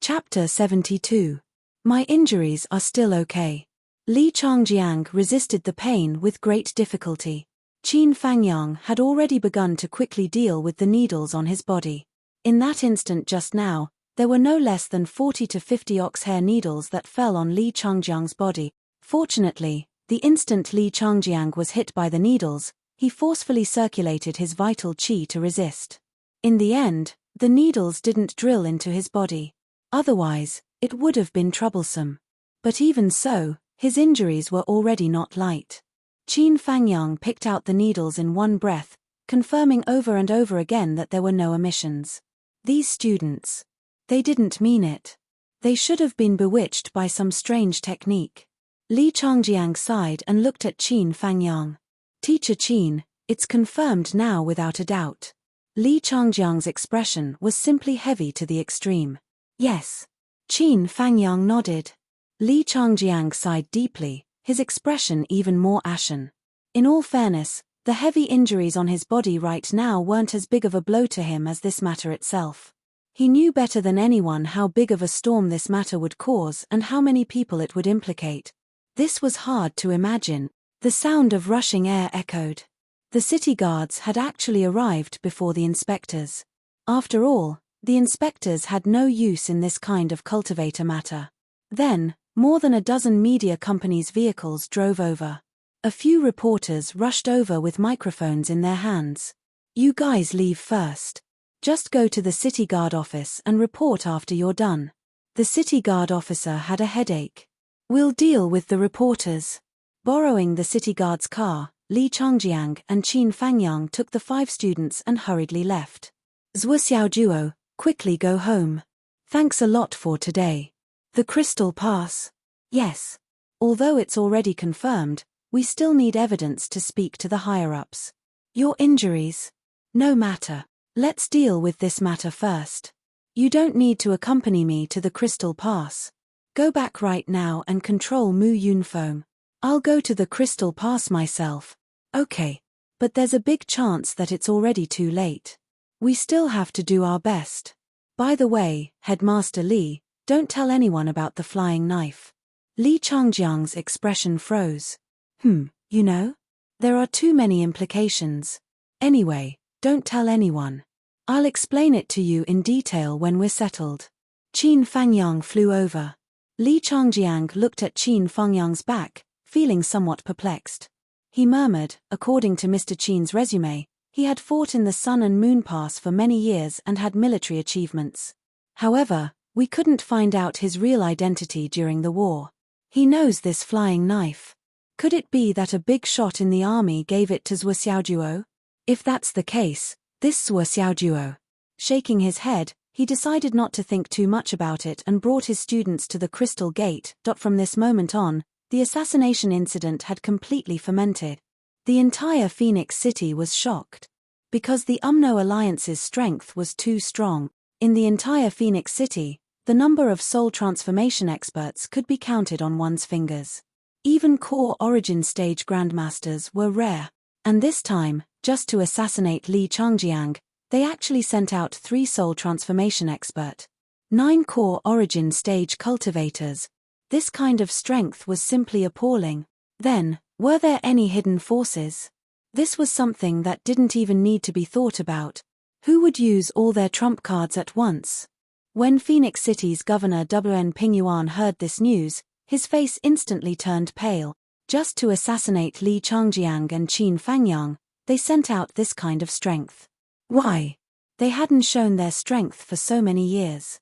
Chapter 72. My injuries are still okay. Li Changjiang resisted the pain with great difficulty. Qin Fangyang had already begun to quickly deal with the needles on his body. In that instant just now, there were no less than 40 to 50 ox-hair needles that fell on Li Changjiang's body. Fortunately, the instant Li Changjiang was hit by the needles, he forcefully circulated his vital qi to resist. In the end, the needles didn't drill into his body. Otherwise, it would have been troublesome. But even so, his injuries were already not light. Qin Fangyang picked out the needles in one breath, confirming over and over again that there were no omissions. These students. They didn't mean it. They should have been bewitched by some strange technique. Li Changjiang sighed and looked at Qin Fangyang. Teacher Qin, it's confirmed now without a doubt. Li Changjiang's expression was simply heavy to the extreme. Yes. Qin Fangyang nodded. Li Changjiang sighed deeply, his expression even more ashen. In all fairness, the heavy injuries on his body right now weren't as big of a blow to him as this matter itself. He knew better than anyone how big of a storm this matter would cause and how many people it would implicate. This was hard to imagine. The sound of rushing air echoed. The city guards had actually arrived before the inspectors. After all, the inspectors had no use in this kind of cultivator matter. Then, more than a dozen media companies' vehicles drove over. A few reporters rushed over with microphones in their hands. You guys leave first. Just go to the city guard office and report after you're done. The city guard officer had a headache. We'll deal with the reporters. Borrowing the city guard's car, Li Changjiang and Qin Fangyang took the 5 students and hurriedly left. Zhuo Xiaoduo, quickly go home. Thanks a lot for today. The Crystal Pass. Yes. Although it's already confirmed, we still need evidence to speak to the higher-ups. Your injuries? No matter. Let's deal with this matter first. You don't need to accompany me to the Crystal Pass. Go back right now and control Mu Yunfoam. I'll go to the Crystal Pass myself. Okay. But there's a big chance that it's already too late. We still have to do our best. By the way, Headmaster Li, don't tell anyone about the flying knife. Li Changjiang's expression froze. You know? There are too many implications. Anyway, don't tell anyone. I'll explain it to you in detail when we're settled. Qin Fangyang flew over. Li Changjiang looked at Qin Fangyang's back, feeling somewhat perplexed. He murmured, according to Mr. Qin's resume, he had fought in the Sun and Moon Pass for many years and had military achievements. However, we couldn't find out his real identity during the war. He knows this flying knife. Could it be that a big shot in the army gave it to Zhuo Xiaoduo? If that's the case, this Zhuo Xiaoduo. Shaking his head, he decided not to think too much about it and brought his students to the Crystal Gate. From this moment on, the assassination incident had completely fermented. The entire Phoenix City was shocked. Because the UMNO Alliance's strength was too strong, in the entire Phoenix City, the number of soul transformation experts could be counted on one's fingers. Even core origin stage grandmasters were rare. And this time, just to assassinate Li Changjiang, they actually sent out 3 soul transformation expert. 9 core origin stage cultivators. This kind of strength was simply appalling. Then, were there any hidden forces? This was something that didn't even need to be thought about. Who would use all their trump cards at once? When Phoenix City's governor Wen Pingyuan heard this news, his face instantly turned pale. Just to assassinate Li Changjiang and Qin Fangyang, they sent out this kind of strength. Why? They hadn't shown their strength for so many years.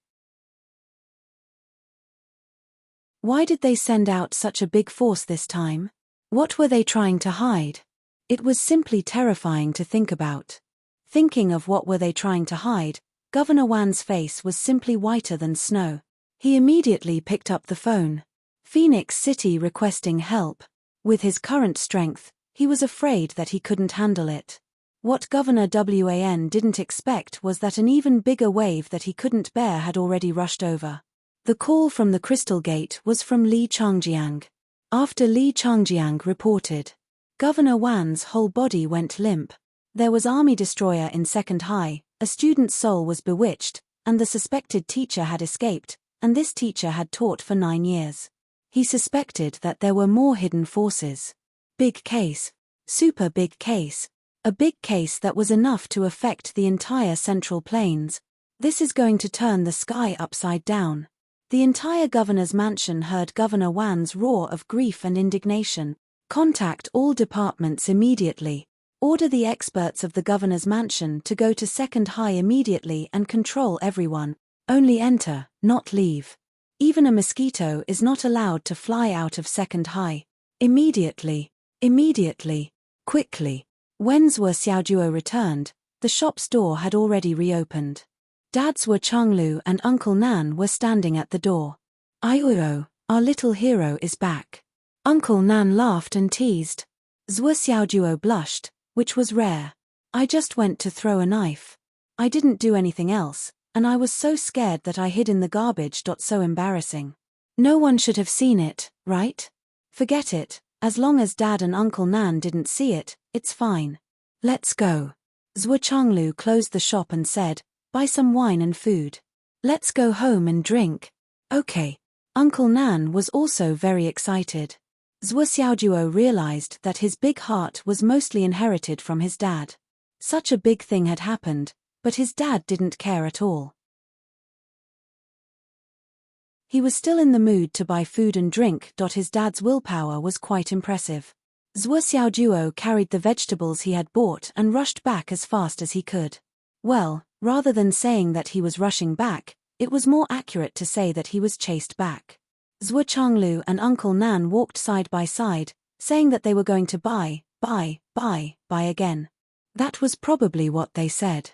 Why did they send out such a big force this time? What were they trying to hide? It was simply terrifying to think about. Thinking of what were they trying to hide, Governor Wan's face was simply whiter than snow. He immediately picked up the phone. Phoenix City requesting help. With his current strength, he was afraid that he couldn't handle it. What Governor Wan didn't expect was that an even bigger wave that he couldn't bear had already rushed over. The call from the Crystal Gate was from Li Changjiang. After Li Changjiang reported, Governor Wan's whole body went limp. There was army destroyer in Second High, a student's soul was bewitched, and the suspected teacher had escaped, and this teacher had taught for 9 years. He suspected that there were more hidden forces. Big case. Super big case. A big case that was enough to affect the entire Central Plains. This is going to turn the sky upside down. The entire governor's mansion heard Governor Wan's roar of grief and indignation. Contact all departments immediately. Order the experts of the governor's mansion to go to Second High immediately and control everyone. Only enter, not leave. Even a mosquito is not allowed to fly out of Second High. Immediately. Immediately. Quickly. When Zhuo Xiaojuo returned, the shop's door had already reopened. Dad Zhuo Changlu and Uncle Nan were standing at the door. "Aiuo, our little hero is back." Uncle Nan laughed and teased. Zhuo Xiaojuo blushed, which was rare. "I just went to throw a knife. I didn't do anything else, and I was so scared that I hid in the garbage. So embarrassing. No one should have seen it, right? Forget it, as long as Dad and Uncle Nan didn't see it, it's fine. Let's go." Zhuo Changlu closed the shop and said, "Buy some wine and food. Let's go home and drink." "Okay." Uncle Nan was also very excited. Zhuo Xiaojuo realized that his big heart was mostly inherited from his dad. Such a big thing had happened, but his dad didn't care at all. He was still in the mood to buy food and drink. His dad's willpower was quite impressive. Zhuo Xiaojuo carried the vegetables he had bought and rushed back as fast as he could. Well, rather than saying that he was rushing back, it was more accurate to say that he was chased back. Zhuo Changlu and Uncle Nan walked side by side, saying that they were going to buy again. That was probably what they said.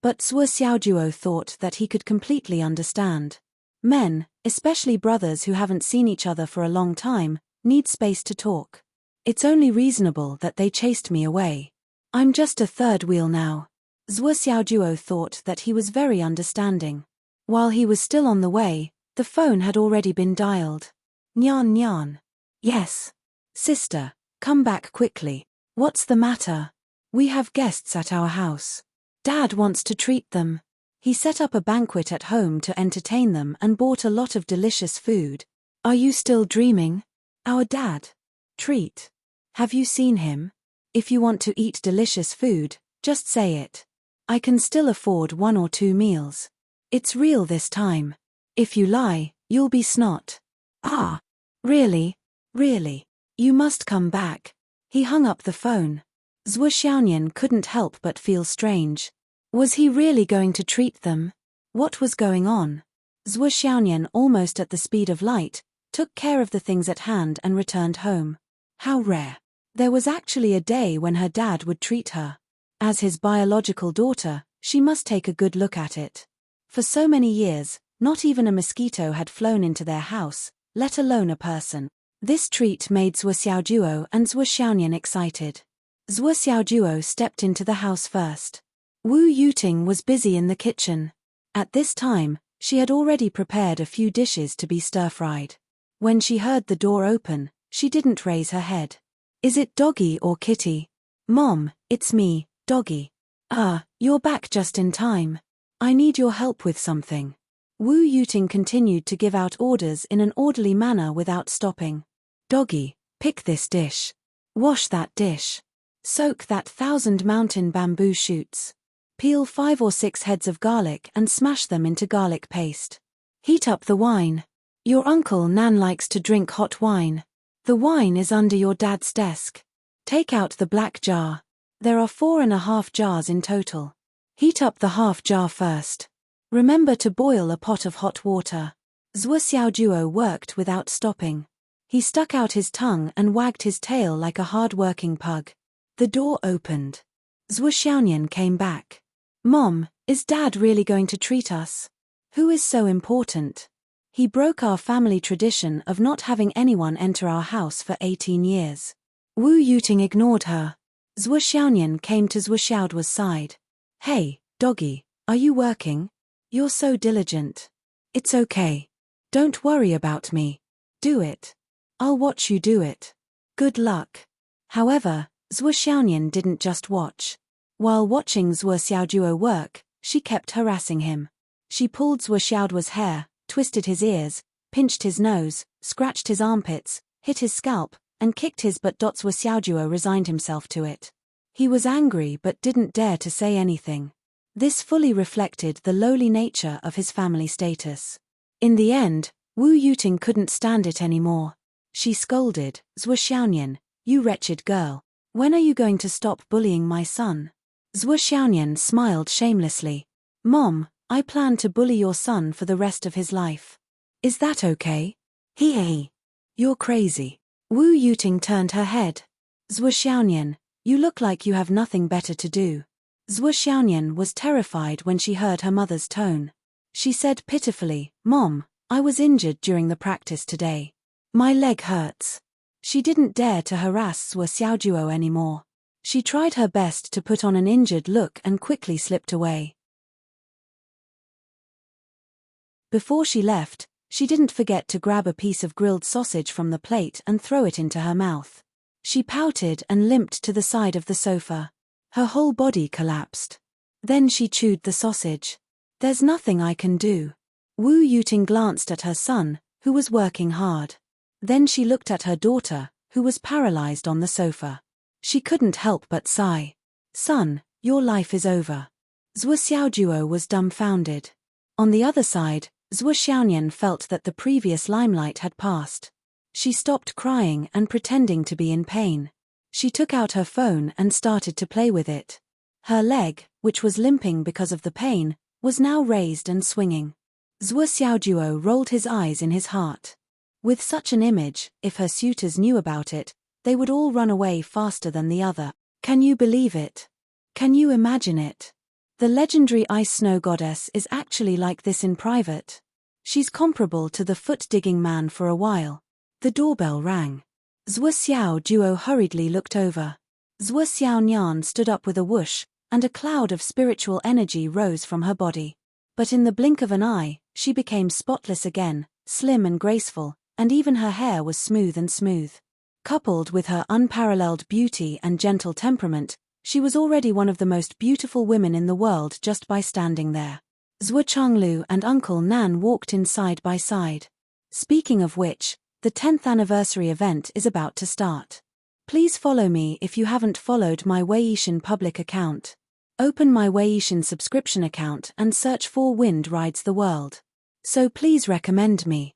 But Zhuo Xiaojuo thought that he could completely understand. Men, especially brothers who haven't seen each other for a long time, need space to talk. It's only reasonable that they chased me away. I'm just a third wheel now. Zhuo Xiaojuo thought that he was very understanding. While he was still on the way, the phone had already been dialed. "Nyan Nyan." "Yes. Sister, come back quickly." "What's the matter?" "We have guests at our house. Dad wants to treat them." He set up a banquet at home to entertain them and bought a lot of delicious food. "Are you still dreaming?" "Our dad. Treat. Have you seen him? If you want to eat delicious food, just say it. I can still afford 1 or 2 meals. It's real this time. If you lie, you'll be snot." "Ah. Really? Really? You must come back." He hung up the phone. Zhuo Xiaoyan couldn't help but feel strange. Was he really going to treat them? What was going on? Zhuo Xiaoyan, almost at the speed of light, took care of the things at hand and returned home. How rare. There was actually a day when her dad would treat her. As his biological daughter, she must take a good look at it. For so many years, not even a mosquito had flown into their house, let alone a person. This treat made Zhuo Xiaojuo and Zhuo Xiaoyan excited. Zhuo Xiaojuo stepped into the house first. Wu Yuting was busy in the kitchen. At this time, she had already prepared a few dishes to be stir-fried. When she heard the door open, she didn't raise her head. "Is it Doggy or Kitty?" "Mom, it's me, Doggy." "Ah, you're back just in time. I need your help with something." Wu Yuting continued to give out orders in an orderly manner without stopping. "Doggy, pick this dish. Wash that dish. Soak that 1,000 mountain bamboo shoots. Peel 5 or 6 heads of garlic and smash them into garlic paste. Heat up the wine. Your Uncle Nan likes to drink hot wine. The wine is under your dad's desk. Take out the black jar. There are 4½ jars in total. Heat up the half jar first. Remember to boil a pot of hot water." Zhuo Xiaojuo worked without stopping. He stuck out his tongue and wagged his tail like a hard-working pug. The door opened. Zhuo Xiaoyan came back. "Mom, is Dad really going to treat us? Who is so important?" He broke our family tradition of not having anyone enter our house for 18 years. Wu Yuting ignored her. Zhuo Xiaonian came to Zhuo Xiaoduo's side. Hey, doggy, are you working? You're so diligent. It's okay. Don't worry about me. Do it. I'll watch you do it. Good luck. However, Zhuo Xiaonian didn't just watch. While watching Zhuo Xiaoduo work, she kept harassing him. She pulled Zhuo Xiaoduo's hair, twisted his ears, pinched his nose, scratched his armpits, hit his scalp, and kicked his butt. Zhuo Xiaoduo resigned himself to it. He was angry but didn't dare to say anything. This fully reflected the lowly nature of his family status. In the end, Wu Yuting couldn't stand it anymore. She scolded, Zhuo Xiaonian, you wretched girl. When are you going to stop bullying my son? Zhuo Xiaonian smiled shamelessly. Mom, I plan to bully your son for the rest of his life. Is that okay? Hee. You're crazy. Wu Yuting turned her head. Zhuo Xiaonian, you look like you have nothing better to do. Zhuo Xiaonian was terrified when she heard her mother's tone. She said pitifully, Mom, I was injured during the practice today. My leg hurts. She didn't dare to harass Zhuo Xiaoduo anymore. She tried her best to put on an injured look and quickly slipped away. Before she left, she didn't forget to grab a piece of grilled sausage from the plate and throw it into her mouth. She pouted and limped to the side of the sofa. Her whole body collapsed. Then she chewed the sausage. There's nothing I can do. Wu Yuting glanced at her son, who was working hard. Then she looked at her daughter, who was paralyzed on the sofa. She couldn't help but sigh. Son, your life is over. Zhuo Xiaoduo was dumbfounded. On the other side, Zhuo Xiaonian felt that the previous limelight had passed. She stopped crying and pretending to be in pain. She took out her phone and started to play with it. Her leg, which was limping because of the pain, was now raised and swinging. Zhuo Xiaoduo rolled his eyes in his heart. With such an image, if her suitors knew about it, they would all run away faster than the other. Can you believe it? Can you imagine it? The legendary ice snow goddess is actually like this in private. She's comparable to the foot-digging man for a while. The doorbell rang. Zhuo Xiaoduo hurriedly looked over. Zhuo Xiaonian stood up with a whoosh, and a cloud of spiritual energy rose from her body. But in the blink of an eye, she became spotless again, slim and graceful, and even her hair was smooth and smooth. Coupled with her unparalleled beauty and gentle temperament, she was already one of the most beautiful women in the world just by standing there. Zhuo Changlu and Uncle Nan walked in side by side. Speaking of which, the 10th anniversary event is about to start. Please follow me if you haven't followed my Weixin public account. Open my Weixin subscription account and search for Wind Rides the World. So please recommend me.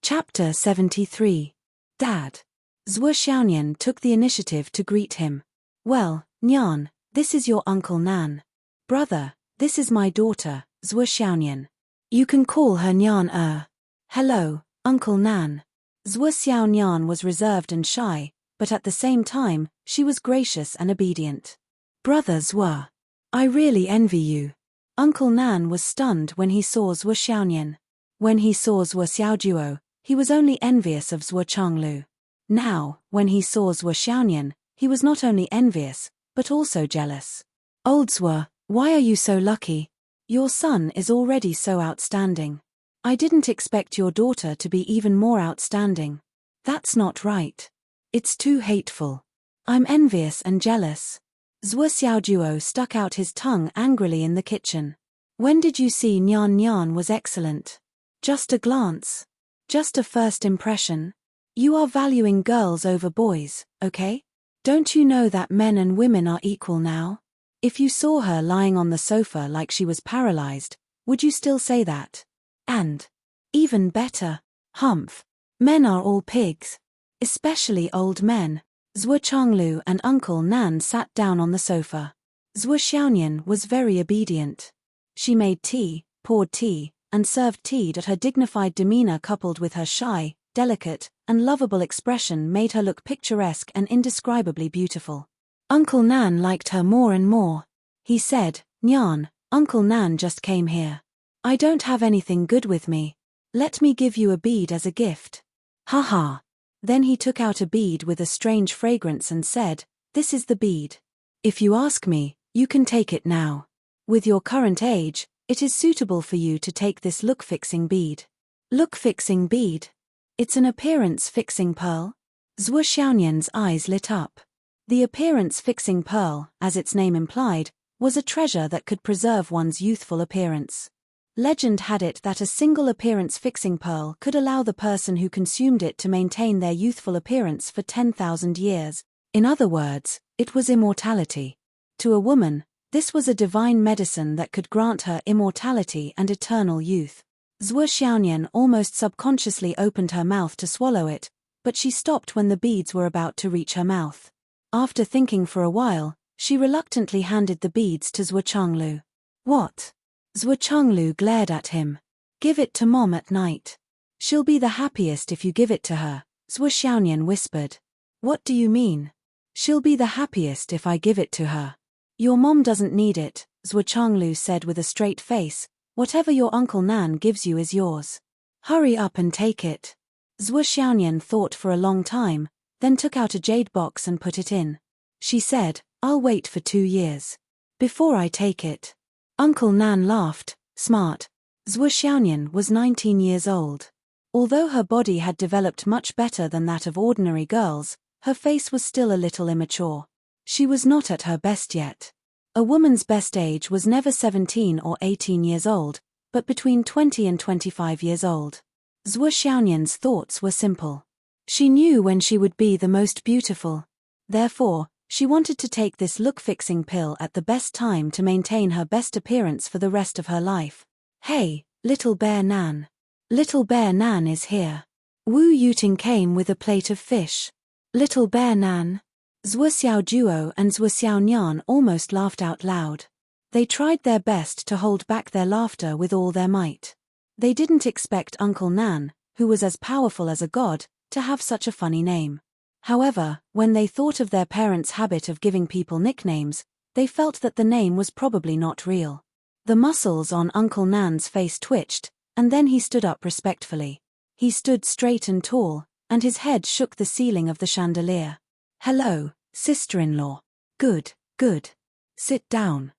Chapter 73. Dad. Zhuo Xiaonian took the initiative to greet him. Well, Nyan, this is your Uncle Nan. Brother, this is my daughter, Zhuo Xiaonian. You can call her Nyan. Hello, Uncle Nan. Zhuo Xiaonian was reserved and shy, but at the same time, she was gracious and obedient. Brother Zhuo. I really envy you. Uncle Nan was stunned when he saw Zhuo Xiaonian. When he saw Zhuo Xiaoduo, he was only envious of Zhuo Changlu. Now, when he saw Zhuo Xiaonian, he was not only envious, but also jealous. Old Zhuo, why are you so lucky? Your son is already so outstanding. I didn't expect your daughter to be even more outstanding. That's not right. It's too hateful. I'm envious and jealous. Zhuo Xiaoduo stuck out his tongue angrily in the kitchen. When did you see Nyan was excellent? Just a glance. Just a first impression. You are valuing girls over boys, okay? Don't you know that men and women are equal now? If you saw her lying on the sofa like she was paralyzed, would you still say that? And, even better, humph. Men are all pigs. Especially old men. Zhuo Changlu and Uncle Nan sat down on the sofa. Zhuo Xiaonian was very obedient. She made tea, poured tea, and served tea. That her dignified demeanor coupled with her shy, delicate, and lovable expression made her look picturesque and indescribably beautiful. Uncle Nan liked her more and more. He said, "Nyan, Uncle Nan just came here. I don't have anything good with me. Let me give you a bead as a gift." Ha ha. Then he took out a bead with a strange fragrance and said, "This is the bead. If you ask me, you can take it now. With your current age, it is suitable for you to take this look-fixing bead." Look-fixing bead? It's an appearance-fixing pearl? Zhuo Xiaonian's eyes lit up. The appearance-fixing pearl, as its name implied, was a treasure that could preserve one's youthful appearance. Legend had it that a single appearance-fixing pearl could allow the person who consumed it to maintain their youthful appearance for 10,000 years. In other words, it was immortality. To a woman, this was a divine medicine that could grant her immortality and eternal youth. Zhuo Xiaonian almost subconsciously opened her mouth to swallow it, but she stopped when the beads were about to reach her mouth. After thinking for a while, she reluctantly handed the beads to Zhuo Changlu. "What?" Zhuo Changlu glared at him. "Give it to Mom at night. She'll be the happiest if you give it to her," Zhuo Xiaonian whispered. "What do you mean?" "She'll be the happiest if I give it to her." "Your mom doesn't need it," Zhuo Changlu said with a straight face. "Whatever your Uncle Nan gives you is yours. Hurry up and take it." Zhuo Xiaonian thought for a long time, then took out a jade box and put it in. She said, "I'll wait for 2 years. Before I take it." Uncle Nan laughed. Smart. Zhuo Xiaonian was 19 years old. Although her body had developed much better than that of ordinary girls, her face was still a little immature. She was not at her best yet. A woman's best age was never 17 or 18 years old, but between 20 and 25 years old. Zhuo Xiaonian's thoughts were simple. She knew when she would be the most beautiful. Therefore, she wanted to take this look-fixing pill at the best time to maintain her best appearance for the rest of her life. "Hey, Little Bear Nan. Little Bear Nan is here." Wu Yuting came with a plate of fish. "Little Bear Nan." Zhuo Xiaojuo and Zhuo Xiaonian almost laughed out loud. They tried their best to hold back their laughter with all their might. They didn't expect Uncle Nan, who was as powerful as a god, to have such a funny name. However, when they thought of their parents' habit of giving people nicknames, they felt that the name was probably not real. The muscles on Uncle Nan's face twitched, and then he stood up respectfully. He stood straight and tall, and his head shook the ceiling of the chandelier. "Hello, sister-in-law. Good, good. Sit down.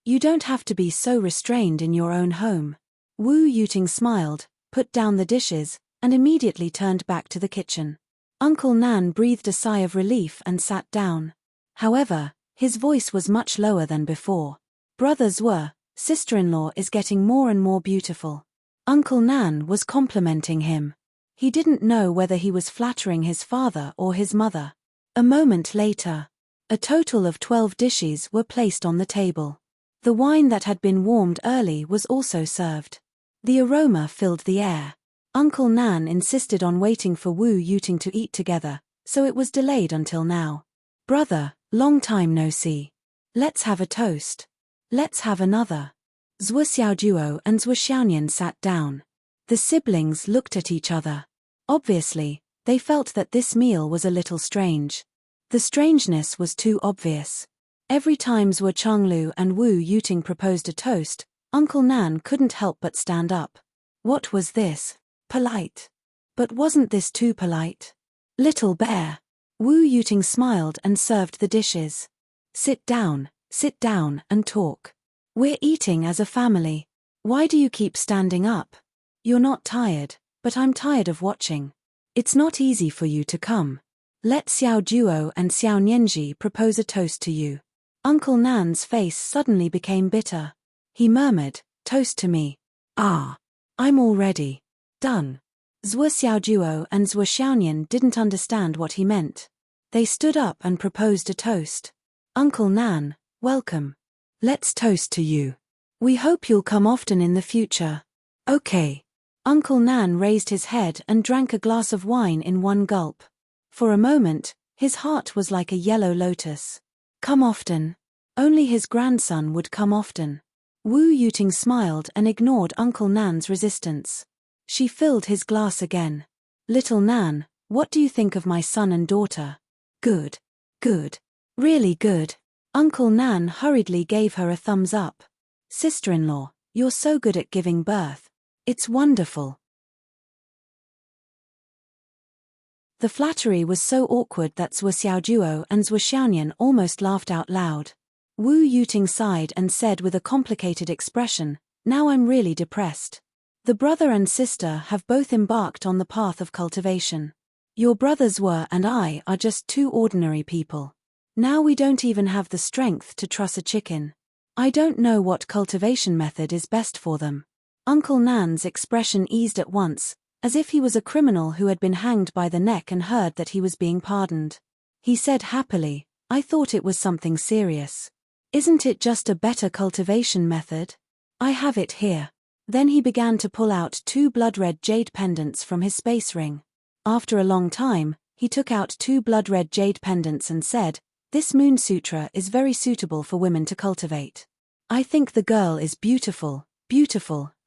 You don't have to be so restrained in your own home." Wu Yuting smiled, put down the dishes, and immediately turned back to the kitchen. Uncle Nan breathed a sigh of relief and sat down. However, his voice was much lower than before. "Brother Zhuo, sister-in-law is getting more and more beautiful." Uncle Nan was complimenting him. He didn't know whether he was flattering his father or his mother. A moment later, a total of 12 dishes were placed on the table. The wine that had been warmed early was also served. The aroma filled the air. Uncle Nan insisted on waiting for Wu Yuting to eat together, so it was delayed until now. "Brother, long time no see. Let's have a toast." "Let's have another." Zhuo Xiaojuo and Zhuo Xiaonian sat down. The siblings looked at each other. Obviously, they felt that this meal was a little strange. The strangeness was too obvious. Every time Zhuo Changlu and Wu Yuting proposed a toast, Uncle Nan couldn't help but stand up. What was this? Polite. But wasn't this too polite? "Little Bear." Wu Yuting smiled and served the dishes. Sit down and talk. We're eating as a family. Why do you keep standing up? You're not tired, but I'm tired of watching. It's not easy for you to come. Let Xiao Juo and Xiao Nianji propose a toast to you." Uncle Nan's face suddenly became bitter. He murmured, "Toast to me." "Ah. I'm all ready." "Done." Zhuo Xiaojuo and Zhuo Xiaonian didn't understand what he meant. They stood up and proposed a toast. "Uncle Nan, welcome. Let's toast to you. We hope you'll come often in the future." "Okay." Uncle Nan raised his head and drank a glass of wine in one gulp. For a moment, his heart was like a yellow lotus. Come often. Only his grandson would come often. Wu Yuting smiled and ignored Uncle Nan's resistance. She filled his glass again. "Little Nan, What do you think of my son and daughter? Good. Good. Really good. Uncle Nan hurriedly gave her a thumbs up. Sister-in-law, you're so good at giving birth. It's wonderful. The flattery was so awkward that Zhuo Xiaojuo and Zhuo Xiaonian almost laughed out loud. Wu Yuting sighed and said with a complicated expression, "Now I'm really depressed. The brother and sister have both embarked on the path of cultivation. Your brothers were and I are just two ordinary people. Now we don't even have the strength to truss a chicken. I don't know what cultivation method is best for them." Uncle Nan's expression eased at once, as if he was a criminal who had been hanged by the neck and heard that he was being pardoned. He said happily, "I thought it was something serious. Isn't it just a better cultivation method? I have it here." Then he began to pull out 2 blood-red jade pendants from his space ring. After a long time, he took out 2 blood-red jade pendants and said, "This Moon Sutra is very suitable for women to cultivate. I think the girl is beautiful,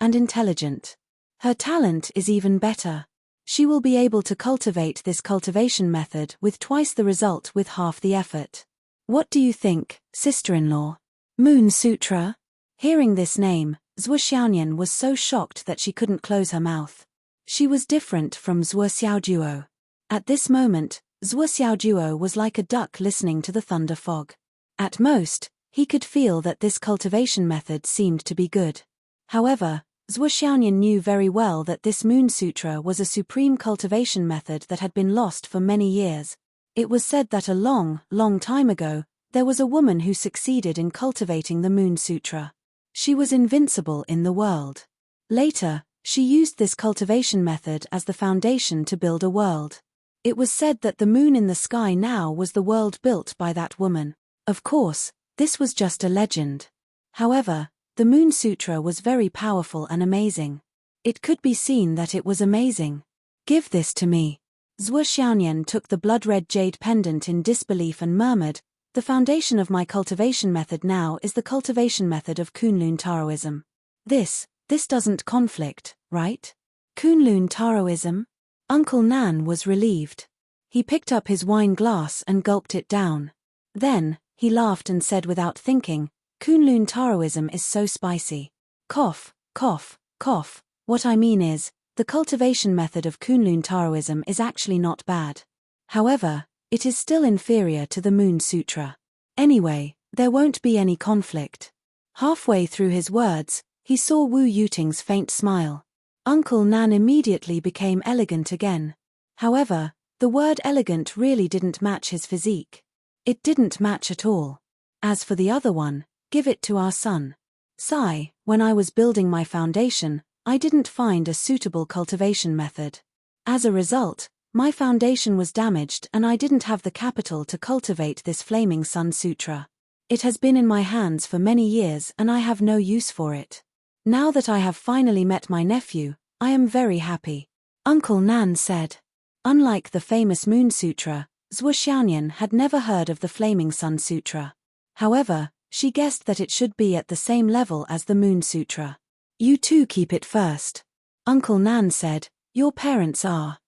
and intelligent. Her talent is even better. She will be able to cultivate this cultivation method with twice the result with half the effort. What do you think, sister-in-law? Moon Sutra?" Hearing this name, Zhuo Xiaonian was so shocked that she couldn't close her mouth. She was different from Zhuo Xiaojuo. At this moment, Zhuo Xiaojuo was like a duck listening to the thunder fog. At most, he could feel that this cultivation method seemed to be good. However, Zhuo Xiaonian knew very well that this Moon Sutra was a supreme cultivation method that had been lost for many years. It was said that a long, long time ago, there was a woman who succeeded in cultivating the Moon Sutra. She was invincible in the world. Later, she used this cultivation method as the foundation to build a world. It was said that the moon in the sky now was the world built by that woman. Of course, this was just a legend. However, the Moon Sutra was very powerful and amazing. It could be seen that it was amazing. "Give this to me." Zhuo Xiaonian took the blood-red jade pendant in disbelief and murmured, "The foundation of my cultivation method now is the cultivation method of Kunlun Taoism. This doesn't conflict, right?" Kunlun Taoism? Uncle Nan was relieved. He picked up his wine glass and gulped it down. Then, he laughed and said without thinking, "Kunlun Taoism is so spicy. Cough, cough, cough. What I mean is, the cultivation method of Kunlun Taoism is actually not bad. However, it is still inferior to the Moon Sutra. Anyway, there won't be any conflict." Halfway through his words, he saw Wu Yuting's faint smile. Uncle Nan immediately became elegant again. However, the word elegant really didn't match his physique. It didn't match at all. As for the other one, "Give it to our son. Sigh, when I was building my foundation, I didn't find a suitable cultivation method. As a result, my foundation was damaged and I didn't have the capital to cultivate this Flaming Sun Sutra. It has been in my hands for many years and I have no use for it. Now that I have finally met my nephew, I am very happy," Uncle Nan said. Unlike the famous Moon Sutra, Zhuo Xiaonian had never heard of the Flaming Sun Sutra. However, she guessed that it should be at the same level as the Moon Sutra. "You two keep it first," Uncle Nan said. "Your parents are.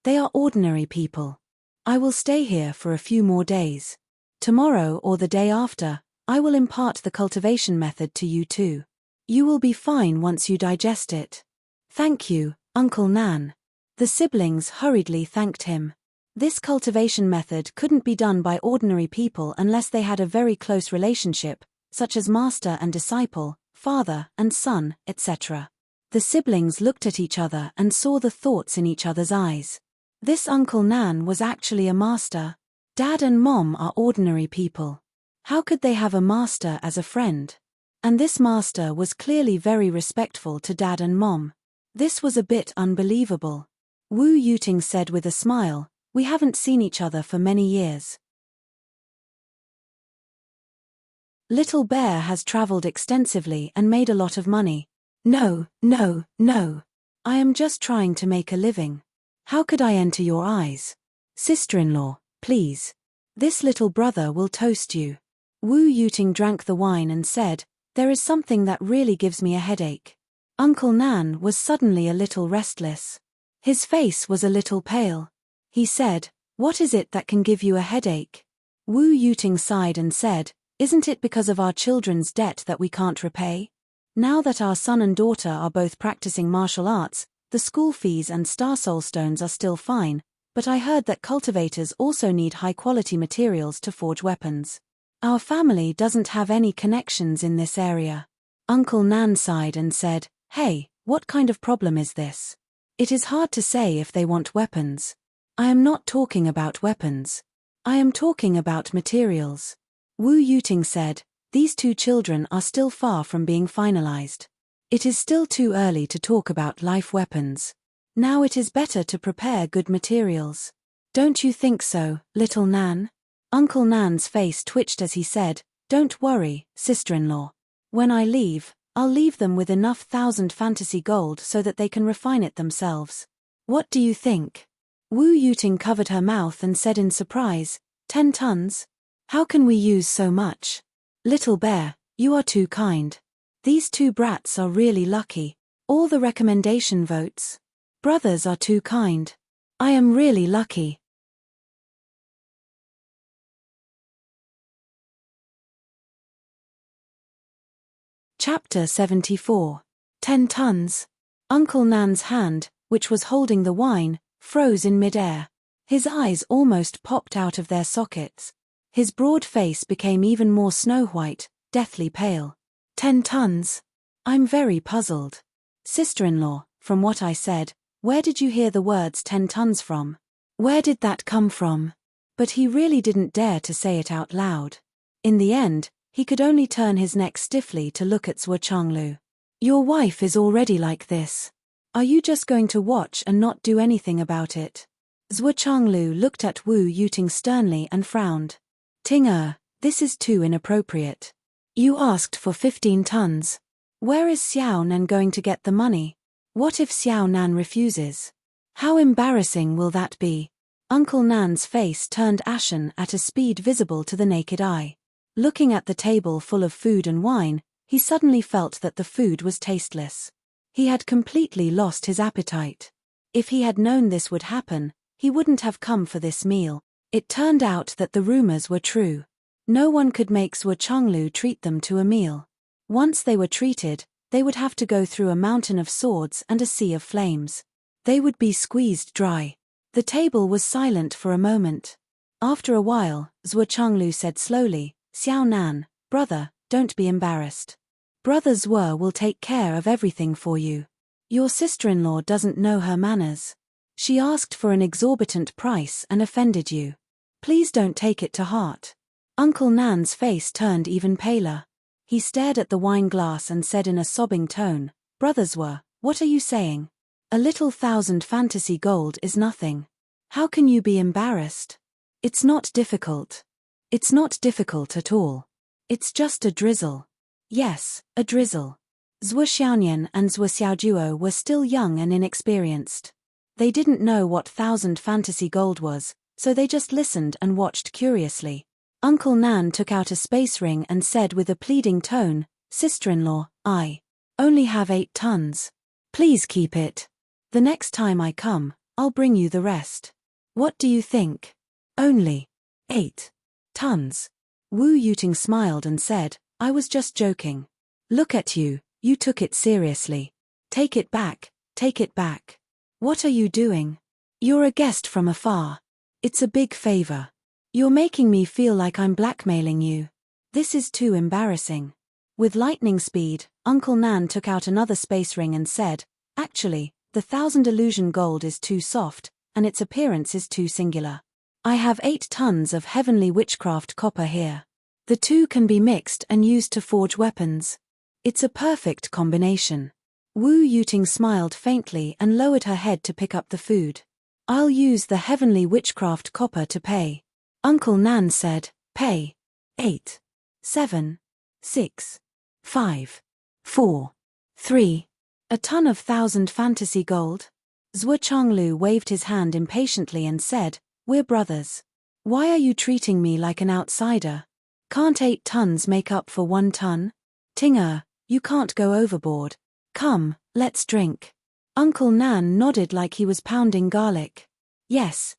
They are ordinary people. I will stay here for a few more days. Tomorrow or the day after, I will impart the cultivation method to you too. You will be fine once you digest it." "Thank you, Uncle Nan." The siblings hurriedly thanked him. This cultivation method couldn't be done by ordinary people unless they had a very close relationship, such as master and disciple, father and son, etc. The siblings looked at each other and saw the thoughts in each other's eyes. This Uncle Nan was actually a master. Dad and Mom are ordinary people. How could they have a master as a friend? And this master was clearly very respectful to Dad and Mom. This was a bit unbelievable. Wu Yuting said with a smile, "We haven't seen each other for many years. Little Bear has traveled extensively and made a lot of money. No. I am just trying to make a living. How could I enter your eyes? Sister-in-law, please. This little brother will toast you." Wu Yuting drank the wine and said, "There is something that really gives me a headache." Uncle Nan was suddenly a little restless. His face was a little pale. He said, "What is it that can give you a headache?" Wu Yuting sighed and said, "Isn't it because of our children's debt that we can't repay? Now that our son and daughter are both practicing martial arts, the school fees and star soul stones are still fine, but I heard that cultivators also need high-quality materials to forge weapons. Our family doesn't have any connections in this area." Uncle Nan sighed and said, "Hey, what kind of problem is this? It is hard to say if they want weapons. I am not talking about weapons. I am talking about materials." Wu Yuting said, "These two children are still far from being finalized. It is still too early to talk about life weapons. Now it is better to prepare good materials. Don't you think so, little Nan?" Uncle Nan's face twitched as he said, "Don't worry, sister-in-law. When I leave, I'll leave them with enough 1,000 fantasy gold so that they can refine it themselves. What do you think?" Wu Yuting covered her mouth and said in surprise, 10 tons? How can we use so much? Little bear, you are too kind. These two brats are really lucky. All the recommendation votes. Brothers are too kind. I am really lucky. Chapter 74. 10 tons. Uncle Nan's hand, which was holding the wine, froze in midair. His eyes almost popped out of their sockets. His broad face became even more snow-white, deathly pale. 10 tons. I'm very puzzled. Sister-in-law, from what I said, where did you hear the words 10 tons from? Where did that come from? But he really didn't dare to say it out loud. In the end, he could only turn his neck stiffly to look at Zhuo Changlu. Your wife is already like this. Are you just going to watch and not do anything about it? Zhuo Changlu looked at Wu Yuting sternly and frowned. Ting this is too inappropriate. You asked for 15 tons. Where is Xiao Nan going to get the money? What if Xiao Nan refuses? How embarrassing will that be? Uncle Nan's face turned ashen at a speed visible to the naked eye. Looking at the table full of food and wine, he suddenly felt that the food was tasteless. He had completely lost his appetite. If he had known this would happen, he wouldn't have come for this meal. It turned out that the rumors were true. No one could make Zhuo Changlu treat them to a meal. Once they were treated, they would have to go through a mountain of swords and a sea of flames. They would be squeezed dry. The table was silent for a moment. After a while, Zhuo Changlu said slowly, Xiao Nan, brother, don't be embarrassed. Brother Zhuo will take care of everything for you. Your sister-in-law doesn't know her manners. She asked for an exorbitant price and offended you. Please don't take it to heart. Uncle Nan's face turned even paler. He stared at the wine glass and said in a sobbing tone, Brother Zhuo, what are you saying? A little 1,000 fantasy gold is nothing. How can you be embarrassed? It's not difficult. It's not difficult at all. It's just a drizzle. Yes, a drizzle. Zhuo Xiaonian and Zhuo Xiaojuo were still young and inexperienced. They didn't know what 1,000 fantasy gold was, so they just listened and watched curiously. Uncle Nan took out a space ring and said with a pleading tone, Sister-in-law, I only have 8 tons. Please keep it. The next time I come, I'll bring you the rest. What do you think? Only 8 tons. Wu Yuting smiled and said, I was just joking. Look at you, you took it seriously. Take it back, take it back. What are you doing? You're a guest from afar. It's a big favor. You're making me feel like I'm blackmailing you. This is too embarrassing. With lightning speed, Uncle Nan took out another space ring and said, Actually, the 1,000 illusion gold is too soft, and its appearance is too singular. I have 8 tons of heavenly witchcraft copper here. The two can be mixed and used to forge weapons. It's a perfect combination. Wu Yuting smiled faintly and lowered her head to pick up the food. I'll use the heavenly witchcraft copper to pay. Uncle Nan said, Pay. 8, 7, 6, 5, 4, 3. A ton of 1,000 fantasy gold? Zhuo Changlu waved his hand impatiently and said, We're brothers. Why are you treating me like an outsider? Can't 8 tons make up for 1 ton? Ting you can't go overboard. Come, let's drink. Uncle Nan nodded like he was pounding garlic. Yes,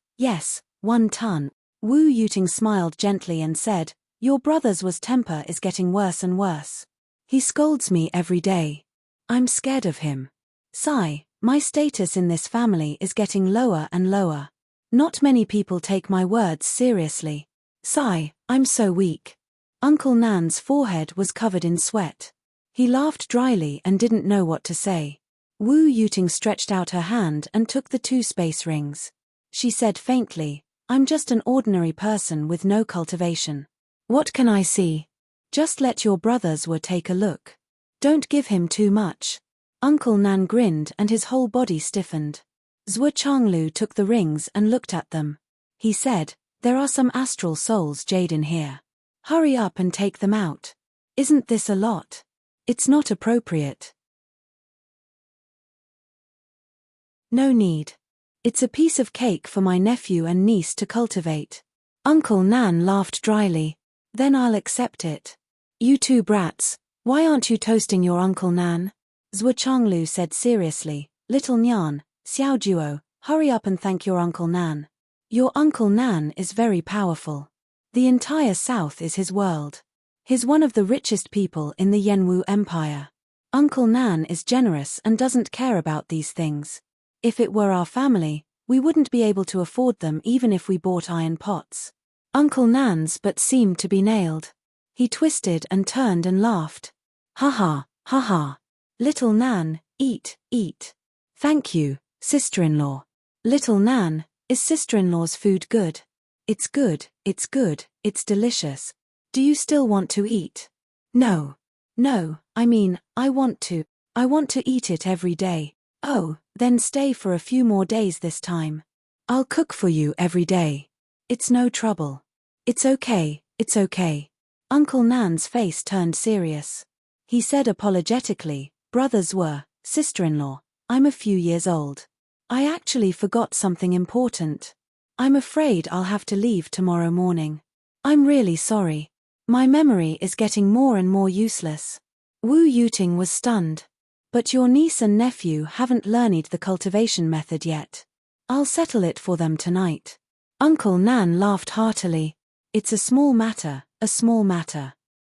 1 ton. Wu Yuting smiled gently and said, your brother's temper is getting worse and worse. He scolds me every day. I'm scared of him. Sigh, my status in this family is getting lower and lower. Not many people take my words seriously. Sigh, I'm so weak. Uncle Nan's forehead was covered in sweat. He laughed dryly and didn't know what to say. Wu Yuting stretched out her hand and took the 2 space rings. She said faintly, I'm just an ordinary person with no cultivation. What can I see? Just let your brothers take a look. Don't give him too much. Uncle Nan grinned and his whole body stiffened. Zhuo Changlu took the rings and looked at them. He said, there are some astral souls jade in here. Hurry up and take them out. Isn't this a lot? It's not appropriate. No need. It's a piece of cake for my nephew and niece to cultivate. Uncle Nan laughed dryly. Then I'll accept it. You 2 brats, why aren't you toasting your Uncle Nan? Zhuo Changlu said seriously, Little Nyan, Xiao Duo, hurry up and thank your Uncle Nan. Your Uncle Nan is very powerful. The entire South is his world. He's one of the richest people in the Yanwu Empire. Uncle Nan is generous and doesn't care about these things. If it were our family, we wouldn't be able to afford them even if we bought iron pots. Uncle Nan's but seemed to be nailed. He twisted and turned and laughed. Ha ha, ha ha. Little Nan, eat. Thank you, sister-in-law. Little Nan, is sister-in-law's food good? It's good, it's delicious. Do you still want to eat? No, I mean, I want to eat it every day. Oh, then stay for a few more days this time. I'll cook for you every day. It's no trouble. It's okay. Uncle Nan's face turned serious. He said apologetically, brothers sister-in-law, I'm a few years old. I actually forgot something important. I'm afraid I'll have to leave tomorrow morning. I'm really sorry. My memory is getting more and more useless. Wu Yuting was stunned. But your niece and nephew haven't learned the cultivation method yet. I'll settle it for them tonight. Uncle Nan laughed heartily. It's a small matter.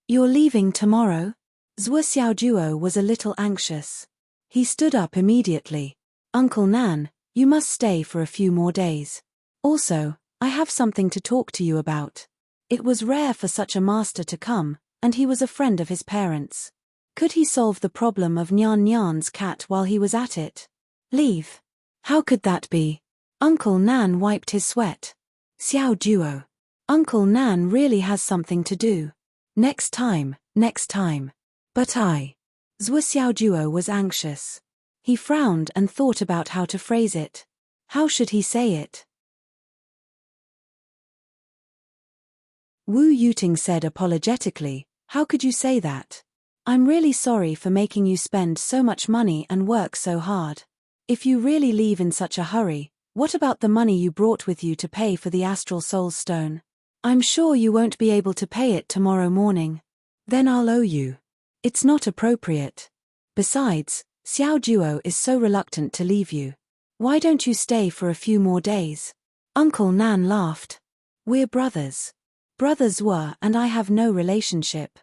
You're leaving tomorrow? Zhuo Xiaoduo was a little anxious. He stood up immediately. Uncle Nan, you must stay for a few more days. Also, I have something to talk to you about. It was rare for such a master to come, and he was a friend of his parents. Could he solve the problem of Nyan Nyan's cat while he was at it? Leave? How could that be? Uncle Nan wiped his sweat. Xiao Duo. Uncle Nan really has something to do. Next time. But Zhuo Xiaoduo was anxious. He frowned and thought about how to phrase it. How should he say it? Wu Yuting said apologetically, how could you say that? I'm really sorry for making you spend so much money and work so hard. If you really leave in such a hurry, what about the money you brought with you to pay for the Astral Soul Stone? I'm sure you won't be able to pay it tomorrow morning. Then I'll owe you. It's not appropriate. Besides, Xiao Duo is so reluctant to leave you. Why don't you stay for a few more days? Uncle Nan laughed. We're brothers. Brothers and I have no relationship.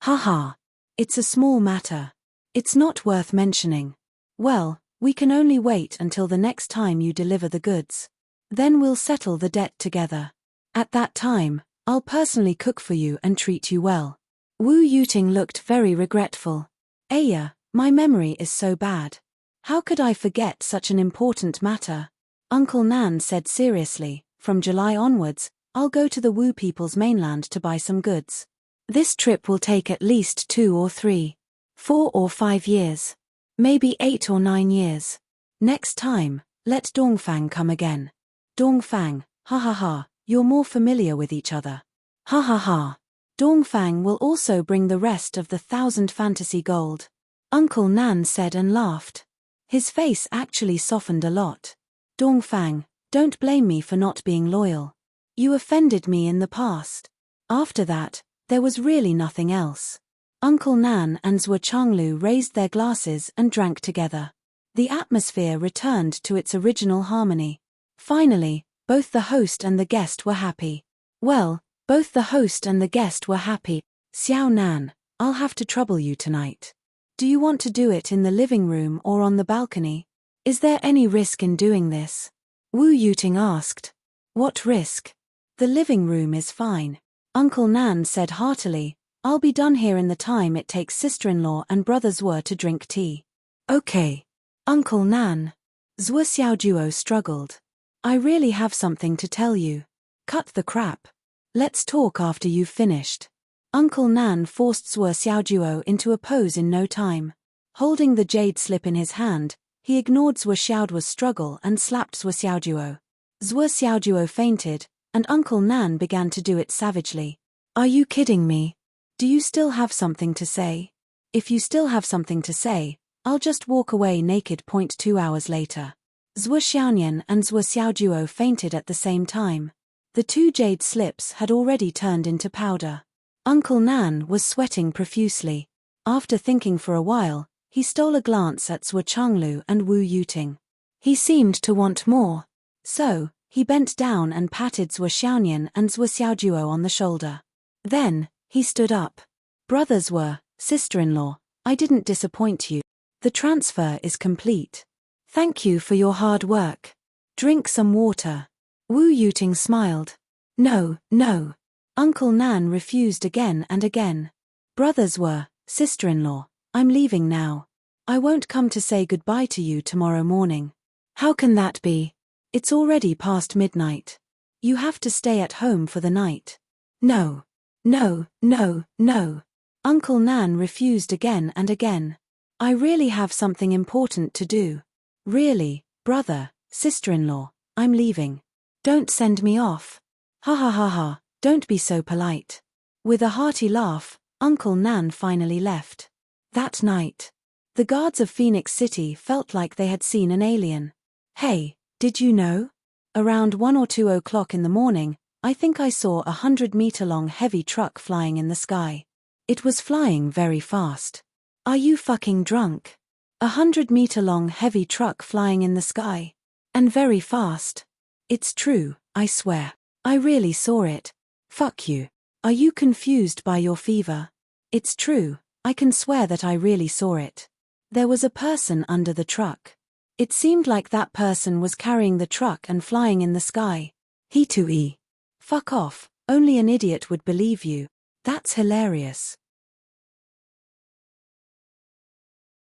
Ha. It's a small matter. It's not worth mentioning. Well, we can only wait until the next time you deliver the goods. Then we'll settle the debt together. At that time, I'll personally cook for you and treat you well. Wu Yuting looked very regretful. Aya, my memory is so bad. How could I forget such an important matter? Uncle Nan said seriously, from July onwards, I'll go to the Wu people's mainland to buy some goods. This trip will take at least 2 or 3, 4 or 5 years. Maybe 8 or 9 years. Next time, let Dongfang come again. Dongfang, ha, you're more familiar with each other. Ha. Dongfang will also bring the rest of the 1,000 fantasy gold. Uncle Nan said and laughed. His face actually softened a lot. Dongfang, don't blame me for not being loyal. You offended me in the past. After that, there was really nothing else. Uncle Nan and Zhuo Changlu raised their glasses and drank together. The atmosphere returned to its original harmony. Finally, both the host and the guest were happy. Well, both the host and the guest were happy. Xiao Nan, I'll have to trouble you tonight. Do you want to do it in the living room or on the balcony? Is there any risk in doing this? Wu Yuting asked. What risk? The living room is fine. Uncle Nan said heartily. I'll be done here in the time it takes sister-in-law and brother Zhuo to drink tea. Okay. Uncle Nan. Zhuo Xiaojuo struggled. I really have something to tell you. Cut the crap. Let's talk after you've finished. Uncle Nan forced Zhuo Xiaojuo into a pose in no time. Holding the jade slip in his hand, he ignored Zhuo Xiaojuo's struggle and slapped Zhuo Xiaojuo. Zhuo Xiaojuo fainted, and Uncle Nan began to do it savagely. Are you kidding me? Do you still have something to say? If you still have something to say, I'll just walk away naked. 2 hours later. Zhuo Xiaonian and Zhuo Xiaojuo fainted at the same time. The 2 jade slips had already turned into powder. Uncle Nan was sweating profusely. After thinking for a while, he stole a glance at Zhuo Changlu and Wu Yuting. He seemed to want more. So, he bent down and patted Zhuo Xiaonian and Zhuo Xiaojuo on the shoulder. Then, he stood up. Brothers were, sister-in-law, I didn't disappoint you. The transfer is complete. Thank you for your hard work. Drink some water. Wu Yuting smiled. No, no. Uncle Nan refused again and again. Brothers were, sister-in-law, I'm leaving now. I won't come to say goodbye to you tomorrow morning. How can that be? It's already past midnight. You have to stay at home for the night. No. No, no, no. Uncle Nan refused again and again. I really have something important to do. Really, brother, sister-in-law, I'm leaving. Don't send me off. Ha ha ha ha, don't be so polite. With a hearty laugh, Uncle Nan finally left. That night, the guards of Phoenix City felt like they had seen an alien. Hey, did you know? Around 1 or 2 o'clock in the morning, I think I saw a 100-meter-long heavy truck flying in the sky. It was flying very fast. Are you fucking drunk? A 100-meter-long heavy truck flying in the sky. And very fast. It's true, I swear. I really saw it. Fuck you. Are you confused by your fever? It's true, I can swear that I really saw it. There was a person under the truck. It seemed like that person was carrying the truck and flying in the sky. He too. Fuck off, only an idiot would believe you. That's hilarious.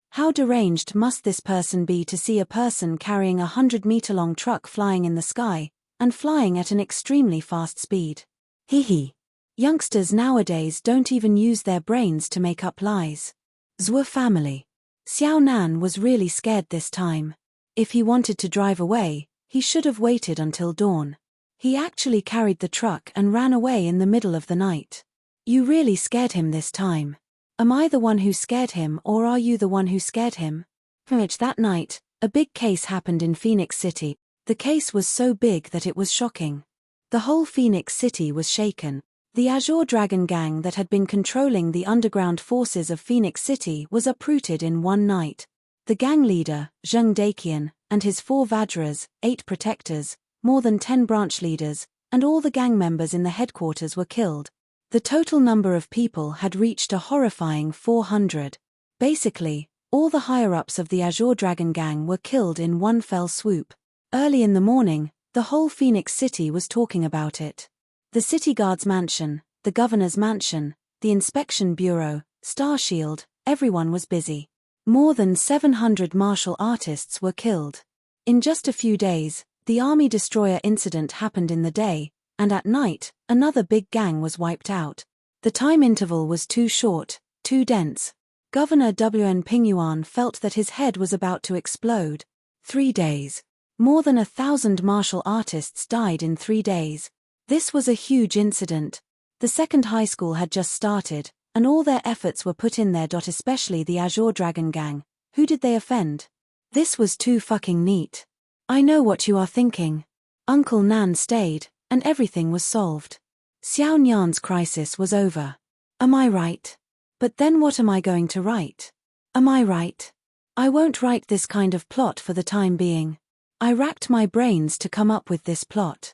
How deranged must this person be to see a person carrying a 100-meter-long truck flying in the sky, and flying at an extremely fast speed? Hee hee. Youngsters nowadays don't even use their brains to make up lies. Zhuo family. Xiao Nan was really scared this time. If he wanted to drive away, he should have waited until dawn. He actually carried the truck and ran away in the middle of the night. You really scared him this time. Am I the one who scared him or are you the one who scared him? That night, a big case happened in Phoenix City. The case was so big that it was shocking. The whole Phoenix City was shaken. The Azure Dragon Gang that had been controlling the underground forces of Phoenix City was uprooted in one night. The gang leader, Zheng Daqian, and his 4 Vajras, 8 protectors, more than 10 branch leaders, and all the gang members in the headquarters were killed. The total number of people had reached a horrifying 400. Basically, all the higher-ups of the Azure Dragon Gang were killed in one fell swoop. Early in the morning, the whole Phoenix City was talking about it. The city guard's mansion, the governor's mansion, the inspection bureau, Star Shield, everyone was busy. More than 700 martial artists were killed. In just a few days, the army destroyer incident happened in the day, and at night, another big gang was wiped out. The time interval was too short, too dense. Governor Wn Pingyuan felt that his head was about to explode. 3 days. More than 1,000 martial artists died in 3 days. This was a huge incident. The second high school had just started, and all their efforts were put in there. Especially the Azure Dragon Gang. Who did they offend? This was too fucking neat. I know what you are thinking. Uncle Nan stayed, and everything was solved. Xiao Nian's crisis was over. Am I right? But then what am I going to write? Am I right? I won't write this kind of plot for the time being. I racked my brains to come up with this plot.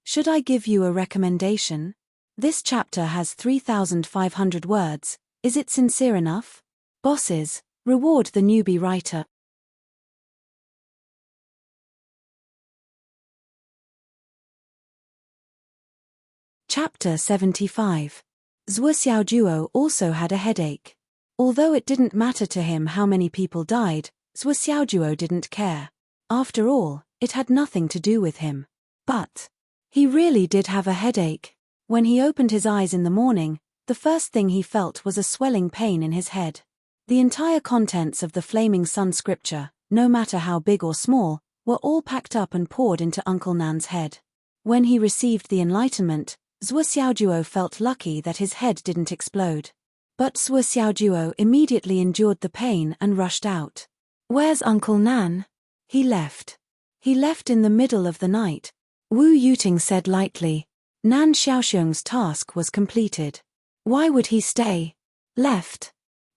Should I give you a recommendation? This chapter has 3,500 words. Is it sincere enough? Bosses, reward the newbie writer. Chapter 75. Zhuo Xiaojuo also had a headache. Although it didn't matter to him how many people died, Zhuo Xiaojuo didn't care. After all, it had nothing to do with him. But he really did have a headache. When he opened his eyes in the morning, the first thing he felt was a swelling pain in his head. The entire contents of the Flaming Sun scripture, no matter how big or small, were all packed up and poured into Uncle Nan's head. When he received the enlightenment, Zhuo Xiaojuo felt lucky that his head didn't explode. But Zhuo Xiaojuo immediately endured the pain and rushed out. Where's Uncle Nan? He left. He left in the middle of the night. Wu Yuting said lightly. Nan Xiaoxiong's task was completed. Why would he stay? Left.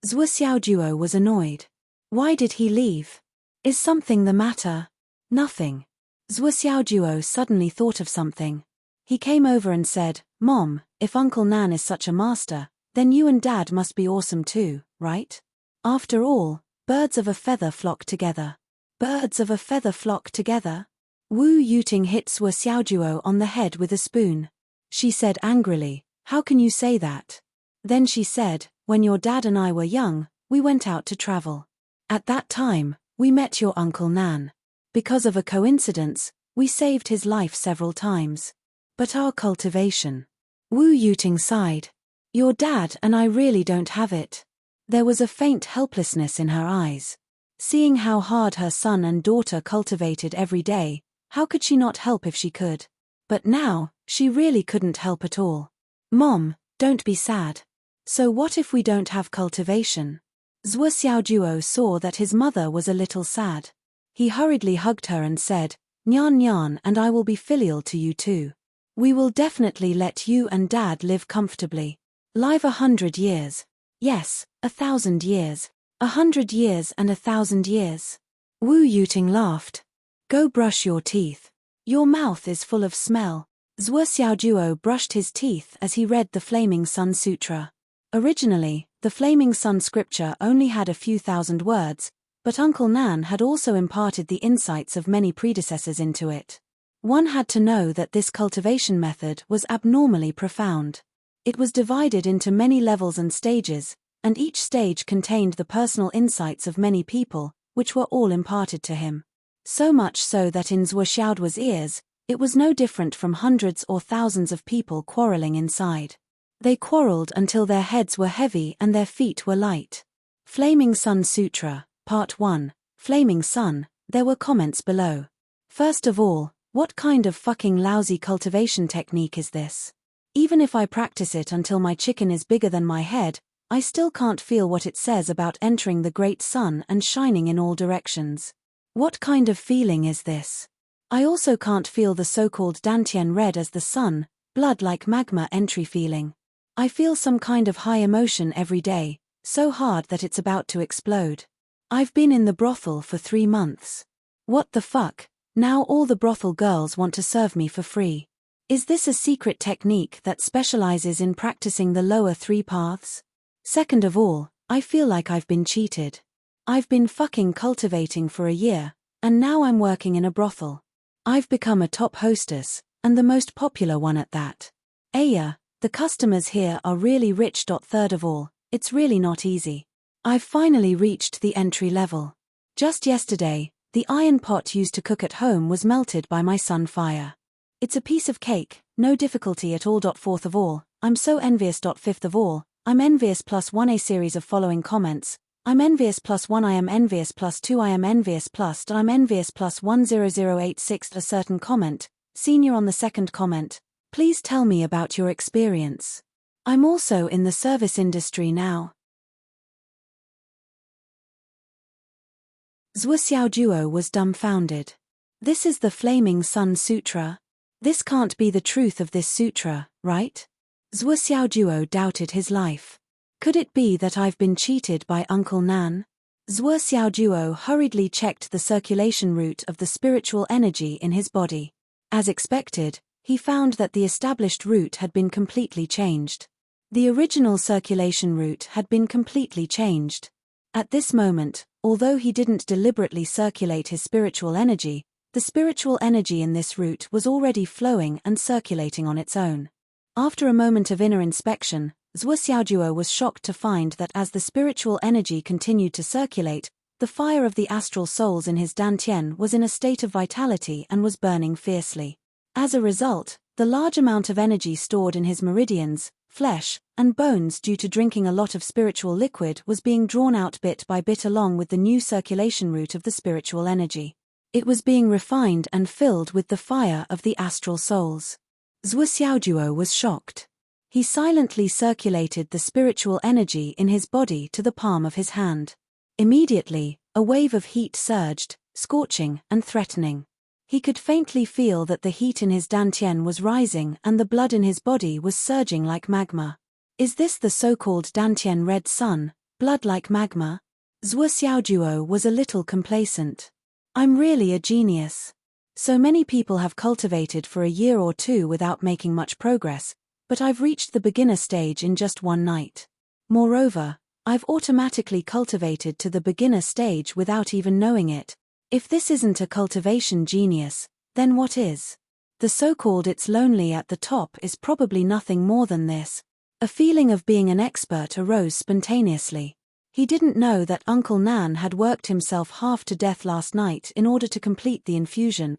Zhuo Xiaojuo was annoyed. Why did he leave? Is something the matter? Nothing. Zhuo Xiaojuo suddenly thought of something. He came over and said, Mom, if Uncle Nan is such a master, then you and Dad must be awesome too, right? After all, birds of a feather flock together. Birds of a feather flock together? Wu Yuting hit Zhuo Xiaojuo on the head with a spoon. She said angrily, how can you say that? Then she said, when your dad and I were young, we went out to travel. At that time, we met your Uncle Nan. Because of a coincidence, we saved his life several times. But our cultivation. Wu Yuting sighed. Your dad and I really don't have it. There was a faint helplessness in her eyes. Seeing how hard her son and daughter cultivated every day, how could she not help if she could? But now, she really couldn't help at all. Mom, don't be sad. So what if we don't have cultivation? Zhuo Xiaojuo saw that his mother was a little sad. He hurriedly hugged her and said, Nyan Nyan and I will be filial to you too. We will definitely let you and Dad live comfortably. Live 100 years. Yes, 1,000 years. 100 years and 1,000 years. Wu Yuting laughed. Go brush your teeth. Your mouth is full of smell. Zhuo Xiaojuo brushed his teeth as he read the Flaming Sun Sutra. Originally, the Flaming Sun scripture only had a few thousand words, but Uncle Nan had also imparted the insights of many predecessors into it. One had to know that this cultivation method was abnormally profound. It was divided into many levels and stages, and each stage contained the personal insights of many people, which were all imparted to him. So much so that in Zhuo Xiaojuo's ears, it was no different from hundreds or thousands of people quarreling inside. They quarreled until their heads were heavy and their feet were light. Flaming Sun Sutra, Part 1, Flaming Sun. There were comments below. First of all, what kind of fucking lousy cultivation technique is this? Even if I practice it until my chicken is bigger than my head, I still can't feel what it says about entering the great sun and shining in all directions. What kind of feeling is this? I also can't feel the so-called Dantian red as the sun, blood like magma entry feeling. I feel some kind of high emotion every day, so hard that it's about to explode. I've been in the brothel for 3 months. What the fuck? Now all the brothel girls want to serve me for free. Is this a secret technique that specializes in practicing the lower 3 paths? Second of all, I feel like I've been cheated. I've been fucking cultivating for a year, and now I'm working in a brothel. I've become a top hostess, and the most popular one at that. Aya, the customers here are really rich. Third of all, it's really not easy. I've finally reached the entry level. Just yesterday, the iron pot used to cook at home was melted by my sun fire. It's a piece of cake, no difficulty at all. Fourth of all, I'm so envious. Fifth of all, I'm envious +1 a series of following comments. I'm envious +1 I am envious +2 I am envious I'm envious +10086 a certain comment, senior on the second comment. Please tell me about your experience. I'm also in the service industry now. Zhuo Xiaojuo was dumbfounded. This is the Flaming Sun Sutra. This can't be the truth of this sutra, right? Zhuo Xiaojuo doubted his life. Could it be that I've been cheated by Uncle Nan? Zhuo Xiaoduo hurriedly checked the circulation route of the spiritual energy in his body. As expected, he found that the established route had been completely changed. The original circulation route had been completely changed. At this moment, although he didn't deliberately circulate his spiritual energy, the spiritual energy in this route was already flowing and circulating on its own. After a moment of inner inspection, Zhuo Xiaoduo was shocked to find that as the spiritual energy continued to circulate, the fire of the astral souls in his dantian was in a state of vitality and was burning fiercely. As a result, the large amount of energy stored in his meridians, flesh, and bones due to drinking a lot of spiritual liquid was being drawn out bit by bit along with the new circulation route of the spiritual energy. It was being refined and filled with the fire of the astral souls. Zhuo Xiaoduo was shocked. He silently circulated the spiritual energy in his body to the palm of his hand. Immediately, a wave of heat surged, scorching and threatening. He could faintly feel that the heat in his dantian was rising and the blood in his body was surging like magma. Is this the so-called dantian red sun, blood like magma? Zhuo Xiaoduo was a little complacent. I'm really a genius. So many people have cultivated for a year or two without making much progress, but I've reached the beginner stage in just one night. Moreover, I've automatically cultivated to the beginner stage without even knowing it. If this isn't a cultivation genius, then what is? The so-called "it's lonely at the top" is probably nothing more than this. A feeling of being an expert arose spontaneously. He didn't know that Uncle Nan had worked himself half to death last night in order to complete the infusion.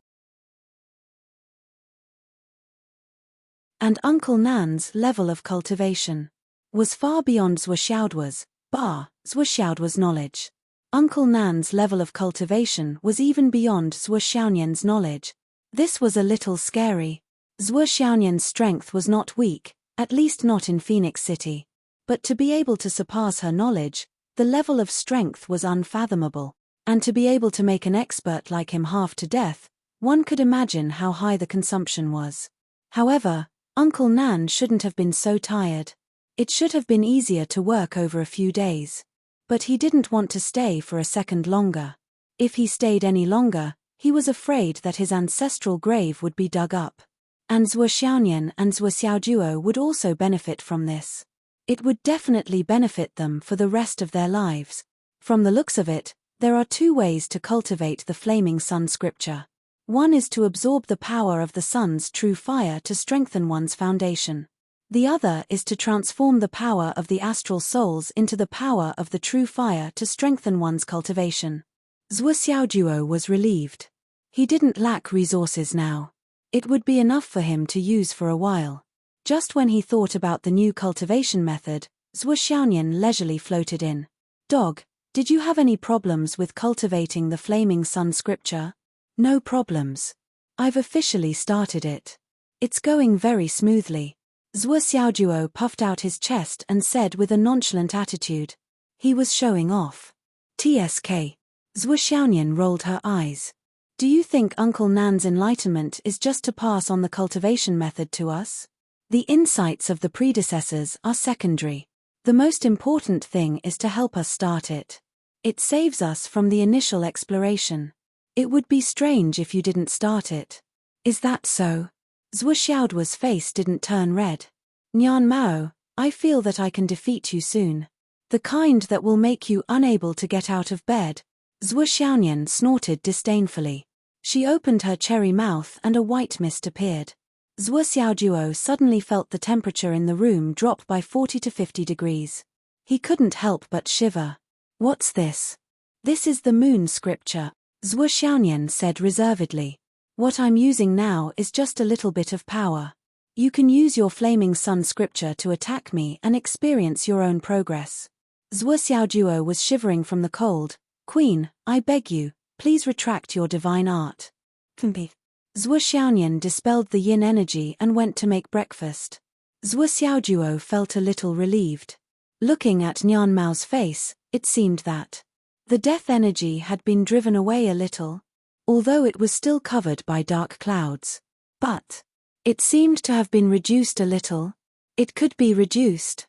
And Uncle Nan's level of cultivation was far beyond Zhuo Xiaoduo's knowledge. Uncle Nan's level of cultivation was even beyond Zhuo Xiaonian's knowledge. This was a little scary. Zhuo Xiaonian's strength was not weak, at least not in Phoenix City. But to be able to surpass her knowledge, the level of strength was unfathomable. And to be able to make an expert like him half to death, one could imagine how high the consumption was. However, Uncle Nan shouldn't have been so tired. It should have been easier to work over a few days. But he didn't want to stay for a second longer. If he stayed any longer, he was afraid that his ancestral grave would be dug up. And Zhuo Xiaonian and Zhuo Xiaoduo would also benefit from this. It would definitely benefit them for the rest of their lives. From the looks of it, there are two ways to cultivate the flaming sun scripture. One is to absorb the power of the sun's true fire to strengthen one's foundation. The other is to transform the power of the astral souls into the power of the true fire to strengthen one's cultivation. Zhuo Xiaoduo was relieved. He didn't lack resources now. It would be enough for him to use for a while. Just when he thought about the new cultivation method, Zhuo Xiaonian leisurely floated in. "Dog, did you have any problems with cultivating the flaming sun scripture?" "No problems. I've officially started it. It's going very smoothly." Zhuo Xiaoduo puffed out his chest and said with a nonchalant attitude. He was showing off. "TSK." Zhuo Xiaonian rolled her eyes. "Do you think Uncle Nan's enlightenment is just to pass on the cultivation method to us? The insights of the predecessors are secondary. The most important thing is to help us start it. It saves us from the initial exploration. It would be strange if you didn't start it." "Is that so?" Zhuo Xiaoduo's face didn't turn red. "Nian Mao, I feel that I can defeat you soon. The kind that will make you unable to get out of bed." Zhuo Xiaonian snorted disdainfully. She opened her cherry mouth and a white mist appeared. Zhuo Xiaoduo suddenly felt the temperature in the room drop by 40 to 50 degrees. He couldn't help but shiver. "What's this?" "This is the moon scripture," Zhuo Xiaonian said reservedly. "What I'm using now is just a little bit of power. You can use your flaming sun scripture to attack me and experience your own progress." Zhuo Xiaoduo was shivering from the cold. "Queen, I beg you, please retract your divine art." Zhuo Xiaonian dispelled the yin energy and went to make breakfast. Zhuo Xiaoduo felt a little relieved. Looking at Nian Mao's face, it seemed that the death energy had been driven away a little, although it was still covered by dark clouds. But it seemed to have been reduced a little. It could be reduced.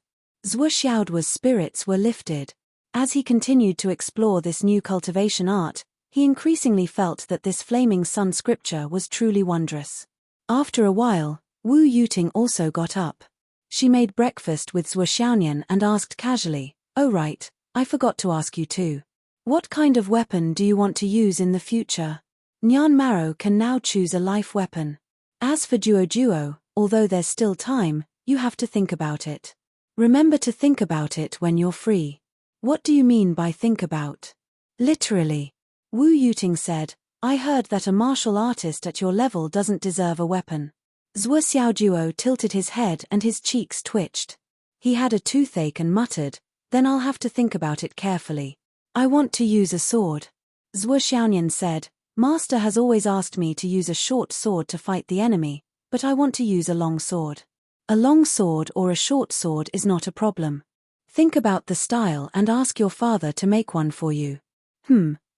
Xiaoduo's spirits were lifted. As he continued to explore this new cultivation art, he increasingly felt that this flaming sun scripture was truly wondrous. After a while, Wu Yuting also got up. She made breakfast with Xiaonian and asked casually, "Oh right, I forgot to ask you too. What kind of weapon do you want to use in the future?" Nyan Maro can now choose a life weapon. As for Duo, although there's still time, you have to think about it. Remember to think about it when you're free. What do you mean by think about? Literally. Wu Yuting said, "I heard that a martial artist at your level doesn't deserve a weapon." Xiaoduo tilted his head and his cheeks twitched. He had a toothache and muttered, "Then I'll have to think about it carefully. I want to use a sword." Xiaonian said, "Master has always asked me to use a short sword to fight the enemy, but I want to use a long sword. A long sword or a short sword is not a problem. Think about the style and ask your father to make one for you."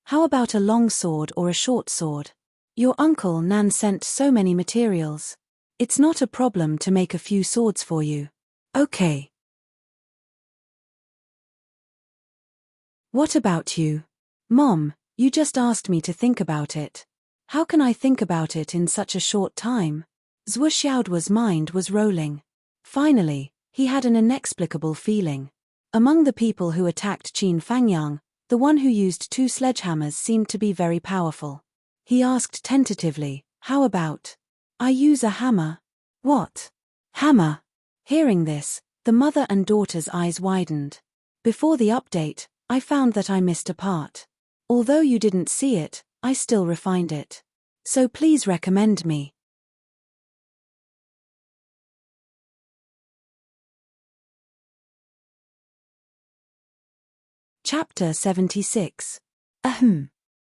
How about a long sword or a short sword? Your uncle Nan sent so many materials. It's not a problem to make a few swords for you. Okay. What about you? Mom, you just asked me to think about it. How can I think about it in such a short time? Xiaoduo's mind was rolling. Finally, he had an inexplicable feeling. Among the people who attacked Qin Fangyang, the one who used 2 sledgehammers seemed to be very powerful. He asked tentatively, "How about I use a hammer?" "What? Hammer?" Hearing this, the mother and daughter's eyes widened. "Before the update, I found that I missed a part. Although you didn't see it, I still refined it. So please recommend me." Chapter 76.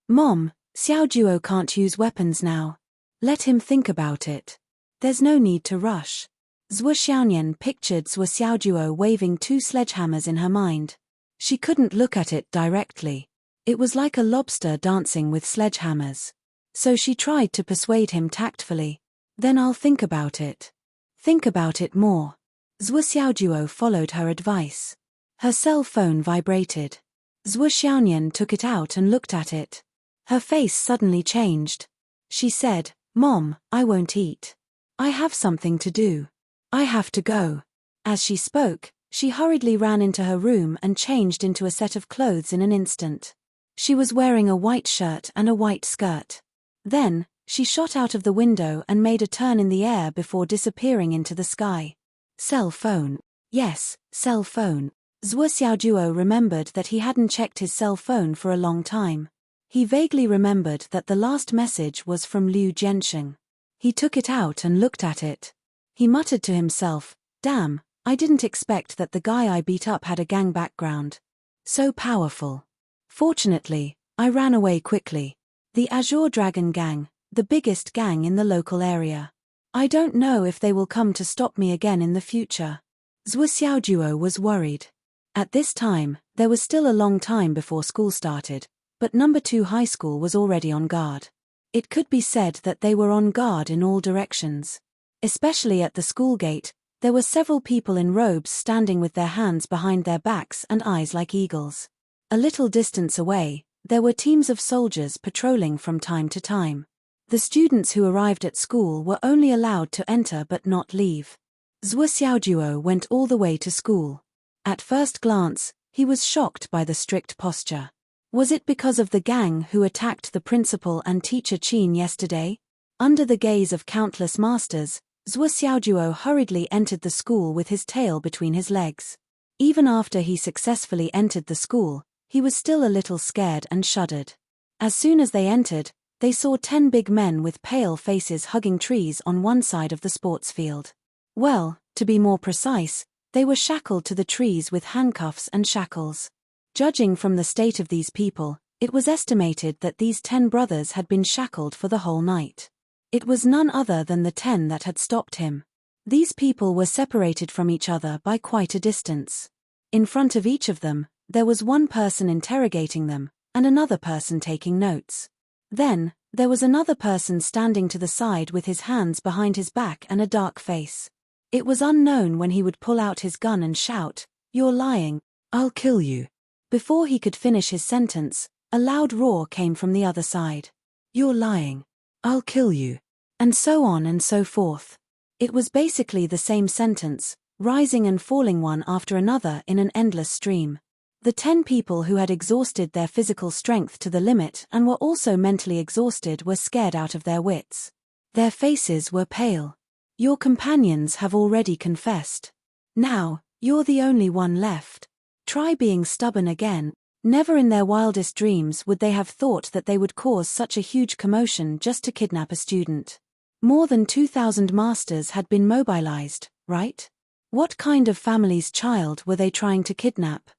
Mom, Xiaoduo can't use weapons now. Let him think about it. There's no need to rush. Xiaonian pictured Xiaoduo waving 2 sledgehammers in her mind. She couldn't look at it directly. It was like a lobster dancing with sledgehammers. So she tried to persuade him tactfully. "Then I'll think about it." "Think about it more." Xiaoduo followed her advice. Her cell phone vibrated. Xiaonian took it out and looked at it. Her face suddenly changed. She said, "Mom, I won't eat. I have something to do. I have to go." As she spoke, she hurriedly ran into her room and changed into a set of clothes in an instant. She was wearing a white shirt and a white skirt. Then, she shot out of the window and made a turn in the air before disappearing into the sky. Cell phone. Yes, cell phone. Xiaoduo remembered that he hadn't checked his cell phone for a long time. He vaguely remembered that the last message was from Liu Jiansheng. He took it out and looked at it. He muttered to himself, "Damn, I didn't expect that the guy I beat up had a gang background. So powerful. Fortunately, I ran away quickly. The Azure Dragon Gang, the biggest gang in the local area. I don't know if they will come to stop me again in the future." Xiaoduo was worried. At this time, there was still a long time before school started, but number 2 high school was already on guard. It could be said that they were on guard in all directions. Especially at the school gate, there were several people in robes standing with their hands behind their backs and eyes like eagles. A little distance away, there were teams of soldiers patrolling from time to time. The students who arrived at school were only allowed to enter but not leave. Xiaoduo went all the way to school. At first glance, he was shocked by the strict posture. Was it because of the gang who attacked the principal and teacher Qin yesterday? Under the gaze of countless masters, Xiaoduo hurriedly entered the school with his tail between his legs. Even after he successfully entered the school, he was still a little scared and shuddered. As soon as they entered, they saw 10 big men with pale faces hugging trees on one side of the sports field. Well, to be more precise, they were shackled to the trees with handcuffs and shackles. Judging from the state of these people, it was estimated that these 10 brothers had been shackled for the whole night. It was none other than the 10 that had stopped him. These people were separated from each other by quite a distance. In front of each of them, there was one person interrogating them, and another person taking notes. Then, there was another person standing to the side with his hands behind his back and a dark face. It was unknown when he would pull out his gun and shout, You're lying. I'll kill you. Before he could finish his sentence, a loud roar came from the other side. You're lying. I'll kill you. And so on and so forth. It was basically the same sentence, rising and falling one after another in an endless stream. The 10 people who had exhausted their physical strength to the limit and were also mentally exhausted were scared out of their wits. Their faces were pale. Your companions have already confessed. Now, you're the only one left. Try being stubborn again. Never in their wildest dreams would they have thought that they would cause such a huge commotion just to kidnap a student. More than 2,000 masters had been mobilized, right? What kind of family's child were they trying to kidnap?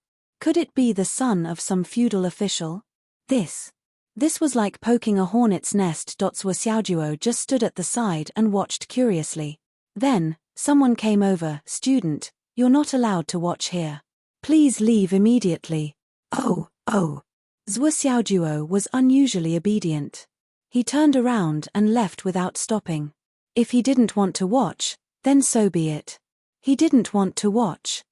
Could it be the son of some feudal official? This was like poking a hornet's nest. Zhuo Xiaojuo just stood at the side and watched curiously. Then, someone came over. Student, you're not allowed to watch here. Please leave immediately. Oh. Zhuo Xiaojuo was unusually obedient. He turned around and left without stopping. If he didn't want to watch, then so be it. He didn't want to watch.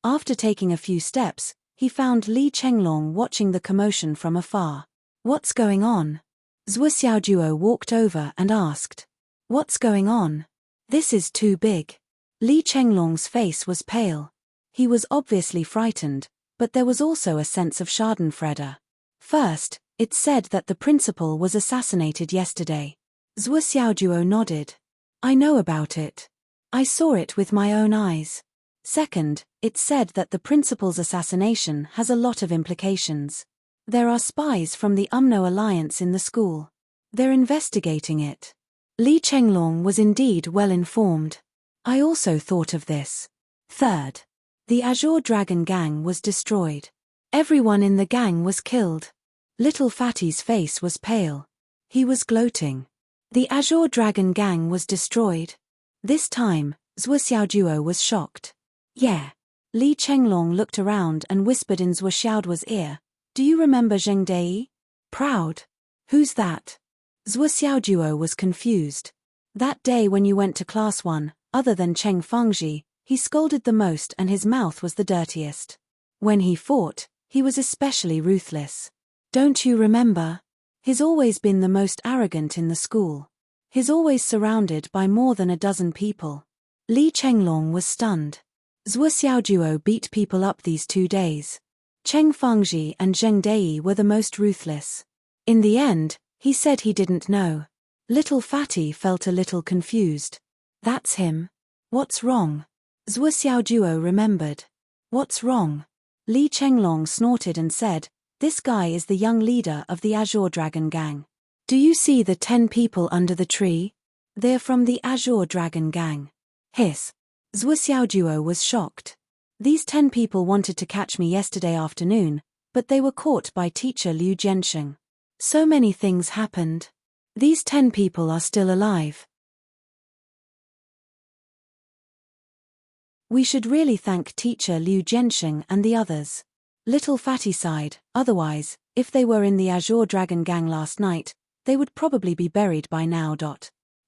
After taking a few steps, he found Li Chenglong watching the commotion from afar. What's going on? Zhuo Xiaojuo walked over and asked. What's going on? This is too big. Li Chenglong's face was pale. He was obviously frightened, but there was also a sense of schadenfreude. First, it said that the principal was assassinated yesterday. Zhuo Xiaojuo nodded. I know about it. I saw it with my own eyes. Second, it said that the principal's assassination has a lot of implications. There are spies from the UMNO alliance in the school. They're investigating it. Li Chenglong was indeed well informed. I also thought of this. Third, the Azure Dragon gang was destroyed. Everyone in the gang was killed. Little Fatty's face was pale. He was gloating. The Azure Dragon gang was destroyed. This time, Zhuo Xiaojuo was shocked. Yeah. Li Chenglong looked around and whispered in Zhuo Xiaojuo's ear. Do you remember Zheng Dei? Proud. Who's that? Zhuo Xiaojuo was confused. That day when you went to class 1, other than Cheng Fangji, he scolded the most and his mouth was the dirtiest. When he fought, he was especially ruthless. Don't you remember? He's always been the most arrogant in the school. He's always surrounded by more than a dozen people. Li Chenglong was stunned. Zhuo Xiaojuo beat people up these 2 days. Cheng Fangji and Zheng Dei were the most ruthless. In the end, he said he didn't know. Little Fatty felt a little confused. That's him. What's wrong? Zhuo Xiaojuo remembered. What's wrong? Li Chenglong snorted and said, this guy is the young leader of the Azure Dragon gang. Do you see the 10 people under the tree? They're from the Azure Dragon gang. Hiss. Zhuo Xiaojuo was shocked. These 10 people wanted to catch me yesterday afternoon, but they were caught by teacher Liu Jiansheng. So many things happened. These 10 people are still alive. We should really thank teacher Liu Jiansheng and the others. Little Fatty sighed. Otherwise, if they were in the Azure Dragon gang last night, they would probably be buried by now.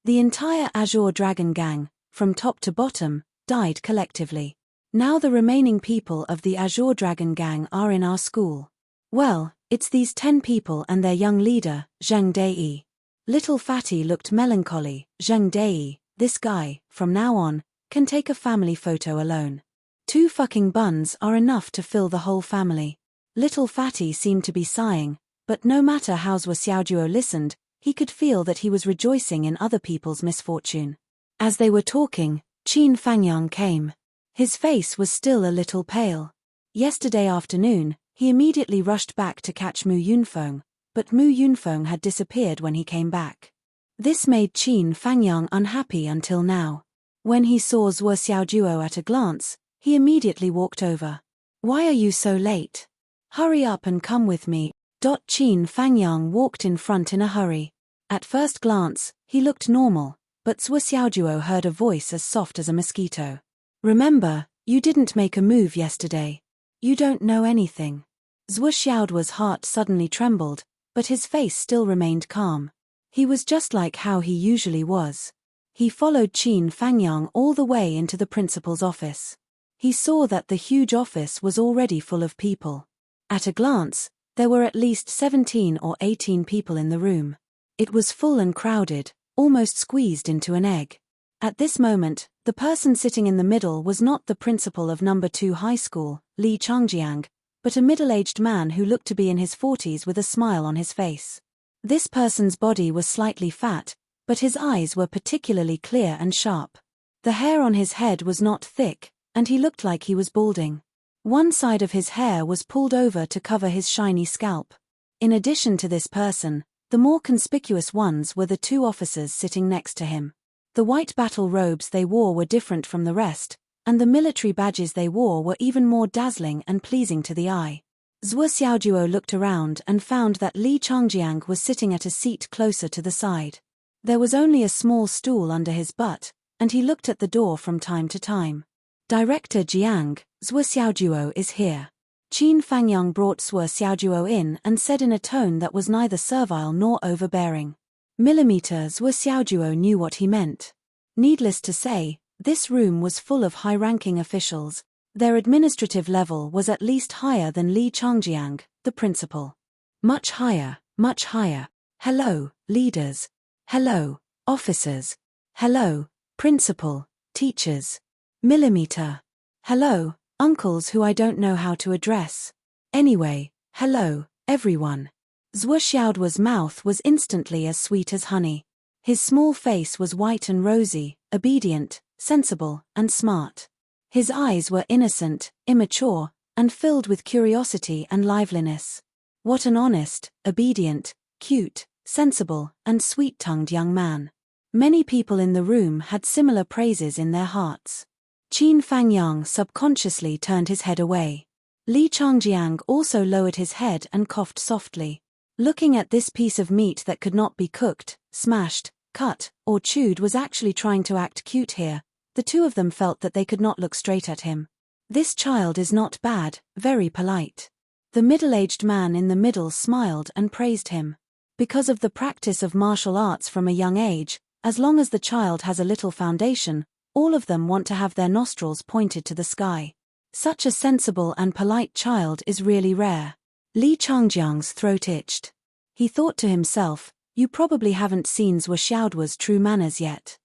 The entire Azure Dragon gang, from top to bottom, died collectively. Now the remaining people of the Azure Dragon gang are in our school. Well, it's these 10 people and their young leader, Zheng Dei. Little Fatty looked melancholy. Zheng Dei, this guy, from now on, can take a family photo alone. 2 fucking buns are enough to fill the whole family. Little Fatty seemed to be sighing, but no matter how Zhuo Xiaojuo listened, he could feel that he was rejoicing in other people's misfortune. As they were talking, Qin Fangyang came. His face was still a little pale. Yesterday afternoon, he immediately rushed back to catch Mu Yunfeng, but Mu Yunfeng had disappeared when he came back. This made Qin Fangyang unhappy until now. When he saw Zhuo Xiaojuo at a glance, he immediately walked over. Why are you so late? Hurry up and come with me. Qin Fangyang walked in front in a hurry. At first glance, he looked normal, but Zhuo Xiaojuo heard a voice as soft as a mosquito. Remember, you didn't make a move yesterday. You don't know anything. Zhuo Xiaojuo's heart suddenly trembled, but his face still remained calm. He was just like how he usually was. He followed Qin Fangyang all the way into the principal's office. He saw that the huge office was already full of people. At a glance, there were at least 17 or 18 people in the room. It was full and crowded, almost squeezed into an egg. At this moment, the person sitting in the middle was not the principal of No. 2 High School, Li Changjiang, but a middle-aged man who looked to be in his 40s with a smile on his face. This person's body was slightly fat, but his eyes were particularly clear and sharp. The hair on his head was not thick, and he looked like he was balding. One side of his hair was pulled over to cover his shiny scalp. In addition to this person, the more conspicuous ones were the two officers sitting next to him. The white battle robes they wore were different from the rest, and the military badges they wore were even more dazzling and pleasing to the eye. Zhuo Xiaojuo looked around and found that Li Changjiang was sitting at a seat closer to the side. There was only a small stool under his butt, and he looked at the door from time to time. Director Jiang, Zhuo Xiaojuo is here. Qin Fangyang brought Zhuo Xiaojuo in and said in a tone that was neither servile nor overbearing. Zhuo Xiaojuo knew what he meant. Needless to say, this room was full of high-ranking officials. Their administrative level was at least higher than Li Changjiang, the principal. Much higher, much higher. Hello, leaders. Hello, officers. Hello, principal, teachers. Hello, uncles who I don't know how to address. Anyway, hello, everyone. Zhuo Xiaojuo's mouth was instantly as sweet as honey. His small face was white and rosy, obedient, sensible, and smart. His eyes were innocent, immature, and filled with curiosity and liveliness. What an honest, obedient, cute, sensible, and sweet-tongued young man. Many people in the room had similar praises in their hearts. Qin Fangyang subconsciously turned his head away. Li Changjiang also lowered his head and coughed softly. Looking at this piece of meat that could not be cooked, smashed, cut, or chewed was actually trying to act cute here, the two of them felt that they could not look straight at him. This child is not bad, very polite. The middle-aged man in the middle smiled and praised him. Because of the practice of martial arts from a young age, as long as the child has a little foundation, all of them want to have their nostrils pointed to the sky. Such a sensible and polite child is really rare. Li Changjiang's throat itched. He thought to himself, you probably haven't seen Zhuo Xiaojuo's true manners yet.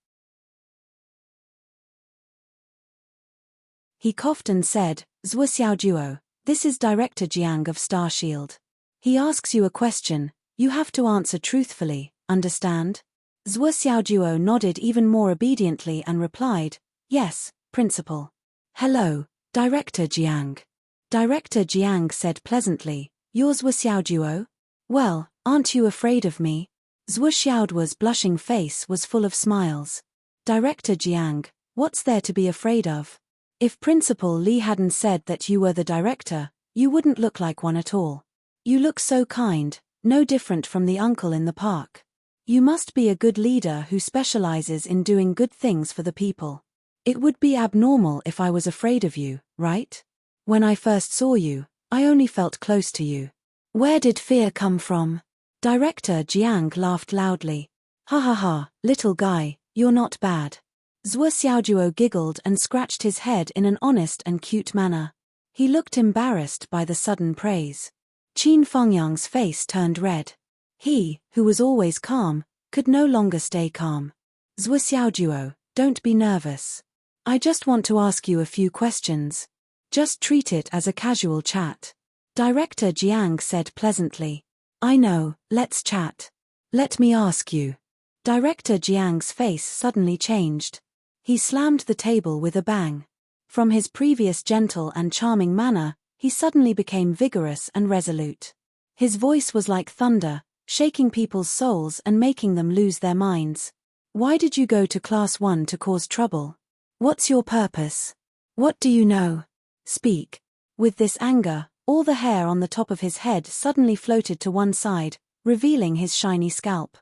He coughed and said, Zhuo Xiaojuo, this is Director Jiang of Star Shield. He asks you a question, you have to answer truthfully, understand? Zhuo Xiaojuo nodded even more obediently and replied, yes, Principal. Hello, Director Jiang. Director Jiang said pleasantly, you're Zhuo Xiaojuo? Well, aren't you afraid of me? Zhuo Xiaojuo's blushing face was full of smiles. Director Jiang, what's there to be afraid of? If Principal Li hadn't said that you were the director, you wouldn't look like one at all. You look so kind, no different from the uncle in the park. You must be a good leader who specializes in doing good things for the people. It would be abnormal if I was afraid of you, right? When I first saw you, I only felt close to you. Where did fear come from? Director Jiang laughed loudly. Ha ha ha, little guy, you're not bad. Zhuo Xiaojuo giggled and scratched his head in an honest and cute manner. He looked embarrassed by the sudden praise. Qin Fangyang's face turned red. He, who was always calm, could no longer stay calm. Zhuo Xiaojuo, don't be nervous. I just want to ask you a few questions. Just treat it as a casual chat. Director Jiang said pleasantly. I know, let's chat. Let me ask you. Director Jiang's face suddenly changed. He slammed the table with a bang. From his previous gentle and charming manner, he suddenly became vigorous and resolute. His voice was like thunder, shaking people's souls and making them lose their minds. Why did you go to Class 1 to cause trouble? What's your purpose? What do you know? Speak. With this anger, all the hair on the top of his head suddenly floated to one side, revealing his shiny scalp.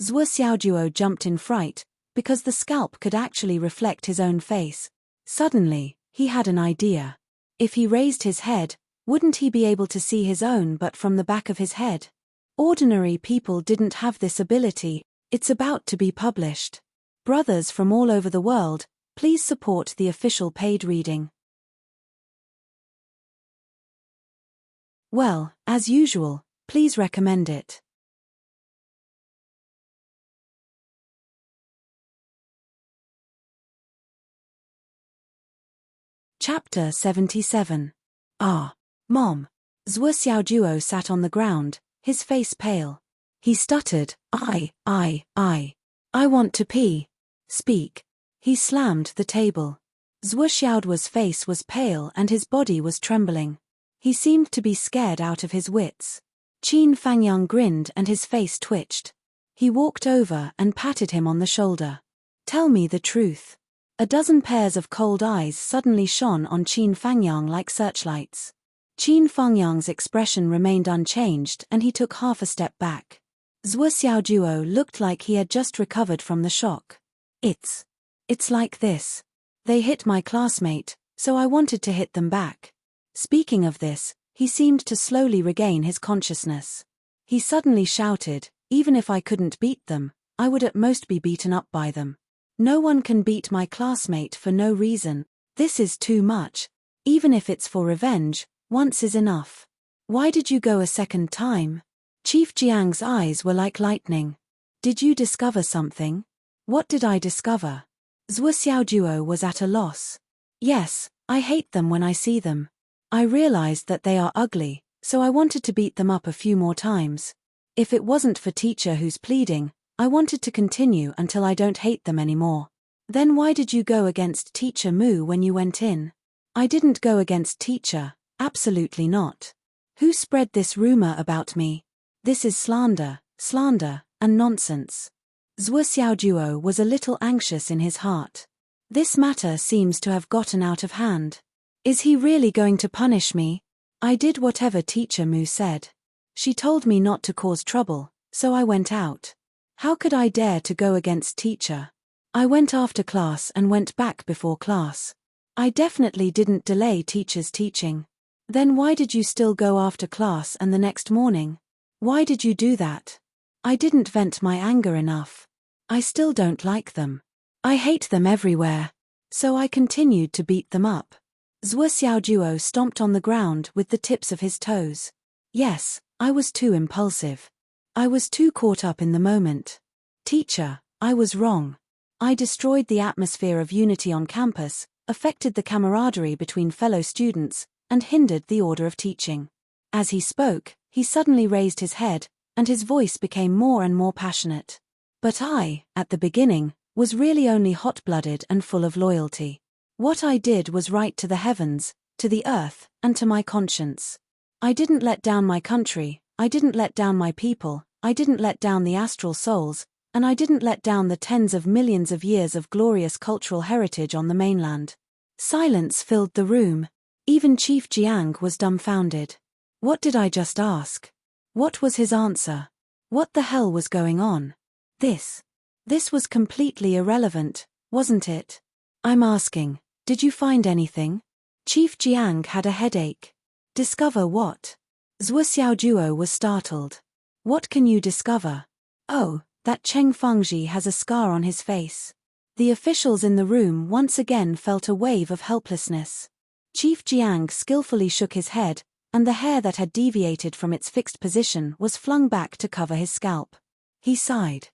Zhuo Xiaojuo jumped in fright, because the scalp could actually reflect his own face. Suddenly, he had an idea. If he raised his head, wouldn't he be able to see his own but from the back of his head? Ordinary people didn't have this ability. It's about to be published. Brothers from all over the world, please support the official paid reading. Well, as usual, please recommend it. Chapter 77. Mom. Zhuo Xiaojuo sat on the ground, his face pale. He stuttered, I want to pee. Speak. He slammed the table. Zhuo Xiaojuo's face was pale and his body was trembling. He seemed to be scared out of his wits. Qin Fangyang grinned and his face twitched. He walked over and patted him on the shoulder. Tell me the truth. A dozen pairs of cold eyes suddenly shone on Qin Fangyang like searchlights. Qin Fangyang's expression remained unchanged and he took half a step back. Zhuo Xiaojuo looked like he had just recovered from the shock. It's like this. They hit my classmate, so I wanted to hit them back. Speaking of this, he seemed to slowly regain his consciousness. He suddenly shouted, even if I couldn't beat them, I would at most be beaten up by them. No one can beat my classmate for no reason. This is too much. Even if it's for revenge, once is enough. Why did you go a second time? Chief Jiang's eyes were like lightning. Did you discover something? What did I discover? Zhuo Xiaojuo was at a loss. Yes, I hate them when I see them. I realized that they are ugly, so I wanted to beat them up a few more times. If it wasn't for teacher who's pleading, I wanted to continue until I don't hate them anymore. Then why did you go against teacher Mu when you went in? I didn't go against teacher, absolutely not. Who spread this rumor about me? This is slander, and nonsense. Zhuo Xiaojuo was a little anxious in his heart. This matter seems to have gotten out of hand. Is he really going to punish me? I did whatever teacher Mu said. She told me not to cause trouble, so I went out. How could I dare to go against teacher? I went after class and went back before class. I definitely didn't delay teacher's teaching. Then why did you still go after class and the next morning? Why did you do that? I didn't vent my anger enough. I still don't like them. I hate them everywhere. So I continued to beat them up. Zhuo Xiaojuo stomped on the ground with the tips of his toes. Yes, I was too impulsive. I was too caught up in the moment. Teacher, I was wrong. I destroyed the atmosphere of unity on campus, affected the camaraderie between fellow students, and hindered the order of teaching. As he spoke, he suddenly raised his head, and his voice became more and more passionate. But I, at the beginning, was really only hot-blooded and full of loyalty. What I did was right to the heavens, to the earth, and to my conscience. I didn't let down my country, I didn't let down my people, I didn't let down the astral souls, and I didn't let down the tens of millions of years of glorious cultural heritage on the mainland. Silence filled the room. Even Chief Jiang was dumbfounded. What did I just ask? What was his answer? What the hell was going on? This was completely irrelevant, wasn't it? I'm asking, did you find anything? Chief Jiang had a headache. Discover what? Zhuo Xiaojuo was startled. What can you discover? Oh, that Cheng Fengji has a scar on his face. The officials in the room once again felt a wave of helplessness. Chief Jiang skillfully shook his head, and the hair that had deviated from its fixed position was flung back to cover his scalp. He sighed.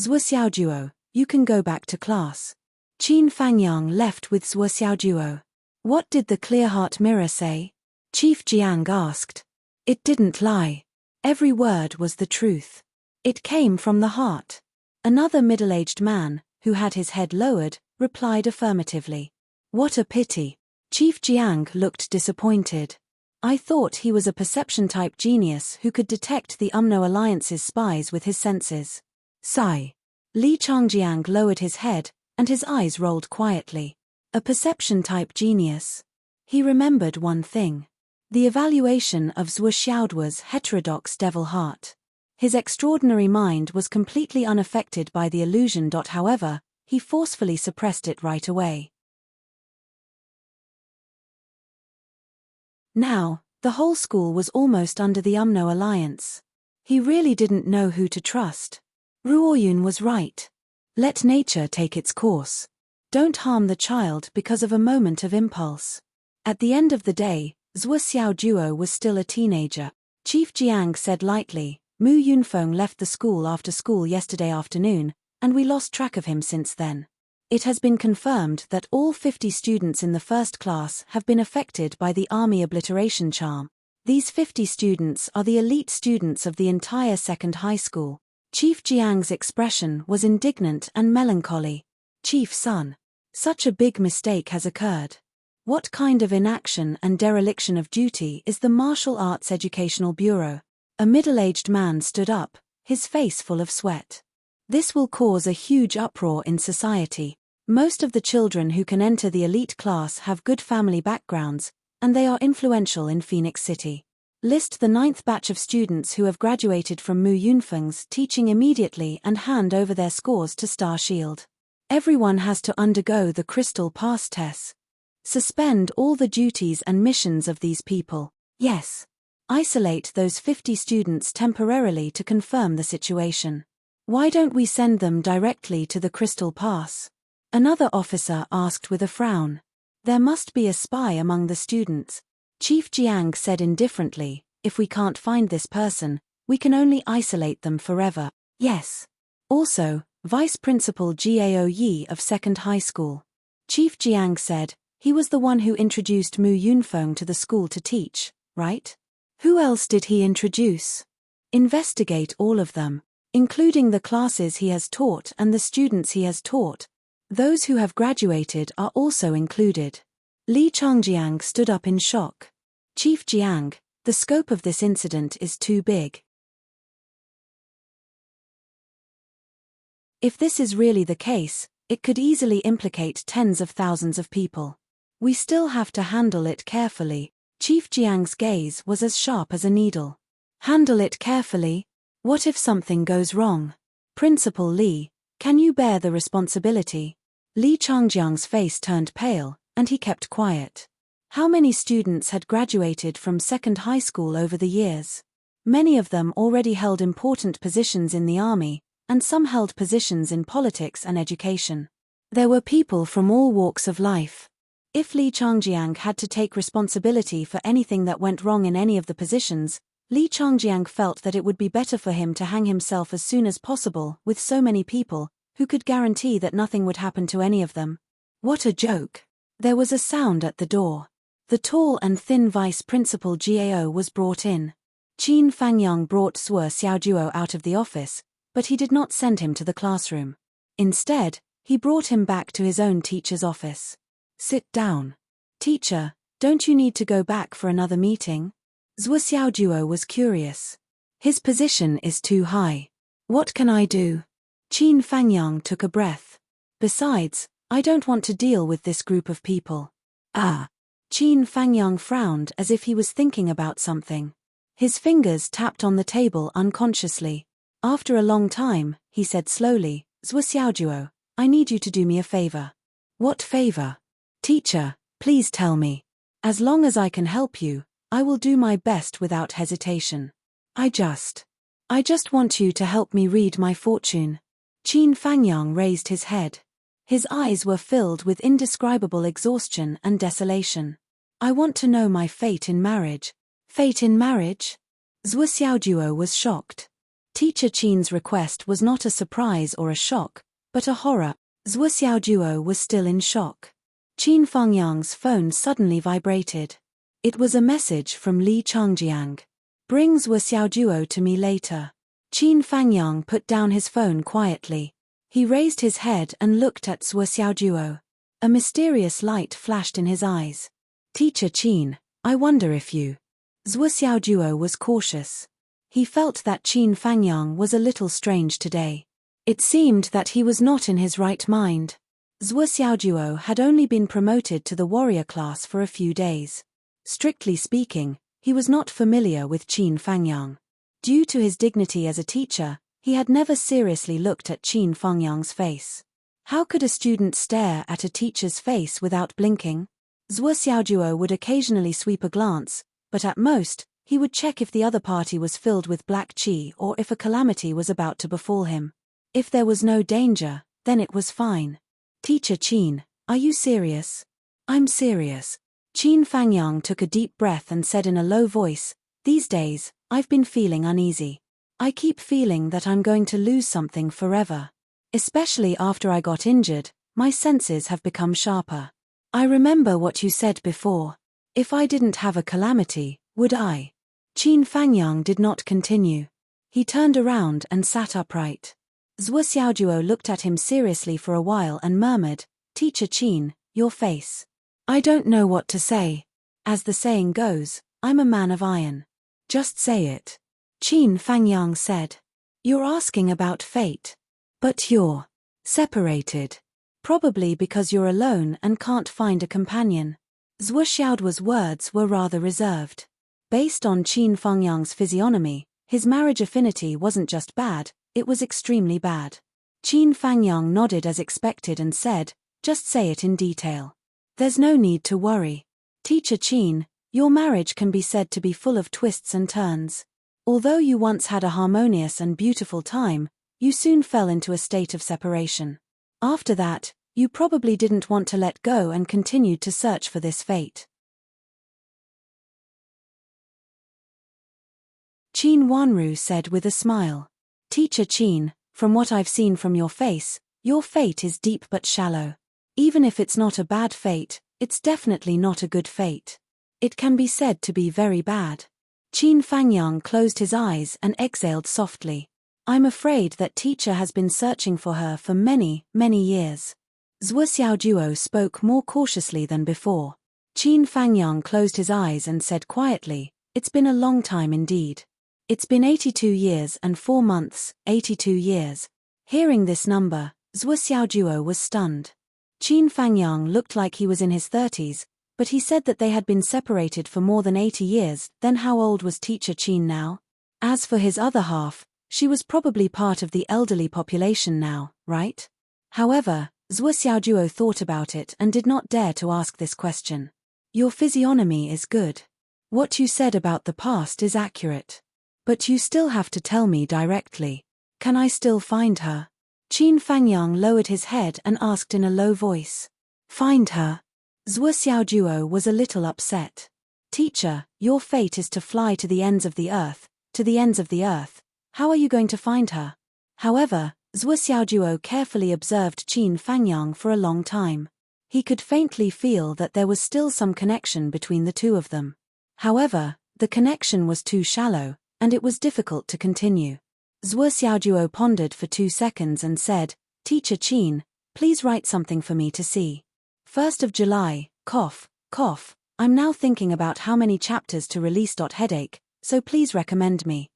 Zhuo Xiaojuo, you can go back to class. Qin Fangyang left with Zhuo Xiaojuo. What did the clear heart mirror say? Chief Jiang asked. It didn't lie. Every word was the truth. It came from the heart. Another middle-aged man, who had his head lowered, replied affirmatively. What a pity. Chief Jiang looked disappointed. I thought he was a perception-type genius who could detect the UMNO Alliance's spies with his senses. Sigh. Li Changjiang lowered his head, and his eyes rolled quietly. A perception-type genius. He remembered one thing. The evaluation of Zhuo Xiaojuo's heterodox devil heart. His extraordinary mind was completely unaffected by the illusion. However, he forcefully suppressed it right away. Now, the whole school was almost under the UMNO Alliance. He really didn't know who to trust. Ruoyun was right. Let nature take its course. Don't harm the child because of a moment of impulse. At the end of the day, Zhuo Xiaojuo was still a teenager. Chief Jiang said lightly, Mu Yunfeng left the school after school yesterday afternoon, and we lost track of him since then. It has been confirmed that all 50 students in the first class have been affected by the army obliteration charm. These 50 students are the elite students of the entire second high school. Chief Jiang's expression was indignant and melancholy. Chief Sun. Such a big mistake has occurred. What kind of inaction and dereliction of duty is the Martial Arts Educational Bureau? A middle-aged man stood up, his face full of sweat. This will cause a huge uproar in society. Most of the children who can enter the elite class have good family backgrounds, and they are influential in Phoenix City. List the 9th batch of students who have graduated from Mu Yunfeng's teaching immediately and hand over their scores to Star Shield. Everyone has to undergo the Crystal Pass test. Suspend all the duties and missions of these people. Yes. Isolate those 50 students temporarily to confirm the situation. Why don't we send them directly to the Crystal Pass? Another officer asked with a frown. There must be a spy among the students. Chief Jiang said indifferently, if we can't find this person, we can only isolate them forever. Yes. Also, Vice Principal Gao Yi of Second High School. Chief Jiang said, he was the one who introduced Mu Yunfeng to the school to teach, right? Who else did he introduce? Investigate all of them, including the classes he has taught and the students he has taught. Those who have graduated are also included. Li Changjiang stood up in shock. Chief Jiang, the scope of this incident is too big. If this is really the case, it could easily implicate tens of thousands of people. We still have to handle it carefully. Chief Jiang's gaze was as sharp as a needle. Handle it carefully? What if something goes wrong? Principal Li, can you bear the responsibility? Li Changjiang's face turned pale, and he kept quiet. How many students had graduated from second high school over the years? Many of them already held important positions in the army, and some held positions in politics and education. There were people from all walks of life. If Li Changjiang had to take responsibility for anything that went wrong in any of the positions, Li Changjiang felt that it would be better for him to hang himself as soon as possible with so many people, who could guarantee that nothing would happen to any of them. What a joke. There was a sound at the door. The tall and thin Vice Principal Gao was brought in. Qin Fangyang brought Zhuo Xiaojuo out of the office, but he did not send him to the classroom. Instead, he brought him back to his own teacher's office. Sit down. Teacher, don't you need to go back for another meeting? Zhuo Xiaojuo was curious. His position is too high. What can I do? Qin Fangyang took a breath. Besides, I don't want to deal with this group of people. Ah. Qin Fangyang frowned as if he was thinking about something. His fingers tapped on the table unconsciously. After a long time, he said slowly, Zhuo Xiaojuo, I need you to do me a favor. What favor? Teacher, please tell me. As long as I can help you, I will do my best without hesitation. I just want you to help me read my fortune. Qin Fangyang raised his head. His eyes were filled with indescribable exhaustion and desolation. I want to know my fate in marriage. Fate in marriage? Zhuo Xiaojuo was shocked. Teacher Qin's request was not a surprise or a shock, but a horror. Zhuo Xiaojuo was still in shock. Qin Fangyang's phone suddenly vibrated. It was a message from Li Changjiang. Bring Zhuo Xiaojuo to me later. Qin Fangyang put down his phone quietly. He raised his head and looked at Zhuo Xiaojuo. A mysterious light flashed in his eyes. Teacher Qin, I wonder if you... Zhuo Xiaojuo was cautious. He felt that Qin Fangyang was a little strange today. It seemed that he was not in his right mind. Zhuo Xiaojuo had only been promoted to the warrior class for a few days. Strictly speaking, he was not familiar with Qin Fangyang. Due to his dignity as a teacher, he had never seriously looked at Qin Fangyang's face. How could a student stare at a teacher's face without blinking? Zhuo Xiaojuo would occasionally sweep a glance, but at most, he would check if the other party was filled with black qi or if a calamity was about to befall him. If there was no danger, then it was fine. Teacher Qin, are you serious? I'm serious. Qin Fangyang took a deep breath and said in a low voice, these days, I've been feeling uneasy. I keep feeling that I'm going to lose something forever. Especially after I got injured, my senses have become sharper. I remember what you said before. If I didn't have a calamity, would I? Qin Fangyang did not continue. He turned around and sat upright. Zhuo Xiaojuo looked at him seriously for a while and murmured, Teacher Qin, your face. I don't know what to say. As the saying goes, I'm a man of iron. Just say it. Qin Fangyang said. You're asking about fate. But you're separated. Probably because you're alone and can't find a companion. Zhuo Xiaojuo's words were rather reserved. Based on Qin Fangyang's physiognomy, his marriage affinity wasn't just bad, it was extremely bad. Qin Fangyang nodded as expected and said, just say it in detail. There's no need to worry. Teacher Qin, your marriage can be said to be full of twists and turns. Although you once had a harmonious and beautiful time, you soon fell into a state of separation. After that, you probably didn't want to let go and continued to search for this fate. Qin Wanru said with a smile. Teacher Qin, from what I've seen from your face, your fate is deep but shallow. Even if it's not a bad fate, it's definitely not a good fate. It can be said to be very bad. Qin Fangyang closed his eyes and exhaled softly. I'm afraid that teacher has been searching for her for many, many years. Zhuo Xiaojuo spoke more cautiously than before. Qin Fangyang closed his eyes and said quietly, it's been a long time indeed. It's been 82 years and 4 months, 82 years. Hearing this number, Zhuo Xiaojuo was stunned. Qin Fangyang looked like he was in his 30s, but he said that they had been separated for more than 80 years, then how old was teacher Qin now? As for his other half, she was probably part of the elderly population now, right? However, Zhuo Xiaojuo thought about it and did not dare to ask this question. Your physiognomy is good. What you said about the past is accurate. But you still have to tell me directly. Can I still find her? Qin Fangyang lowered his head and asked in a low voice. Find her? Zhuo Xiaojuo was a little upset. Teacher, your fate is to fly to the ends of the earth, to the ends of the earth. How are you going to find her? However, Zhuo Xiaojuo carefully observed Qin Fangyang for a long time. He could faintly feel that there was still some connection between the two of them. However, the connection was too shallow, and it was difficult to continue. Zhuo Xiaojuo pondered for 2 seconds and said, Teacher Qin, please write something for me to see. 1st of July, cough, cough. I'm now thinking about how many chapters to release. Headache, so please recommend me.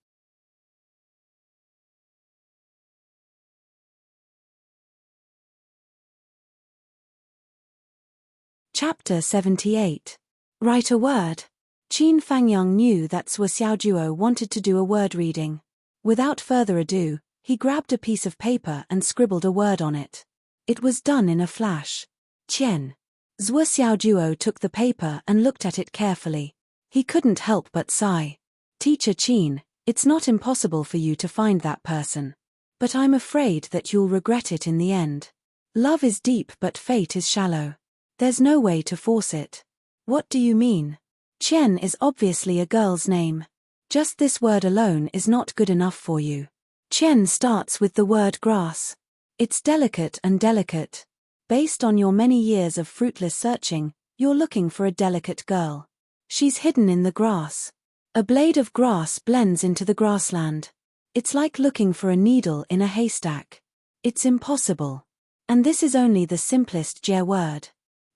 Chapter 78. Write a word. Qin Fangyang knew that Zhuo Xiaojuo wanted to do a word reading. Without further ado, he grabbed a piece of paper and scribbled a word on it. It was done in a flash. Qian. Zhuo Xiaojuo took the paper and looked at it carefully. He couldn't help but sigh. Teacher Qin, it's not impossible for you to find that person. But I'm afraid that you'll regret it in the end. Love is deep but fate is shallow. There's no way to force it. What do you mean? Qian is obviously a girl's name. Just this word alone is not good enough for you. Qian starts with the word grass. It's delicate and delicate. Based on your many years of fruitless searching, you're looking for a delicate girl. She's hidden in the grass. A blade of grass blends into the grassland. It's like looking for a needle in a haystack. It's impossible. And this is only the simplest Jie word.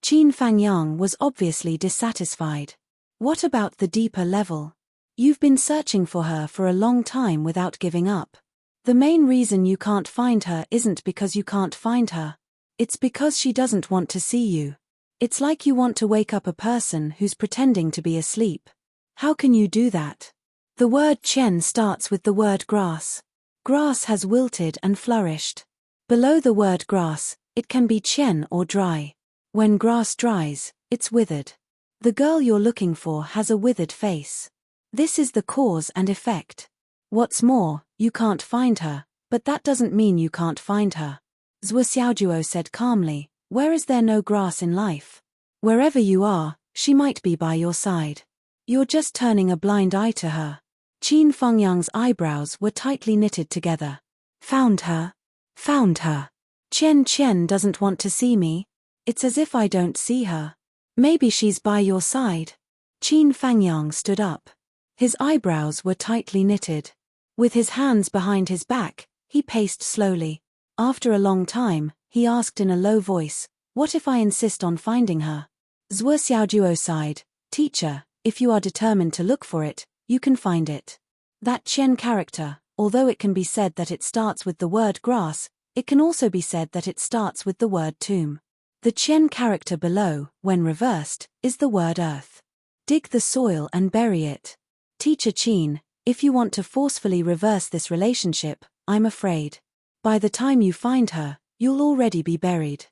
Qin Fangyang was obviously dissatisfied. What about the deeper level? You've been searching for her for a long time without giving up. The main reason you can't find her isn't because you can't find her. It's because she doesn't want to see you. It's like you want to wake up a person who's pretending to be asleep. How can you do that? The word Qian starts with the word grass. Grass has wilted and flourished. Below the word grass, it can be Qian or dry. When grass dries, it's withered. The girl you're looking for has a withered face. This is the cause and effect. What's more, you can't find her, but that doesn't mean you can't find her. Zhuo Xiaojuo said calmly, where is there no grass in life? Wherever you are, she might be by your side. You're just turning a blind eye to her. Qin Fengyang's eyebrows were tightly knitted together. Found her? Found her. Qian doesn't want to see me. It's as if I don't see her. Maybe she's by your side. Qin Fengyang stood up. His eyebrows were tightly knitted. With his hands behind his back, he paced slowly. After a long time, he asked in a low voice, what if I insist on finding her? Zhuo Xiaojuo sighed, teacher, if you are determined to look for it, you can find it. That Qian character, although it can be said that it starts with the word grass, it can also be said that it starts with the word tomb. The Qian character below, when reversed, is the word earth. Dig the soil and bury it. Teacher Qin, if you want to forcefully reverse this relationship, I'm afraid. By the time you find her, you'll already be buried.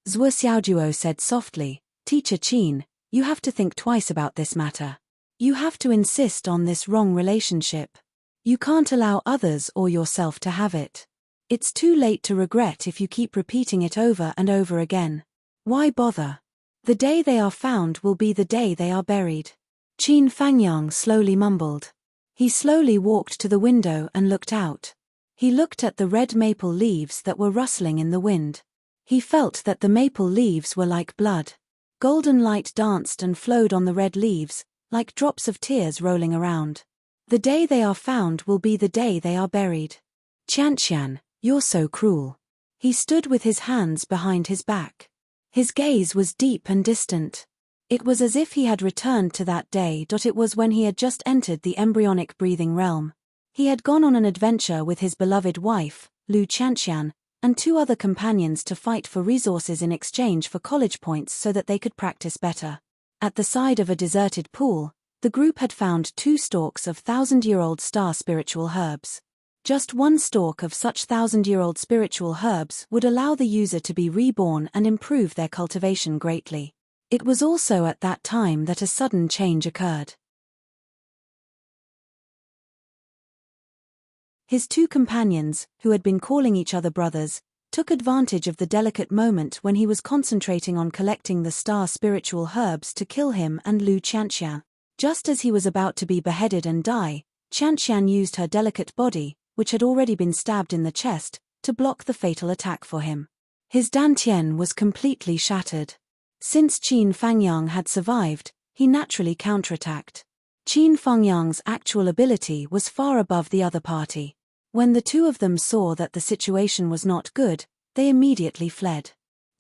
Zhuo Xiaojuo said softly, Teacher Qin, you have to think twice about this matter. You have to insist on this wrong relationship. You can't allow others or yourself to have it. It's too late to regret if you keep repeating it over and over again. Why bother? The day they are found will be the day they are buried. Qin Fengyang slowly mumbled. He slowly walked to the window and looked out. He looked at the red maple leaves that were rustling in the wind. He felt that the maple leaves were like blood. Golden light danced and flowed on the red leaves, like drops of tears rolling around. The day they are found will be the day they are buried. Qian, you're so cruel. He stood with his hands behind his back. His gaze was deep and distant. It was as if he had returned to that day. It was when he had just entered the embryonic breathing realm. He had gone on an adventure with his beloved wife, Lu Qian, and 2 other companions to fight for resources in exchange for college points so that they could practice better. At the side of a deserted pool, the group had found 2 stalks of 1,000-year-old star spiritual herbs. Just 1 stalk of such 1,000-year-old spiritual herbs would allow the user to be reborn and improve their cultivation greatly. It was also at that time that a sudden change occurred. His 2 companions, who had been calling each other brothers, took advantage of the delicate moment when he was concentrating on collecting the star spiritual herbs to kill him and Lu Qian. Just as he was about to be beheaded and die, Qian used her delicate body, which had already been stabbed in the chest, to block the fatal attack for him. His dantian was completely shattered. Since Qin Fengyang had survived, he naturally counterattacked. Qin Fengyang's actual ability was far above the other party. When the 2 of them saw that the situation was not good, they immediately fled.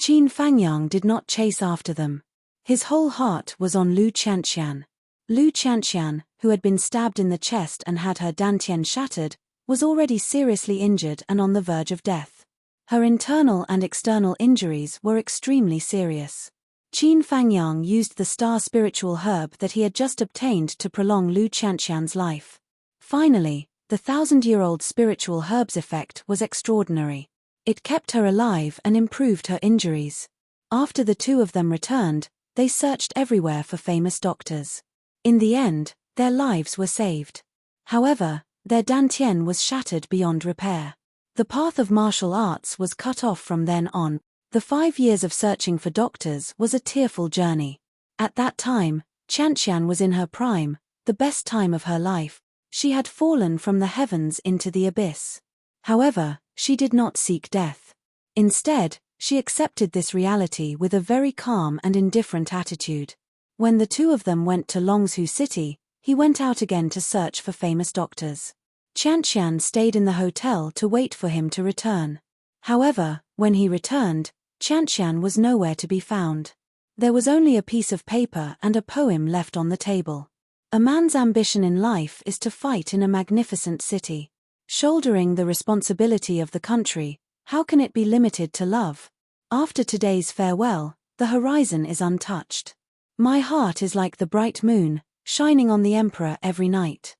Qin Fengyang did not chase after them. His whole heart was on Lu Qian. Lu Qian, who had been stabbed in the chest and had her dantian shattered, was already seriously injured and on the verge of death. Her internal and external injuries were extremely serious. Qin Fengyang used the star spiritual herb that he had just obtained to prolong Lu Qian's life. Finally, the 1,000-year-old spiritual herb's effect was extraordinary. It kept her alive and improved her injuries. After the 2 of them returned, they searched everywhere for famous doctors. In the end, their lives were saved. However, their dantian was shattered beyond repair. The path of martial arts was cut off from then on. The 5 years of searching for doctors was a tearful journey. At that time, Qian was in her prime, the best time of her life. She had fallen from the heavens into the abyss. However, she did not seek death. Instead, she accepted this reality with a very calm and indifferent attitude. When the 2 of them went to Longzhou City, he went out again to search for famous doctors. Qian stayed in the hotel to wait for him to return. However, when he returned, Qian was nowhere to be found. There was only a piece of paper and a poem left on the table. A man's ambition in life is to fight in a magnificent city. Shouldering the responsibility of the country, how can it be limited to love? After today's farewell, the horizon is untouched. My heart is like the bright moon, shining on the emperor every night.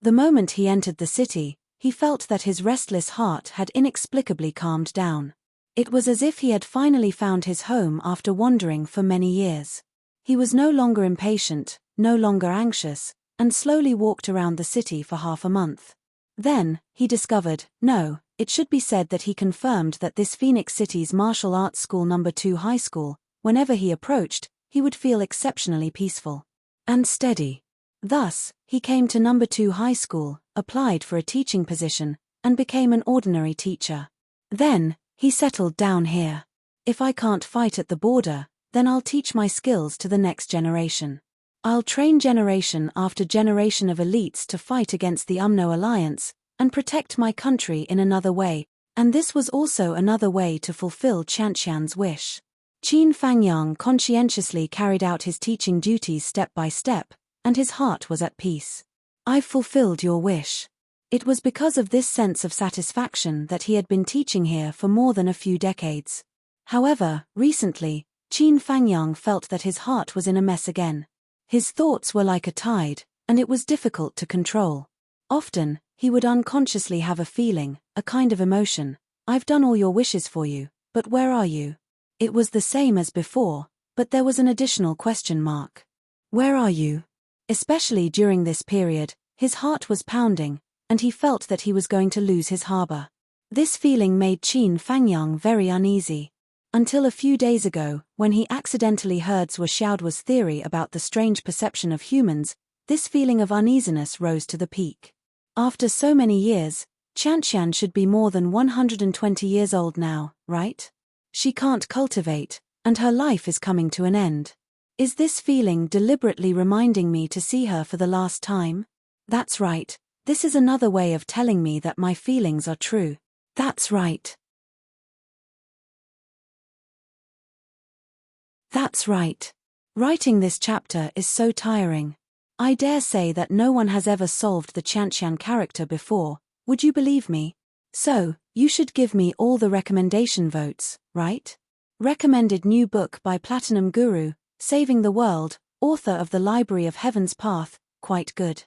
The moment he entered the city, he felt that his restless heart had inexplicably calmed down. It was as if he had finally found his home after wandering for many years. He was no longer impatient, no longer anxious, and slowly walked around the city for half a month. Then, he discovered, no, it should be said that he confirmed that this Phoenix City's martial arts school number 2 high school, whenever he approached, he would feel exceptionally peaceful and steady. Thus, he came to number 2 high school, applied for a teaching position, and became an ordinary teacher. Then, he settled down here. If I can't fight at the border, then I'll teach my skills to the next generation. I'll train generation after generation of elites to fight against the UMNO alliance, and protect my country in another way, and this was also another way to fulfill Qianqian's wish. Qin Fangyang conscientiously carried out his teaching duties step by step, and his heart was at peace. I've fulfilled your wish. It was because of this sense of satisfaction that he had been teaching here for more than a few decades. However, recently, Qin Fangyang felt that his heart was in a mess again. His thoughts were like a tide, and it was difficult to control. Often, he would unconsciously have a feeling, a kind of emotion, I've done all your wishes for you, but where are you? It was the same as before, but there was an additional question mark. Where are you? Especially during this period, his heart was pounding, and he felt that he was going to lose his harbor. This feeling made Qin Fangyang very uneasy. Until a few days ago, when he accidentally heard Zhuo Xiaoduo's theory about the strange perception of humans, this feeling of uneasiness rose to the peak. After so many years, Qianqian should be more than 120 years old now, right? She can't cultivate, and her life is coming to an end. Is this feeling deliberately reminding me to see her for the last time? That's right, this is another way of telling me that my feelings are true. That's right. That's right. Writing this chapter is so tiring. I dare say that no one has ever solved the Qianqian character before, would you believe me? So, you should give me all the recommendation votes, right? Recommended new book by Platinum Guru, Saving the World, author of The Library of Heaven's Path, quite good.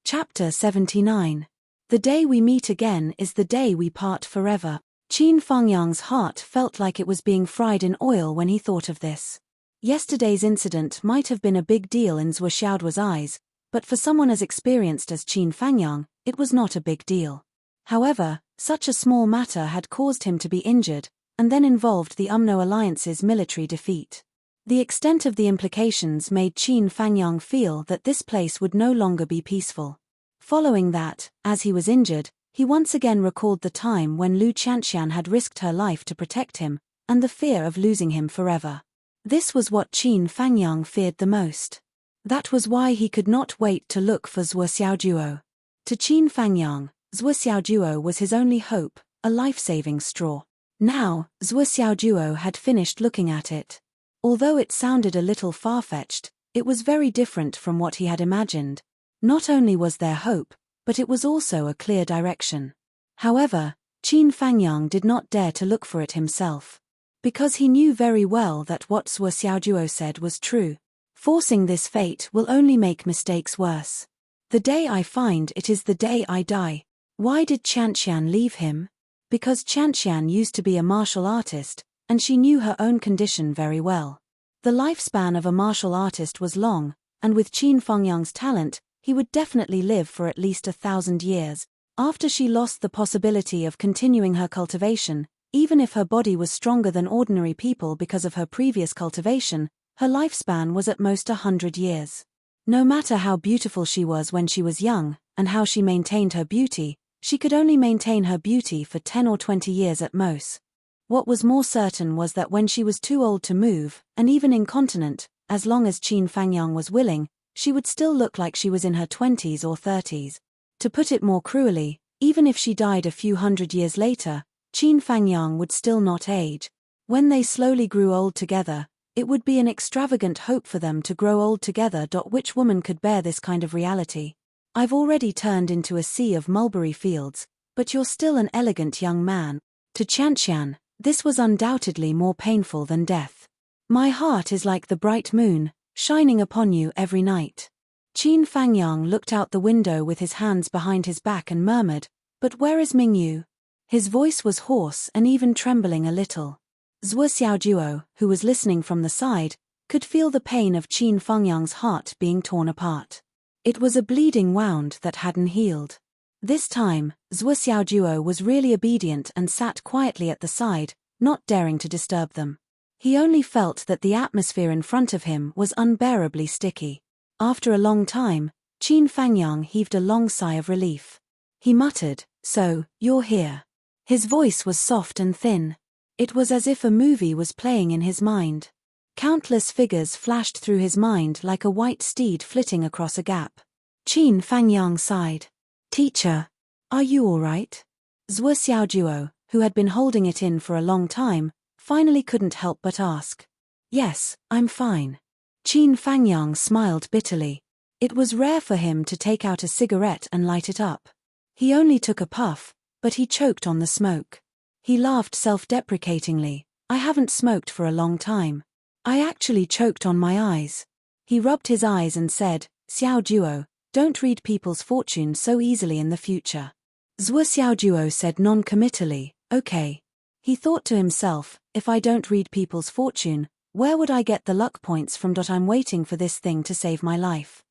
Chapter 79. The day we meet again is the day we part forever. Qin Fangyang's heart felt like it was being fried in oil when he thought of this. Yesterday's incident might have been a big deal in Zhuo Xiaoduo's eyes, but for someone as experienced as Qin Fangyang, it was not a big deal. However, such a small matter had caused him to be injured, and then involved the UMNO alliance's military defeat. The extent of the implications made Qin Fangyang feel that this place would no longer be peaceful. Following that, as he was injured, he once again recalled the time when Lu Qianqian had risked her life to protect him, and the fear of losing him forever. This was what Qin Fangyang feared the most. That was why he could not wait to look for Zhuo Xiaoduo. To Qin Fangyang, Zhuo Xiaoduo was his only hope, a life-saving straw. Now, Zhuo Xiaoduo had finished looking at it. Although it sounded a little far-fetched, it was very different from what he had imagined. Not only was there hope, but it was also a clear direction. However, Qin Fangyang did not dare to look for it himself. Because he knew very well that what Zhuo Xiaoduo said was true. Forcing this fate will only make mistakes worse. The day I find it is the day I die. Why did Qianqian leave him? Because Qianqian used to be a martial artist, and she knew her own condition very well. The lifespan of a martial artist was long, and with Qin Fangyang's talent, he would definitely live for at least 1,000 years. After she lost the possibility of continuing her cultivation, even if her body was stronger than ordinary people because of her previous cultivation, her lifespan was at most 100 years. No matter how beautiful she was when she was young, and how she maintained her beauty, she could only maintain her beauty for 10 or 20 years at most. What was more certain was that when she was too old to move, and even incontinent, as long as Qin Fangyang was willing, she would still look like she was in her 20s or 30s. To put it more cruelly, even if she died a few hundred years later, Qin Fangyang would still not age. When they slowly grew old together, it would be an extravagant hope for them to grow old together. Which woman could bear this kind of reality? I've already turned into a sea of mulberry fields, but you're still an elegant young man. To Qianqian, this was undoubtedly more painful than death. My heart is like the bright moon, shining upon you every night. Qin Fangyang looked out the window with his hands behind his back and murmured, but where is Mingyu? His voice was hoarse and even trembling a little. Zhuo Xiaojuo, who was listening from the side, could feel the pain of Qin Fengyang's heart being torn apart. It was a bleeding wound that hadn't healed. This time, Zhuo Xiaojuo was really obedient and sat quietly at the side, not daring to disturb them. He only felt that the atmosphere in front of him was unbearably sticky. After a long time, Qin Fengyang heaved a long sigh of relief. He muttered, "So, you're here." His voice was soft and thin. It was as if a movie was playing in his mind. Countless figures flashed through his mind like a white steed flitting across a gap. Qin Fengyang sighed. "Teacher, are you all right?" Zhuo Xiaojuo, who had been holding it in for a long time, finally couldn't help but ask. "Yes, I'm fine." Qin Fengyang smiled bitterly. It was rare for him to take out a cigarette and light it up. He only took a puff, but he choked on the smoke. He laughed self-deprecatingly. "I haven't smoked for a long time. I actually choked on my eyes." He rubbed his eyes and said, "Xiaojuo, don't read people's fortune so easily in the future." Zhuo Xiaojuo said non-committally, "Okay." He thought to himself, if I don't read people's fortune, where would I get the luck points from? I'm waiting for this thing to save my life.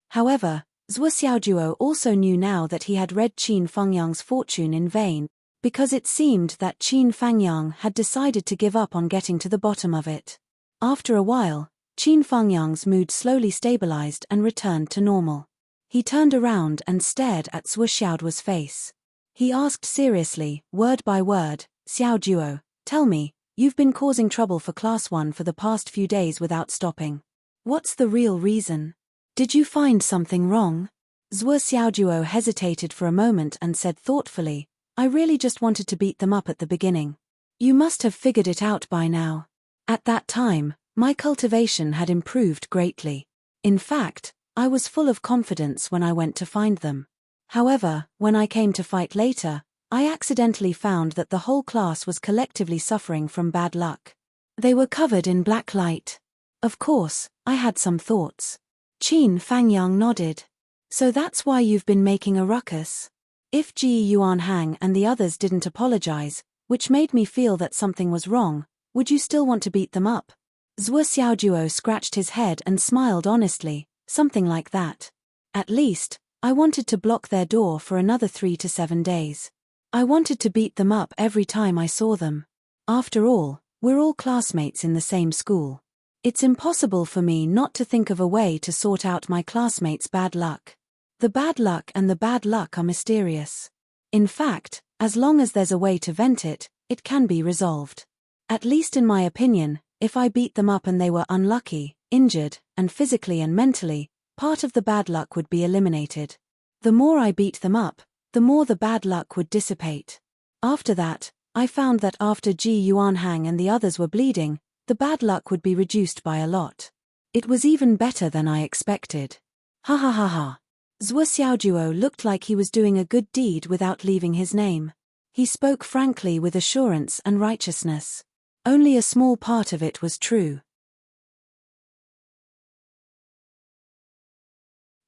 However, Zhuo Xiaojuo also knew now that he had read Qin Fengyang's fortune in vain, because it seemed that Qin Fengyang had decided to give up on getting to the bottom of it. After a while, Qin Fengyang's mood slowly stabilized and returned to normal. He turned around and stared at Zhuo Xiaojuo's face. He asked seriously, word by word, "Xiaojuo, tell me, you've been causing trouble for Class 1 for the past few days without stopping. What's the real reason? Did you find something wrong?" Zhuo Xiaojuo hesitated for a moment and said thoughtfully, "I really just wanted to beat them up at the beginning. You must have figured it out by now. At that time, my cultivation had improved greatly. In fact, I was full of confidence when I went to find them. However, when I came to fight later, I accidentally found that the whole class was collectively suffering from bad luck. They were covered in black light. Of course, I had some thoughts." Qin Fengyang nodded. "So that's why you've been making a ruckus? If Ji Yuanhang and the others didn't apologize, which made me feel that something was wrong, would you still want to beat them up?" Zhuo Xiaojuo scratched his head and smiled honestly, "Something like that. At least, I wanted to block their door for another 3 to 7 days. I wanted to beat them up every time I saw them. After all, we're all classmates in the same school. It's impossible for me not to think of a way to sort out my classmates' bad luck. The bad luck and the bad luck are mysterious. In fact, as long as there's a way to vent it, it can be resolved. At least in my opinion, if I beat them up and they were unlucky, injured, and physically and mentally, part of the bad luck would be eliminated. The more I beat them up, the more the bad luck would dissipate. After that, I found that after Ji Yuanhang and the others were bleeding, the bad luck would be reduced by a lot. It was even better than I expected." Ha ha ha ha. Zhuo Xiaojuo looked like he was doing a good deed without leaving his name. He spoke frankly with assurance and righteousness. Only a small part of it was true.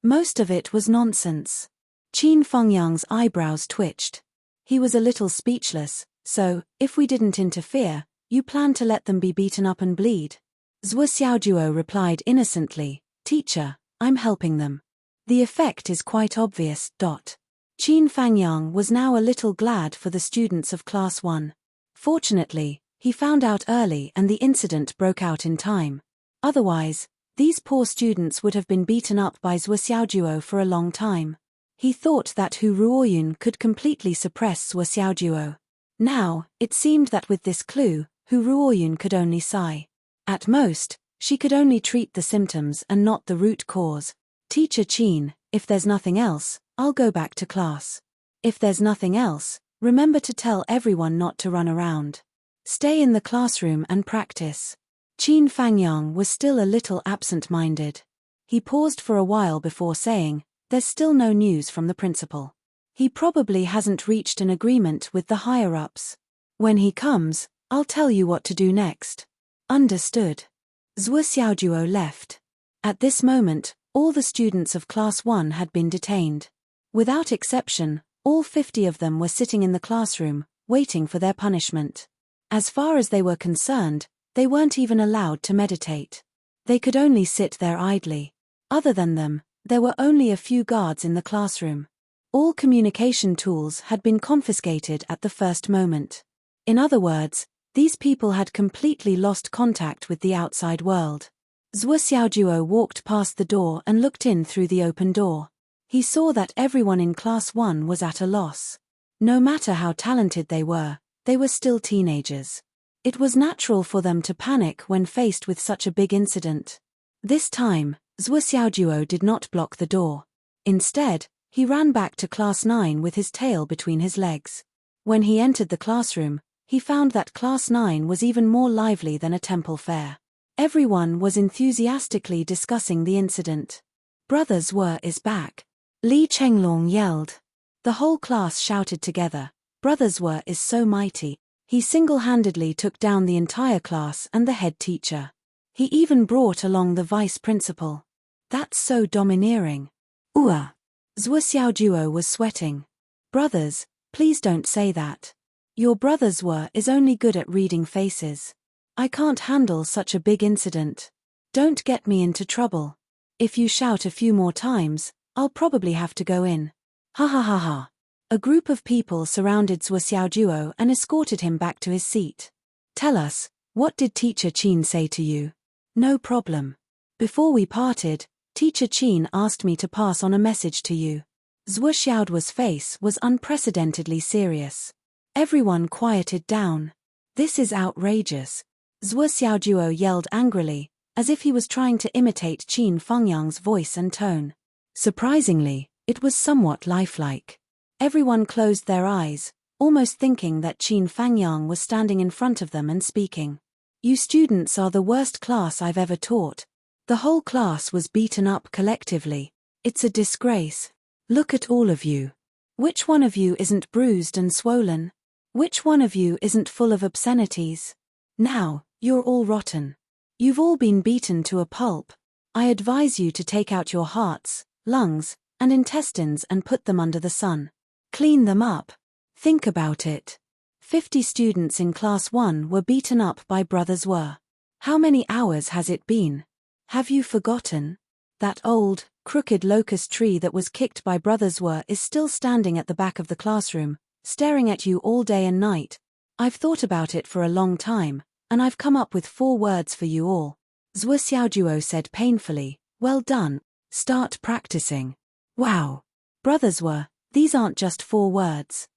Most of it was nonsense. Qin Fengyang's eyebrows twitched. He was a little speechless. "So, if we didn't interfere, you plan to let them be beaten up and bleed?" Zhuo Xiaojuo replied innocently, "Teacher, I'm helping them. The effect is quite obvious." Qin Fengyang was now a little glad for the students of Class 1. Fortunately, he found out early and the incident broke out in time. Otherwise, these poor students would have been beaten up by Zhuo Xiaojuo for a long time. He thought that Hu Ruoyun could completely suppress Zhuo Xiaojuo. Now, it seemed that with this clue, Hu Ruoyun could only sigh. At most, she could only treat the symptoms and not the root cause. "Teacher Qin, if there's nothing else, I'll go back to class. If there's nothing else, remember to tell everyone not to run around. Stay in the classroom and practice." Qin Fengyang was still a little absent-minded. He paused for a while before saying, "There's still no news from the principal. He probably hasn't reached an agreement with the higher-ups. When he comes, I'll tell you what to do next." "Understood." Zhuo Xiaojuo left. At this moment, all the students of Class 1 had been detained. Without exception, all 50 of them were sitting in the classroom, waiting for their punishment. As far as they were concerned, they weren't even allowed to meditate. They could only sit there idly. Other than them, there were only a few guards in the classroom. All communication tools had been confiscated at the first moment. In other words, these people had completely lost contact with the outside world. Zhuo Xiaojuo walked past the door and looked in through the open door. He saw that everyone in Class 1 was at a loss. No matter how talented they were still teenagers. It was natural for them to panic when faced with such a big incident. This time, Zhuo Xiaojuo did not block the door. Instead, he ran back to Class 9 with his tail between his legs. When he entered the classroom, he found that Class 9 was even more lively than a temple fair. Everyone was enthusiastically discussing the incident. Brothers is back. Li Chenglong yelled. The whole class shouted together. Brothers is so mighty. He single-handedly took down the entire class and the head teacher. He even brought along the vice principal. That's so domineering. Zhuo Xiaojuo was sweating. Brothers, please don't say that. Your brothers is only good at reading faces. I can't handle such a big incident. Don't get me into trouble. If you shout a few more times, I'll probably have to go in. Ha ha ha ha. A group of people surrounded Zhuo Xiaojuo and escorted him back to his seat. Tell us, what did Teacher Qin say to you? No problem. Before we parted, Teacher Qin asked me to pass on a message to you. Zhuo Xiaojuo's face was unprecedentedly serious. Everyone quieted down. This is outrageous. Zhuo Xiaojuo yelled angrily, as if he was trying to imitate Qin Fengyang's voice and tone. Surprisingly, it was somewhat lifelike. Everyone closed their eyes, almost thinking that Qin Fengyang was standing in front of them and speaking. You students are the worst class I've ever taught. The whole class was beaten up collectively. It's a disgrace. Look at all of you. Which one of you isn't bruised and swollen? Which one of you isn't full of obscenities? Now, you're all rotten. You've all been beaten to a pulp. I advise you to take out your hearts, lungs, and intestines and put them under the sun. Clean them up. Think about it. 50 students in Class 1 were beaten up by Brothers Were. How many hours has it been? Have you forgotten? That old, crooked locust tree that was kicked by Brothers Were is still standing at the back of the classroom, staring at you all day and night. I've thought about it for a long time, and I've come up with 4 words for you all. Zhuo Xiaojuo said painfully, well done. Start practicing. Wow. Brothers Were, these aren't just 4 words.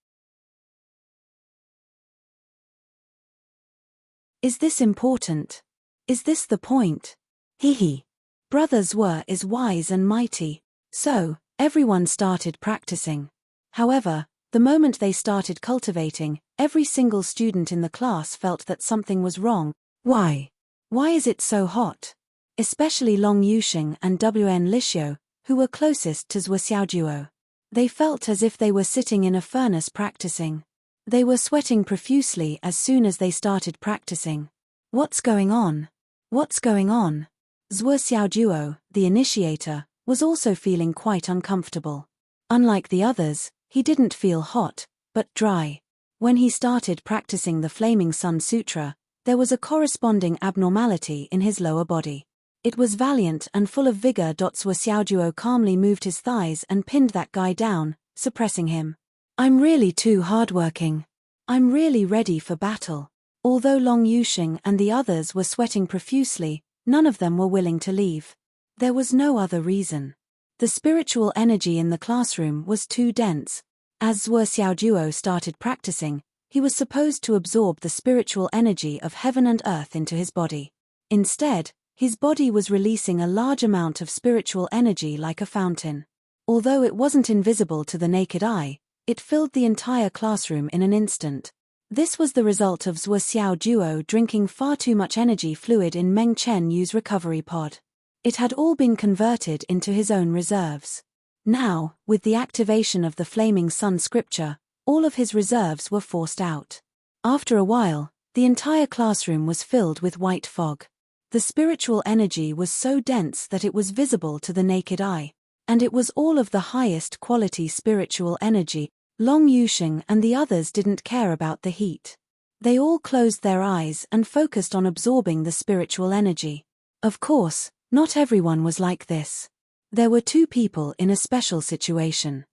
Is this important? Is this the point? Hee. Brothers is wise and mighty. So, everyone started practicing. However, the moment they started cultivating, every single student in the class felt that something was wrong. Why? Why is it so hot? Especially Long Yuxing and Wn Lixio, who were closest to Zhuo Xiaojuo. They felt as if they were sitting in a furnace practicing. They were sweating profusely as soon as they started practicing. What's going on? What's going on? Zhuo Xiaojuo, the initiator, was also feeling quite uncomfortable. Unlike the others, he didn't feel hot, but dry. When he started practicing the Flaming Sun Sutra, there was a corresponding abnormality in his lower body. It was valiant and full of vigor. Zhuo Xiaojuo calmly moved his thighs and pinned that guy down, suppressing him. I'm really too hardworking. I'm really ready for battle. Although Long Yuxing and the others were sweating profusely, none of them were willing to leave. There was no other reason. The spiritual energy in the classroom was too dense. As Zhuo Xiaojuo started practicing, he was supposed to absorb the spiritual energy of heaven and earth into his body. Instead, his body was releasing a large amount of spiritual energy like a fountain. Although it wasn't invisible to the naked eye, it filled the entire classroom in an instant. This was the result of Zhuo Xiaojuo drinking far too much energy fluid in Meng Chen Yu's recovery pod. It had all been converted into his own reserves. Now, with the activation of the Flaming Sun scripture, all of his reserves were forced out. After a while, the entire classroom was filled with white fog. The spiritual energy was so dense that it was visible to the naked eye. And it was all of the highest quality spiritual energy. Long Yusheng and the others didn't care about the heat. They all closed their eyes and focused on absorbing the spiritual energy. Of course, not everyone was like this. There were two people in a special situation.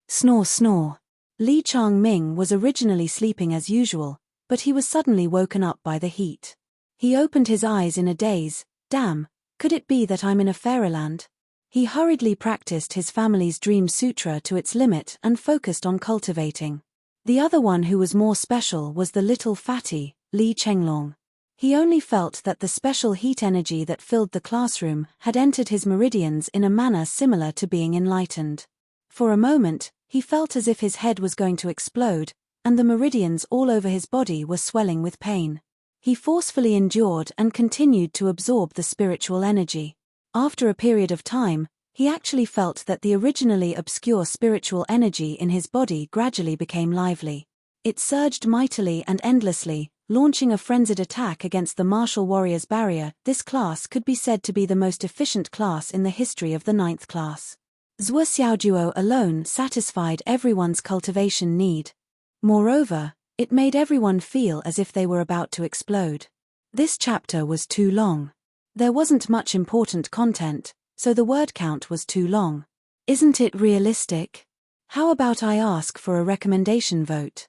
Snore, snore. Li Changming was originally sleeping as usual, but he was suddenly woken up by the heat. He opened his eyes in a daze. Damn, could it be that I'm in a fairyland? He hurriedly practiced his family's dream sutra to its limit and focused on cultivating. The other one who was more special was the little fatty, Li Chenglong. He only felt that the special heat energy that filled the classroom had entered his meridians in a manner similar to being enlightened. For a moment, he felt as if his head was going to explode, and the meridians all over his body were swelling with pain. He forcefully endured and continued to absorb the spiritual energy. After a period of time, he actually felt that the originally obscure spiritual energy in his body gradually became lively. It surged mightily and endlessly, launching a frenzied attack against the martial warrior's barrier. This class could be said to be the most efficient class in the history of the 9th class. Zhuo Xiaojuo alone satisfied everyone's cultivation need. Moreover, it made everyone feel as if they were about to explode. This chapter was too long. There wasn't much important content, so the word count was too long. Isn't it realistic? How about I ask for a recommendation vote?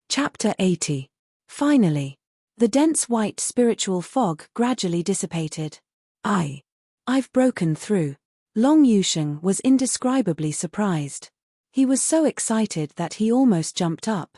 Chapter 80. Finally. The dense white spiritual fog gradually dissipated. I've broken through. Long Yusheng was indescribably surprised. He was so excited that he almost jumped up.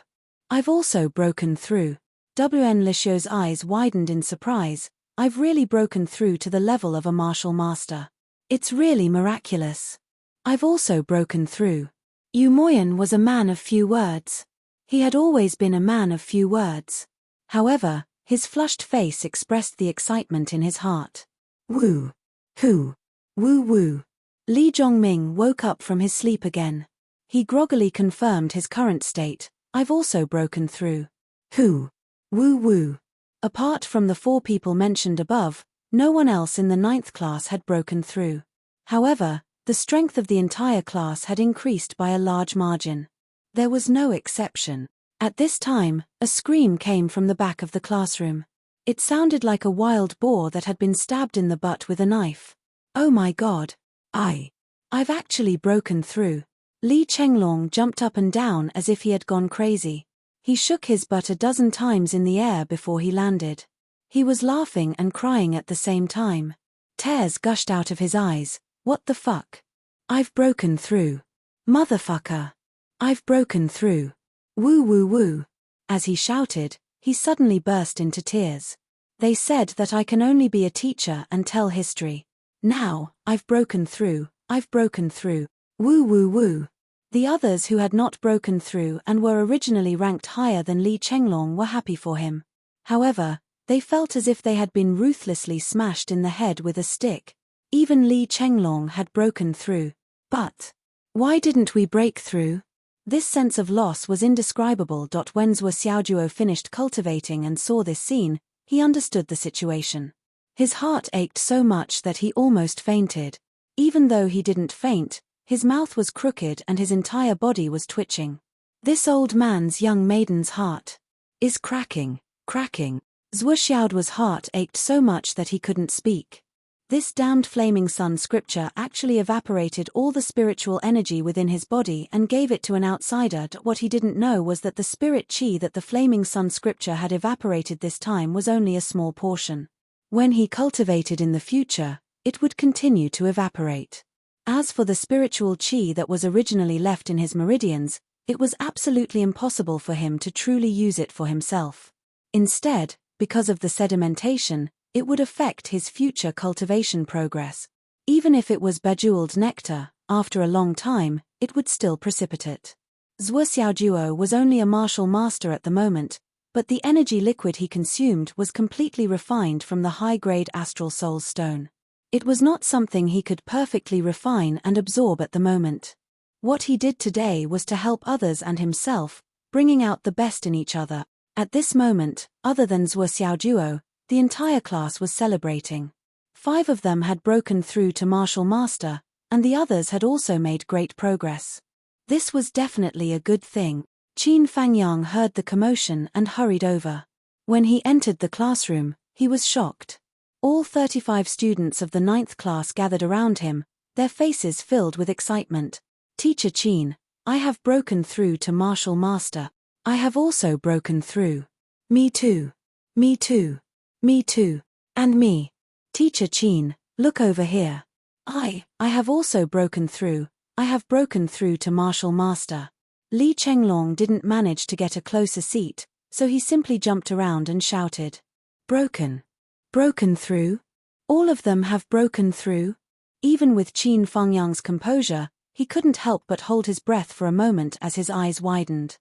I've also broken through. Wen Lixio's eyes widened in surprise. I've really broken through to the level of a martial master. It's really miraculous. I've also broken through. Yu Moyan was a man of few words. He had always been a man of few words. However, his flushed face expressed the excitement in his heart. Woo. Who? Woo woo. Li Zhongming woke up from his sleep again. He groggily confirmed his current state. I've also broken through. Who? Woo woo. Apart from the 4 people mentioned above, no one else in the 9th class had broken through. However, the strength of the entire class had increased by a large margin. There was no exception. At this time, a scream came from the back of the classroom. It sounded like a wild boar that had been stabbed in the butt with a knife. Oh my god. I've actually broken through. Li Chenglong jumped up and down as if he had gone crazy. He shook his butt a dozen times in the air before he landed. He was laughing and crying at the same time. Tears gushed out of his eyes. What the fuck? I've broken through. Motherfucker. I've broken through. Woo woo woo. As he shouted, he suddenly burst into tears. They said that I can only be a teacher and tell history. Now, I've broken through. I've broken through. Woo woo woo. The others who had not broken through and were originally ranked higher than Li Chenglong were happy for him. However, they felt as if they had been ruthlessly smashed in the head with a stick. Even Li Chenglong had broken through. But why didn't we break through? This sense of loss was indescribable. When Zhuo Xiaojuo finished cultivating and saw this scene, he understood the situation. His heart ached so much that he almost fainted. Even though he didn't faint, his mouth was crooked and his entire body was twitching. This old man's young maiden's heart is cracking. Zhuo Xiaojuo's heart ached so much that he couldn't speak. This damned flaming sun scripture actually evaporated all the spiritual energy within his body and gave it to an outsider. What he didn't know was that the spirit chi that the flaming sun scripture had evaporated this time was only a small portion. When he cultivated in the future, it would continue to evaporate. As for the spiritual chi that was originally left in his meridians, it was absolutely impossible for him to truly use it for himself. Instead, because of the sedimentation, it would affect his future cultivation progress. Even if it was bejeweled nectar, after a long time, it would still precipitate. Zhuo Xiaojuo was only a martial master at the moment, but the energy liquid he consumed was completely refined from the high-grade astral soul stone. It was not something he could perfectly refine and absorb at the moment. What he did today was to help others and himself, bringing out the best in each other. At this moment, other than Zhuo Xiaojuo, the entire class was celebrating. 5 of them had broken through to Martial Master, and the others had also made great progress. This was definitely a good thing. Qin Fangyang heard the commotion and hurried over. When he entered the classroom, he was shocked. All 35 students of the 9th class gathered around him, their faces filled with excitement. Teacher Qin, I have broken through to Martial Master. I have also broken through. Me too. Me too. Me too. And me. Teacher Qin, look over here. I have also broken through. I have broken through to Martial Master. Li Chenglong didn't manage to get a closer seat, so he simply jumped around and shouted. Broken. Broken through? All of them have broken through? Even with Qin Fangyang's composure, he couldn't help but hold his breath for a moment as his eyes widened.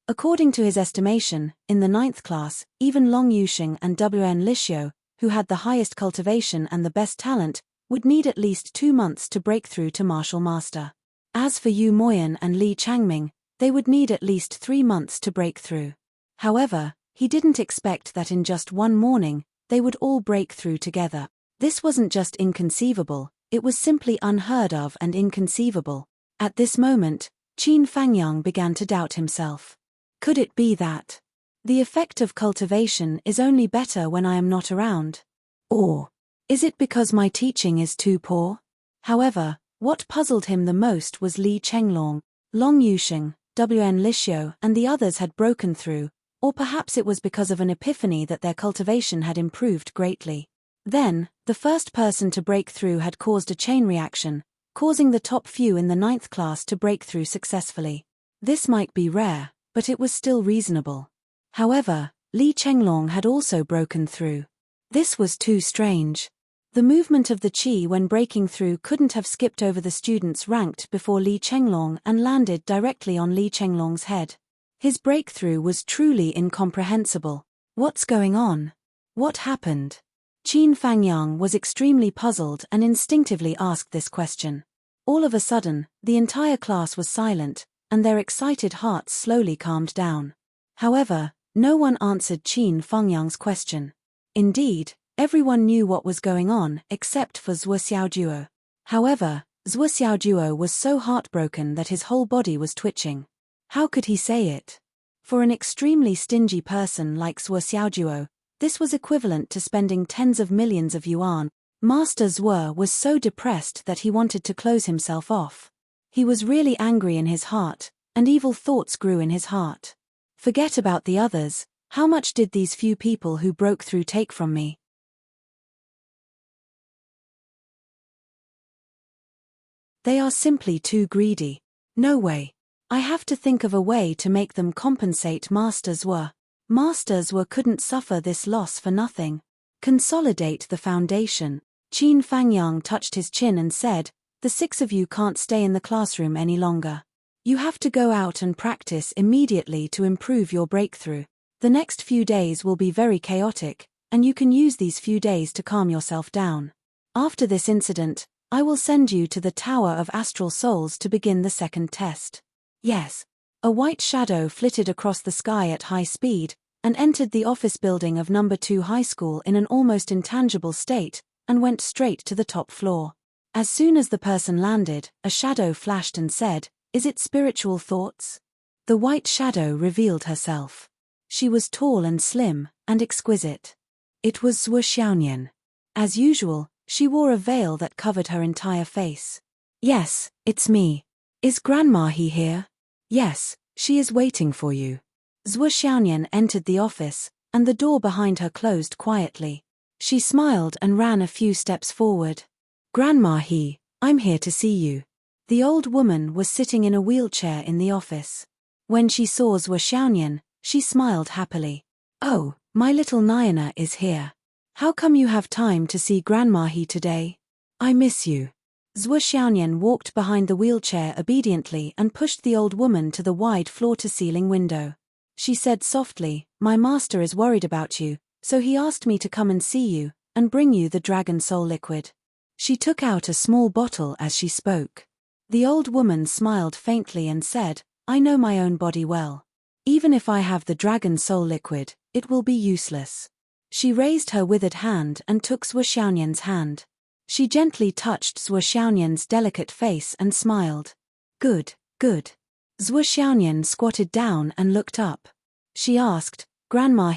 According to his estimation, in the 9th class, even Long Yuxing and Wn Lixio, who had the highest cultivation and the best talent, would need at least 2 months to break through to Martial Master. As for Yu Moyan and Li Changming, they would need at least 3 months to break through. However, he didn't expect that in just one morning, they would all break through together. This wasn't just inconceivable, it was simply unheard of and inconceivable. At this moment, Qin Fangyang began to doubt himself. Could it be that the effect of cultivation is only better when I am not around? Or is it because my teaching is too poor? However, what puzzled him the most was Li Chenglong, Long Yuxing, Wn Lixio, and the others had broken through, or perhaps it was because of an epiphany that their cultivation had improved greatly. Then, the first person to break through had caused a chain reaction, causing the top few in the 9th class to break through successfully. This might be rare, but it was still reasonable. However, Li Chenglong had also broken through. This was too strange. The movement of the qi when breaking through couldn't have skipped over the students ranked before Li Chenglong and landed directly on Li Chenglong's head. His breakthrough was truly incomprehensible. What's going on? What happened? Qin Fangyang was extremely puzzled and instinctively asked this question. All of a sudden, the entire class was silent, and their excited hearts slowly calmed down. However, no one answered Qin Fangyang's question. Indeed, everyone knew what was going on except for Zhuo Xiaojuo. However, Zhuo Xiaojuo was so heartbroken that his whole body was twitching. How could he say it? For an extremely stingy person like Zhuo Xiaojuo, this was equivalent to spending tens of millions of yuan. Master Zhuo was so depressed that he wanted to close himself off. He was really angry in his heart, and evil thoughts grew in his heart. Forget about the others, how much did these few people who broke through take from me? They are simply too greedy. No way. I have to think of a way to make them compensate Master Zhuo. Master Zhuo couldn't suffer this loss for nothing. Consolidate the foundation. Qin Fangyang touched his chin and said, the 6 of you can't stay in the classroom any longer. You have to go out and practice immediately to improve your breakthrough. The next few days will be very chaotic, and you can use these few days to calm yourself down. After this incident, I will send you to the Tower of Astral Souls to begin the second test. Yes. A white shadow flitted across the sky at high speed, and entered the office building of No. 2 High School in an almost intangible state, and went straight to the top floor. As soon as the person landed, a shadow flashed and said, "Is it spiritual thoughts?" The white shadow revealed herself. She was tall and slim, and exquisite. It was Zhuo Xiaonian. As usual, she wore a veil that covered her entire face. "Yes, it's me. Is Grandma He here?" "Yes, she is waiting for you." Zhuo Xiaonian entered the office, and the door behind her closed quietly. She smiled and ran a few steps forward. "Grandma He, I'm here to see you." The old woman was sitting in a wheelchair in the office. When she saw Zhuo Xiaonian, she smiled happily. "Oh, my little Nayana is here. How come you have time to see Grandma He today? I miss you." Zhuo Xiaonian walked behind the wheelchair obediently and pushed the old woman to the wide floor-to-ceiling window. She said softly, "My master is worried about you, so he asked me to come and see you, and bring you the Dragon Soul liquid." She took out a small bottle as she spoke. The old woman smiled faintly and said, I know my own body well. Even if I have the dragon soul liquid, it will be useless. She raised her withered hand and took Zhuo Xiaonian's hand. She gently touched Zhuo Xiaonian's delicate face and smiled. Good, good. Zhuo Xiaonian squatted down and looked up. She asked, Grandma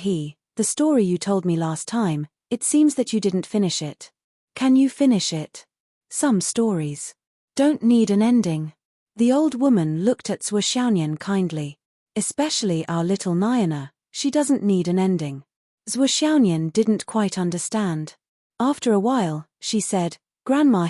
the story you told me last time, it seems that you didn't finish it. Can you finish it? Some stories don't need an ending. The old woman looked at Zhuo Xiaonian kindly. Especially our little Nayana, she doesn't need an ending. Zhuo Xiaonian didn't quite understand. After a while, she said, Grandma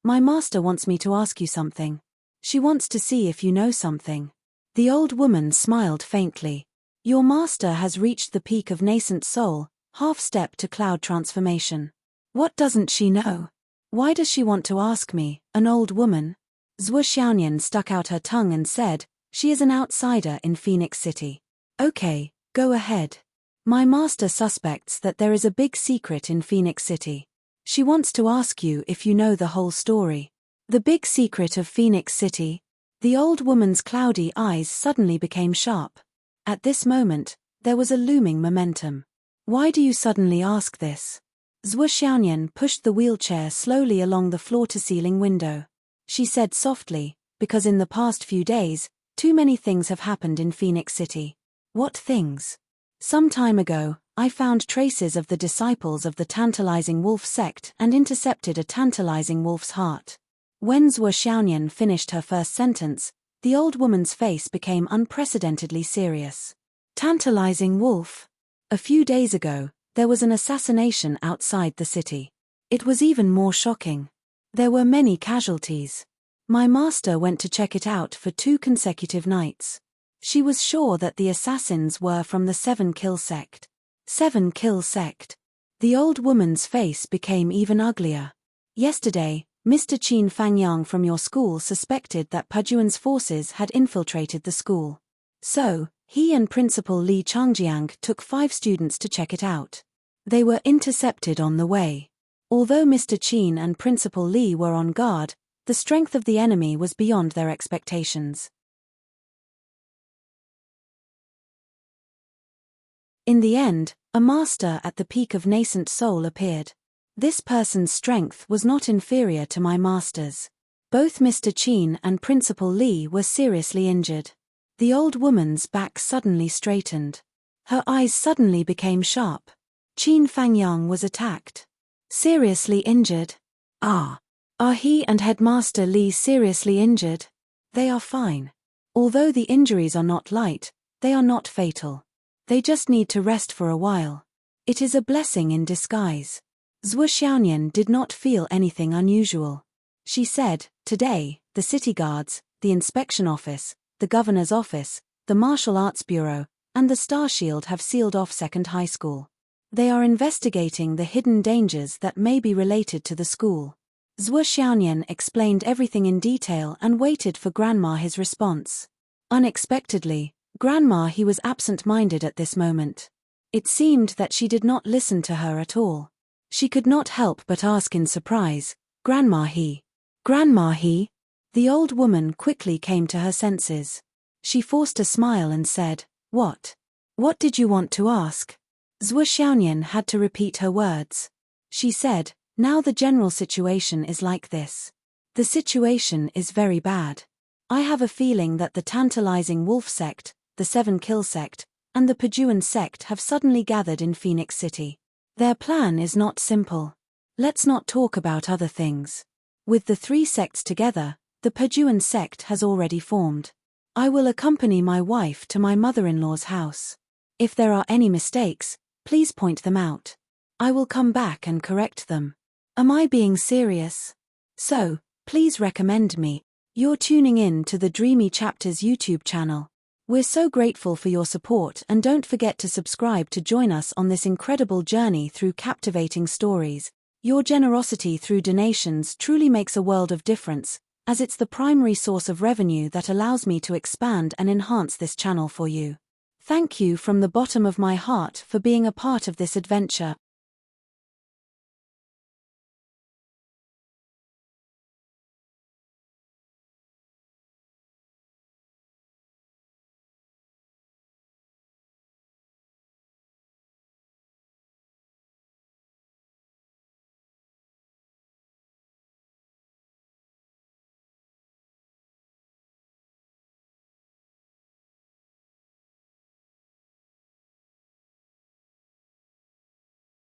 my master wants me to ask you something. She wants to see if you know something. The old woman smiled faintly. Your master has reached the peak of nascent soul, half step to cloud transformation. What doesn't she know? Why does she want to ask me, an old woman? Zhuo Xiaonian stuck out her tongue and said, she is an outsider in Phoenix City. Okay, go ahead. My master suspects that there is a big secret in Phoenix City. She wants to ask you if you know the whole story. The big secret of Phoenix City? The old woman's cloudy eyes suddenly became sharp. At this moment, there was a looming momentum. Why do you suddenly ask this? Zhuo Xiaonian pushed the wheelchair slowly along the floor-to-ceiling window. She said softly, because in the past few days, too many things have happened in Phoenix City. What things? Some time ago, I found traces of the disciples of the tantalizing wolf sect and intercepted a tantalizing wolf's heart. When Zhuo Xiaonian finished her first sentence, the old woman's face became unprecedentedly serious. Tantalizing wolf? A few days ago, there was an assassination outside the city. It was even more shocking. There were many casualties. My master went to check it out for 2 consecutive nights. She was sure that the assassins were from the 7 Kill sect. 7 Kill sect. The old woman's face became even uglier. Yesterday, Mr. Qin Fangyang from your school suspected that Pajuan's forces had infiltrated the school. So, he and Principal Li Changjiang took 5 students to check it out. They were intercepted on the way. Although Mr. Qin and Principal Li were on guard, the strength of the enemy was beyond their expectations. In the end, a master at the peak of nascent soul appeared. This person's strength was not inferior to my master's. Both Mr. Qin and Principal Li were seriously injured. The old woman's back suddenly straightened. Her eyes suddenly became sharp. Qin Fangyang was attacked. Seriously injured? Are he and Headmaster Li seriously injured? They are fine. Although the injuries are not light, they are not fatal. They just need to rest for a while. It is a blessing in disguise. Zhuo Xiaonian did not feel anything unusual. She said, today, the city guards, the inspection office, the governor's office, the martial arts bureau, and the Star Shield have sealed off Second High School. They are investigating the hidden dangers that may be related to the school. Zhuo Xiaonian explained everything in detail and waited for Grandma his response. Unexpectedly, Grandma was absent-minded at this moment. It seemed that she did not listen to her at all. She could not help but ask in surprise, Grandma Grandma The old woman quickly came to her senses. She forced a smile and said, What? What did you want to ask? Zhuo Xiaonian had to repeat her words. She said, now the general situation is like this. The situation is very bad. I have a feeling that the tantalizing wolf sect, the 7 Kill sect, and the Pajuan sect have suddenly gathered in Phoenix City. Their plan is not simple. Let's not talk about other things. With the 3 sects together, the Pajuan sect has already formed. I will accompany my wife to my mother-in-law's house. If there are any mistakes, please point them out. I will come back and correct them. Am I being serious? So, please recommend me. You're tuning in to the Dreamy Chapters YouTube channel. We're so grateful for your support, and don't forget to subscribe to join us on this incredible journey through captivating stories. Your generosity through donations truly makes a world of difference, as it's the primary source of revenue that allows me to expand and enhance this channel for you. Thank you from the bottom of my heart for being a part of this adventure.